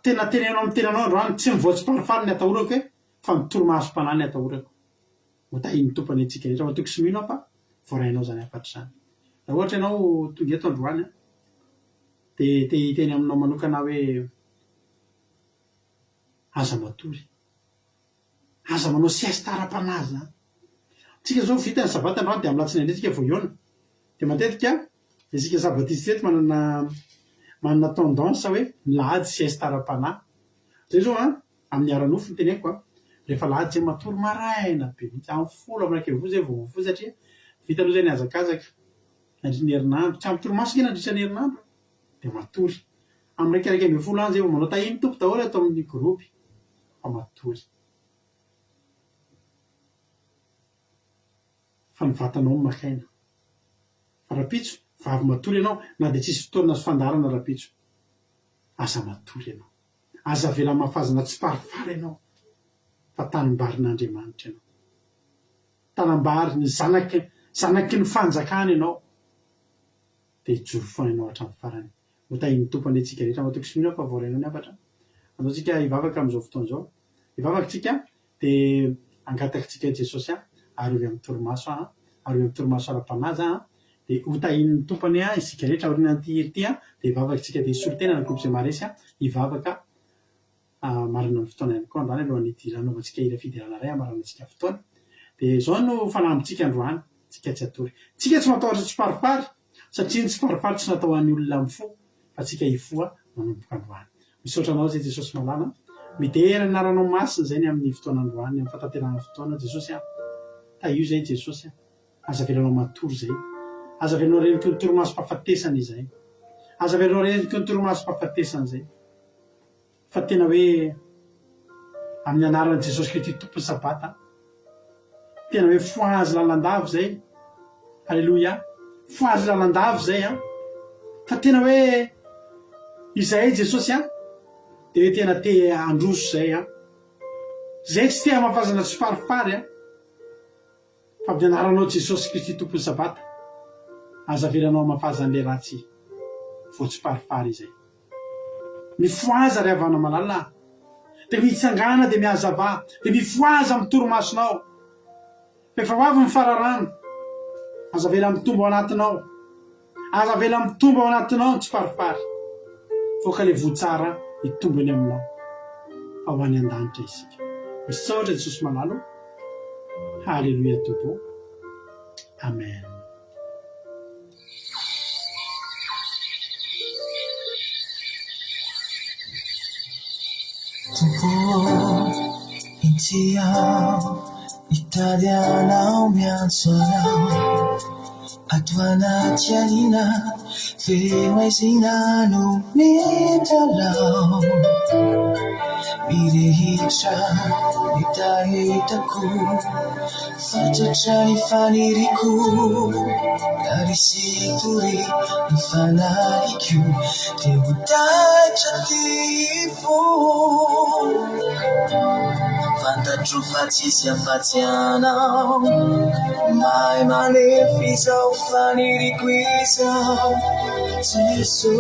tena tenenao amin'ny tenanao androany tsy mivoatsiparifary ny atahorako hoe fa ny toromasom-panahy ny atahorako motahiny tompany antsika rehetra matoky sy mino fa voarainao zany afatra zany raha ohatra ianao tonga eto androany de te hiteny aminao manokana hoe aza matory aza manao siesta ara-panahy zany tsika zao vita ny sabata androany de am'latsiny andretsika vao iona de matetika isika sabatisy reto manana tendance hoe lahady siesta ara-panahy zay zao amin'ny aranofo ny teneko rehefa lahady zay matory maraina be mihitsy amin'ny folo amin'nraika vo zay vao fo satria vita aloha zay ny azakazaka nandritra ny herinandro tsy ampitory-maso ke nandritra ny herinandro de matory amin'ny raikaraika amby folo any zay vao manao tahiny tompo daholo atao amin'ny gropy fa matory fa ny vatanao makaina fa rapitso vavy matory ianao na de tsisy fotoana sy fandarana rapitso aza matory ianao aza vela mafazana tsy parifary ianao fa tanimbarin'Andriamanitra ianao tanambary ny zanaky ny fanjakana ianao de hijoro foana ianao hatramin'ny farany hotahiny tompany antsika rehetra matoky sy mino fa voarainao ny afatra andao tsika hivavaka am'izao fotoana zao hivavaka tsika de angatakatsika Jesosy arovy amin'ny toromaso arovy amin'ny toromaso ara-panahy de hotahin'ny tompany isika rehetra orinan'ity ity de hivavaka tsika de hisolo tena ny groupe zay maresy hivavaka marina ny fotoana ihany koa androany alohan'ny idiranaovantsika ira fidirana ray amarana antsika fotoana de zao no fanambitsika androany tsika tsy atory tsika tsy matahotra tsy parifary satria ny tsy farifaly tsy natao an'ny olona amin'ny fo fa tsika ifoa manomboka androany misaotranao zay jesosy malala midera ny naranao masina zay ny amin'ny fotoana androany amin'ny fataterana fotoana jesosy a ta io zay jesosy a aza velanao matory zay aza velanao reniky ny toromaso-pahafatesana izay aza velanao reniky ny toromaso-pahafatesana zay fa tena hoe amin'ny anaran'i jesosy kristy tompony sabata tena hoe foazy lalandavo zay alleloia foazy lalandavo zay a fa tena hoe izay jesosy a de hoe tena te androso zay a zay tsy tea mafazana tsy farifary a fa amin'ny anaranao jesosy kristy tompony sabata aza velanao mafazan'le ratsy vo tsy farifary izay mifoaza ry havana malala de mitsangana de mihazava de mifoaza amin'ny toromasonao rehefa avy mifararano aza vela mitombo ao anatinao aza vela mitombo ao anatinao ny tsy farifary foka le votsara mitombo eny aminao fa ho any an-danitra isika misaotra jesosy malalo halleluia tompo amen Tompo inti ao itady anao miantso anao ato anaty alina feno aizina no mitalao mirehitra mitahitako fatratra ny faniriko ary situry ny fanahiko te ho taitra tifo fantatro fa tsisy afatsy anao mahay manefy izao faniriko izao Jesosy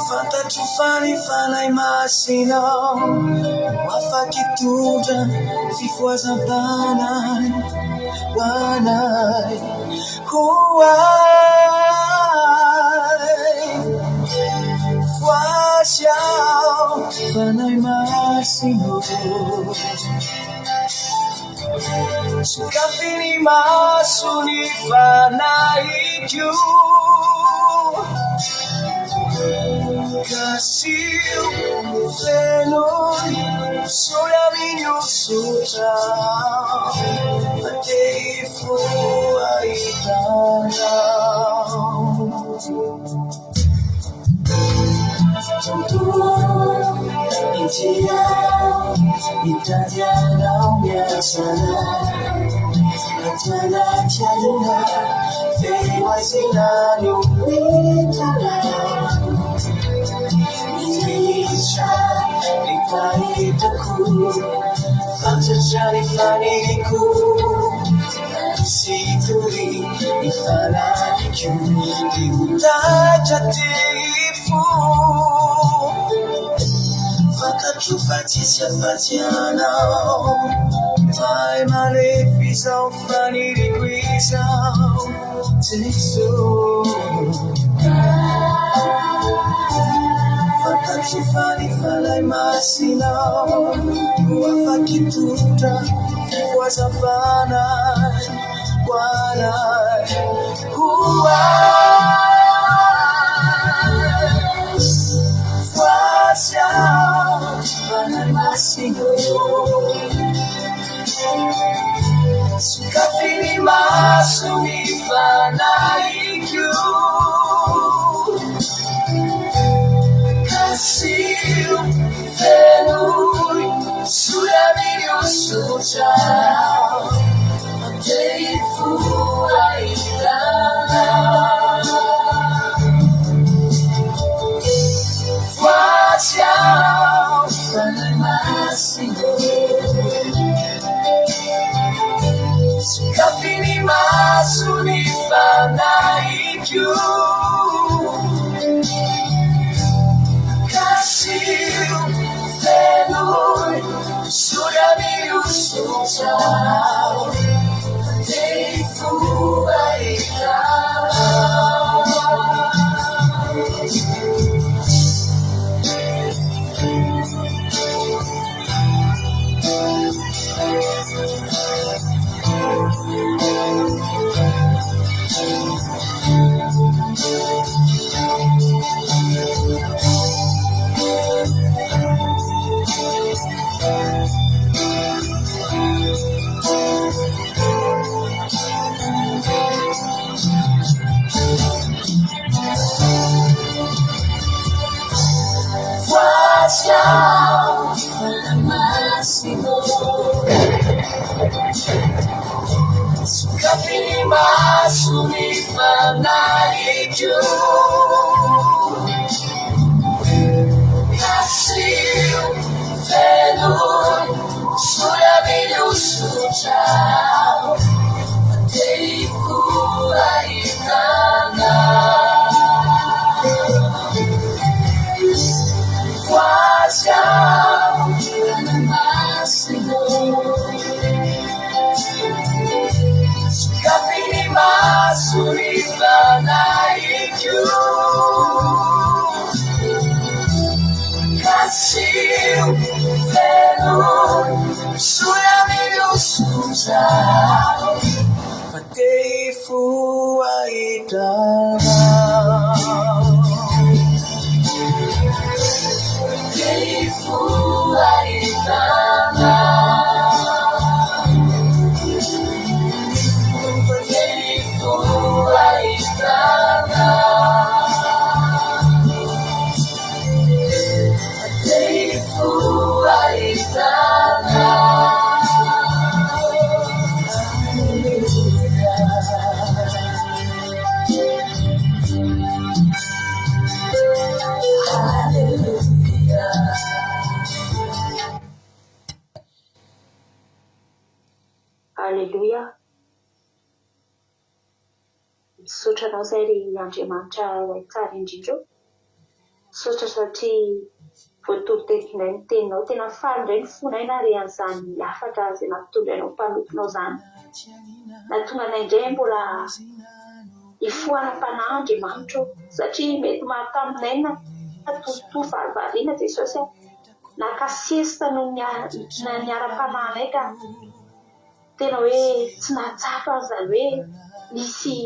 fantatro fa ny fanahy masinao afaky tondra fifoazam-panay hoanay hoay voasy ao fanahy masino sokafy ny maso ny fanahiko Kasih fenoi soya minyo sutra Matefu aitana Intia italiana umiasana Atana tialuna Fewa sinario itana Itaitaku Fatratra faniriku Situri ifanahiko Diutaja tifu Fantatro fa tsisy afatsy anao Mahay manefy izao faniriko izao Jesosy Fantatro fa ny fanahy masinao afaky tondra fifoazam-panay hoanay hoay voasy ao fanahy masinao sokafy ny maso ny fanahiko Kasih fenoi suya minyo sutra Matefu aitana maso ny fanahiko nasio fenoi soyaminyusuca teikuraitana Quasiamo nel massimo Capini masuri fanaiku Kasih Venur Suyamilu suja Pateifu aidana Pateifu aidana Alleluia. Misaotra anao izay ry Andriamanitra ilay tsara indrindra. Misaotra satria voatorotekinay ny teninao, tena faly indray ny fonay na re an'izany afatra izay nampitondra anao mpanotonao izany. Natonga anay indray mbola hifohanam-panahy Andriamanitra satria mety mahataminay na totoa varivariana Jesosy nakasiesta no niara-panahinay ka tena hoe tsy nahatsapa izany hoe nisy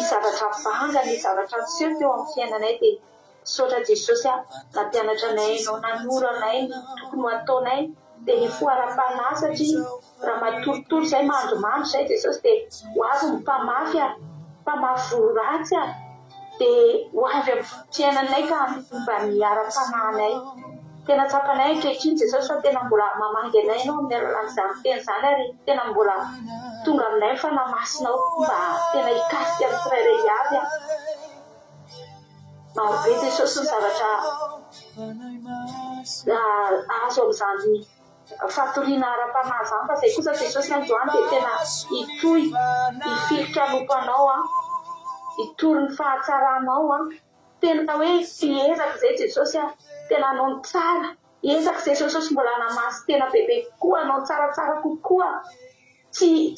zavatra vanga, nisy zavatra miseho teo amin'ny fiainanay dia misaotra Jesosy nampianatra anay ianao, nanoro anay ny tokony ho ataonay dia nifoharam-panahy satria raha matoritory izay mandromandro izay Jesosy dia ho avy ny mpamafy volo ratsy dia ho avy amin'ny fiainanay ka mba miara-panahinay. Tena tsapanay ankehitriny Jesosy fa tena mbola mamangy anay ianao amin'ny alalan'izany teny izany ary tena mbola tonga aminay ny fanamasinao mba tena hikasika amin'ny tsirairay avy. Marobe Jesosy ny zavatra azo amin'izany fatoriana ara-panahy izany fa izay kosa Jesosy androany dia tena hitohy hifilotra lompanao hitory ny fahatsaranao tena hoe fiezaka izay Jesosy tena anao ny tsara ezaka izay Jesosy mbola namasy tena bebe kokoa anao ny tsaratsara kokoa tsy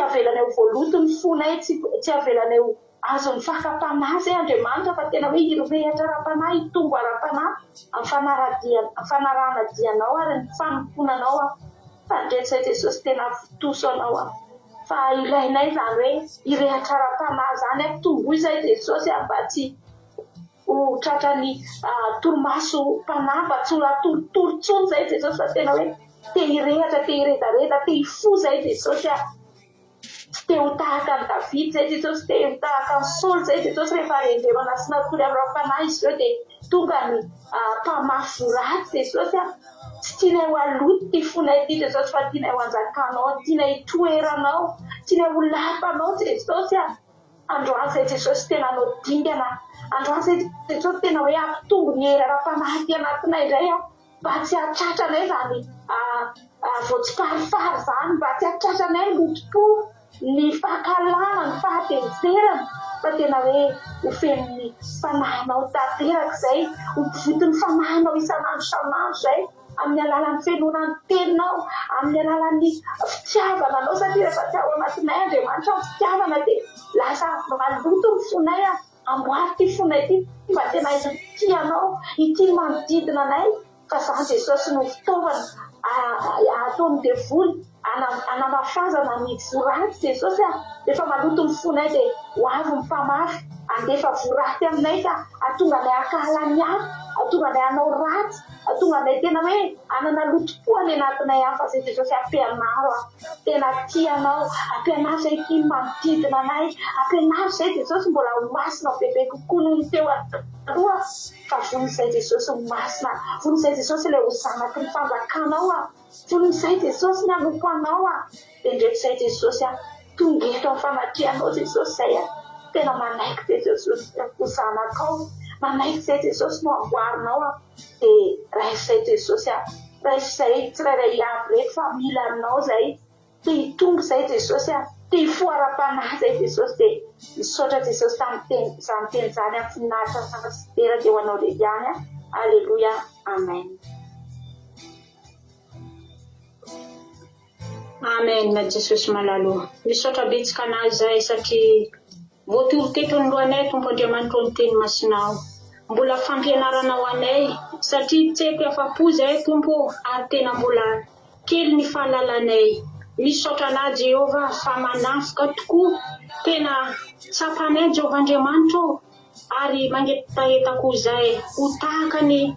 avelana eo voaloto ny fonay tsy avelana eo azo ny fakapanahy izay Andriamanitra fa tena hoe hirehatra ara-panahy hitombo ara-panahy amin'ny fanarahanadianao ary ny fanomponanao fandretr'izay Jesosy tena fitoso anao fa ilainay izany hoe hirehatra ara-panahy izany tombo izay Jesosy mba tsy ho tratrany torimaso mpanahy mba tsy ho latoritory tsony izay Jesosy fa tena hoe te hirehatra te hiredareda te hifo izay Jesosy tsy te ho tahaka ny Davidy izay Jesosy te ho tahaka ny Saoly izay Jesosy rehefa rendremana sy natory amin'ny ra-panahy izy ireo dia tonga ny mpamafy ratsy Jesosy tsy tianay ho aloto ty fonay ty Jesosy fa tianay ho anjakanao tianay hitoeranao tianay ho lapanao Jesosy androany izay Jesosy tena anao dingana androany izay Jesosy tena hoe ampitombo ny hery ara-panahy ty anatinay indray mba tsy hahatratranay izany voatsiparifary izany mba tsy hahatratranay lotom-po ny fahakalana ny fahatezerana fa tena hoe ho fen'ny fanahinao tanteraka izay ho mpivoty ny fanahinao isanandro izay amin'ny alalan'ny fenonany teninao amin'ny alalan'ny fitiavana anao satria rehefa tsy ao anatinay Andriamanitra ny fitiavana dia lasa maloto ny fonay amboary ty fonay ty mba tena tianao ity manodidina anay fa izany Jesosy no fitaovana ataony devoly anamafazana ny voratsy Jesosy rehefa maloto ny fonay dia ho avy ny mpamafy andefa voraty aminay ka atonga anay akalany atonga anay anao ratsy atonga anay tena hoe anana lotom-po any anatinay fa izay Jesosy ampianaro tena tianao ampianaro izay ty manodidina anay ampianaro izay Jesosy mbola ho masina bebe kokoa noho ny teo aloha fa vonizay Jesosy ho masina vonizay Jesosy ilay ho zanaky ny fanjakanao vonizay Jesosy ny anompo anao dia ndreky izay Jesosy tonga eto amin'ny famakianao Jesosy zay tena manaiky Jesosy zanakao manaiky zay Jesosy no amboarinao dia raisy zay Jesosy raisy zay tsirairay avy reto fa mila aminao zay tia hitombo zay Jesosy tia hifoara-panahy zay Jesosy dia misaotra Jesosy tamin'ny teny zany amin'ny finaritra fankasidera dia ho anao lehiany Alleluia amen. Amen na Jesosy malalo. Misaotra betsaka anazy zay satria voatoro teto ny lohanay Tompo Andriamanitra ny teny masinao. Mbola fampianaranao anay satria tsy haiko afa-po zay Tompo ary tena mbola kely ny fahalalanay. Misaotra anazy Jehova fa manafika tokoa tena tsapanay Jehova Andriamanitra ary mangetaheta zay ho tahaka ny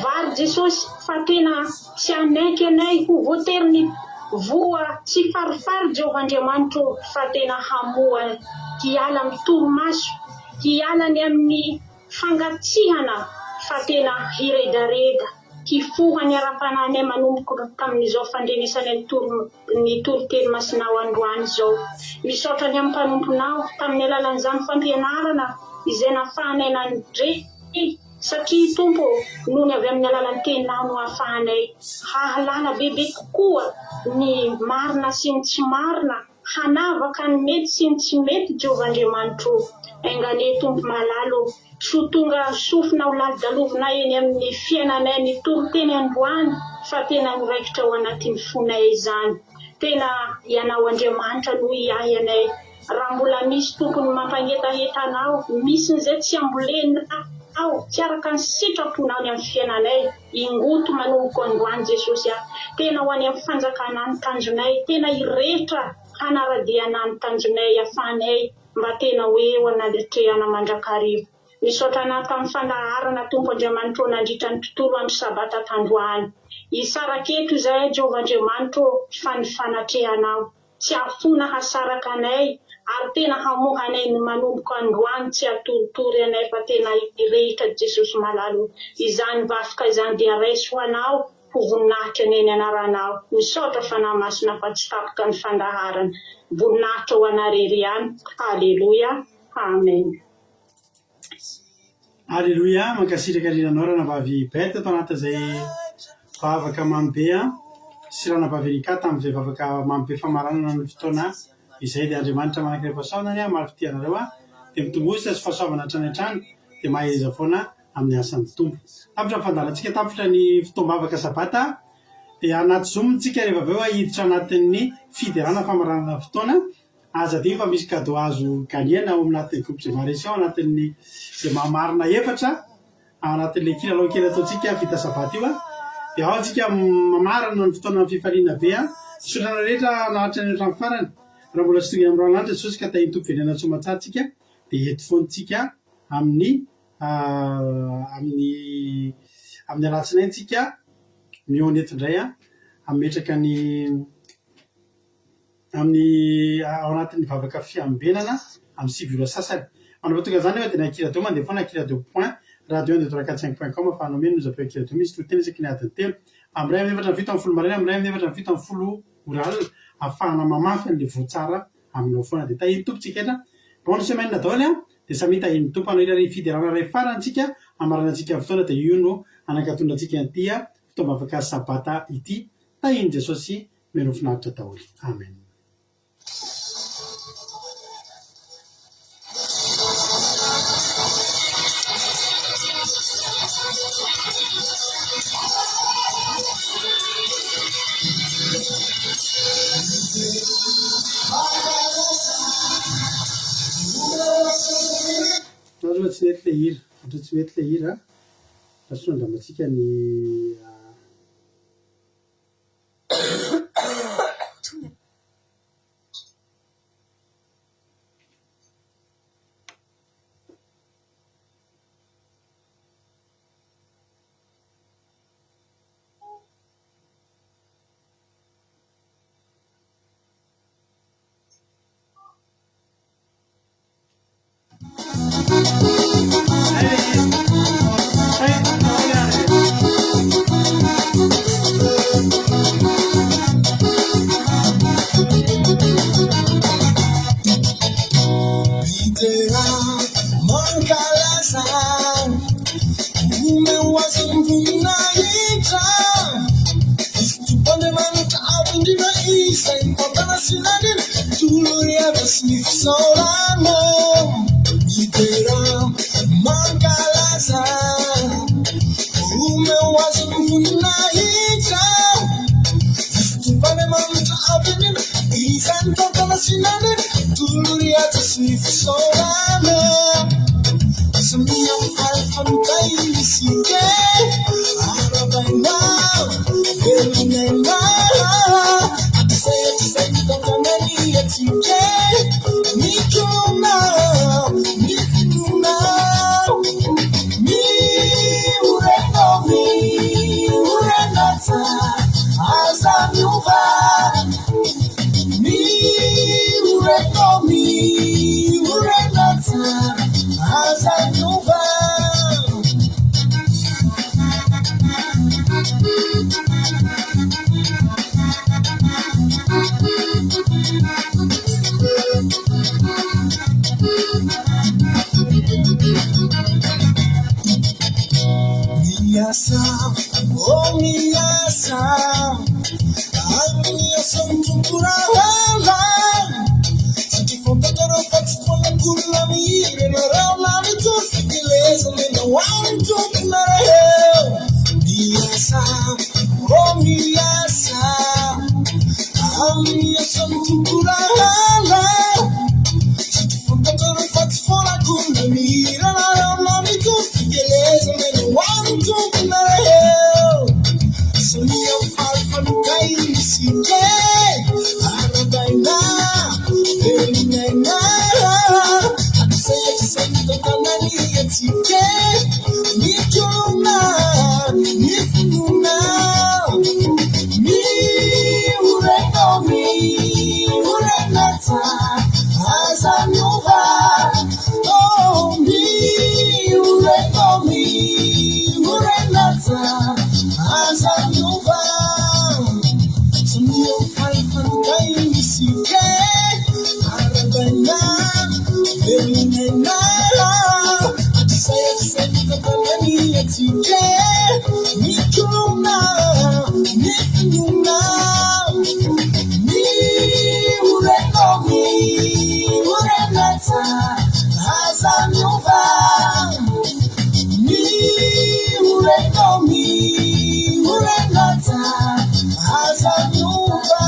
vary Jesosy fa tena tsy anaiky anay ho voatery ny voa tsy farifary Jehova Andriamanitra fa tena hamoa hiala amin'ny toromaso hiala ny amin'ny fangatsihana fa tena hiredareda hifohany ara-pananay manomboka tamin'izao fandrenesany ny toroteny masinao androany zao. Misaotra ny amin'ny mpanomponao tamin'ny alalan'izany fampianarana izay nahafahanay nandre satria Tompo noho ny avy amin'ny alalan'ny teninao no hahafahanay hahalala bebe kokoa ny marina sy ny tsy marina hanavaka ny mety sy ny tsy mety Jehova Andriamanitra engane Tompo malalo so tonga sofina ho lalidalovina eny amin'ny fiainanay ny toroteny androany fa tena miraikitra ao anatin'ny fonay izany tena ianao Andriamanitra no hiahy anay raha mbola misy tompony mampanetahetanao misy n'izay tsy ambolena tsy araka ny sitraponao ny amin'ny fiainanay ingoto manomboka androany Jesosy tena ho any amin'ny fanjakana ny tanjonay tena irehetra hanaradiana ny tanjonay afanay mba tena hoe ho anadretrehana mandrakarivo. Misaotra anaty amin'ny fandaharana Tompo Andriamanitra nandritra ny tontolo andro sabata tandroany isaraketo zay Jehova Andriamanitra fa ny fanatrehanao tsy afona hasaraka anay ary tena hamohanay ny manomboka androany tsy atoritory anay fa tena irehitra Jesosy malalo izany vafika izany dia raisy ho anao ho voninahitra ny anaranao. Misaotra fanahy masina fa tsy tapoka ny fandaharana voninahitra ho anarery ihany. Alleluia amen. Alleluia mankasitraka riranao ranavavy bety atao anatin'izay vavaka mambe sy ranavavy rika tamin'izay vavaka mambe famaranana ny fotoana izay dia Andriamanitra manankiray fahasaonany marifitianareo dia mitombosa sy fahasaovana hatrany hatrany dia maheza foana amin'ny asan'ny Tompo. Tapitra fandalantsika tapitra ny fotoam-bavaka sabata dia anaty zomontsika rehefa avy eo hiditra anatin'ny fiderana famaranana fotoana aza dia fa misy cadeau azo ganiana ao anatin'ny groupe Gémaresio anatin'ny izay mamarina efatra anatin'ilay kilalao kely ataontsika vita sabata io dia ao antsika mamarana ny fotoana fifaliana be sotrana rehetra nahatra ny hatramin'ny farany raha mbola tsy tonga amin'ny ran'andro Jesosy ka tahiny Tompo venena tsomatsatsika dia eto foantsika amin'ny alatsinaintsika mioneto indray ametraka ny amin'ny ao anatin'ny vavaka fiambenana amin'ny sivy sasany manao tonga zany hoe dia nakiradio mandeha foana nakiradio point radio 1 afahanao meno nos appel kiradio misy toteny isaky ny adiny telo amin'ny ray amin'ny efatra ny fito amin'ny folo maraina amin'ny ray amin'ny efatra ny fito amin'ny folo oralina ahafahana mamafy an'ilay voatsara aminao foana dia tahiny Tompo tsika etra bonne semaine daholo dia samy tahiny Tompo anao irary fiderana ray farantsika amaranantsika fotoana dia io no anakatondra antsika anty fotoam-bavaka sabata ity tahiny Jesosy meno finaritra daholo amen. Tsy mety le hira ohatra tsy mety le hira rasonandramatsika ny mangalaza umewaza mvunaita Tupandemanita abindina isa Impapana sinadina Tuluria besnif solano Itera mangalaza umewaza mvunaita Tupandemanita abindina isa Impapana sinadina Tuluria besnif solano Samia mfalfan kaisike Arabaina Velunaina Atisaya tisaya tatamani yatike Nikuna Nifinuna Mi ureno mi Urenata Azamiuva Mi ureno mi Urenata Azamiuva Miyasa, oh miyasa Miyasa mtukurahala Sakifondagaro patipona kula mire Narala mitufikileza Nina wantu kunaraheo Miyasa, oh miyasa Miyasa mtukurahala Sakifondagaro patipona kula mire Narala mitufikileza Nina wantu kunaraheo Samia mfalfan kaisike Arabaina Velunaina Atisaya tisaya tatamani yatike Nikuna Nifinuna Mi ureno mi Urenata Azamiuva Oh mi ureno mi Urenata Azamiuva Samia mfalfan kaisike Arabaina Velunaina Atisaya tisaya tatamani yatike Nikuna Nifinuna Mi ureno mi Urenata Azamiuva Mi ureno mi Urenata Azamiuva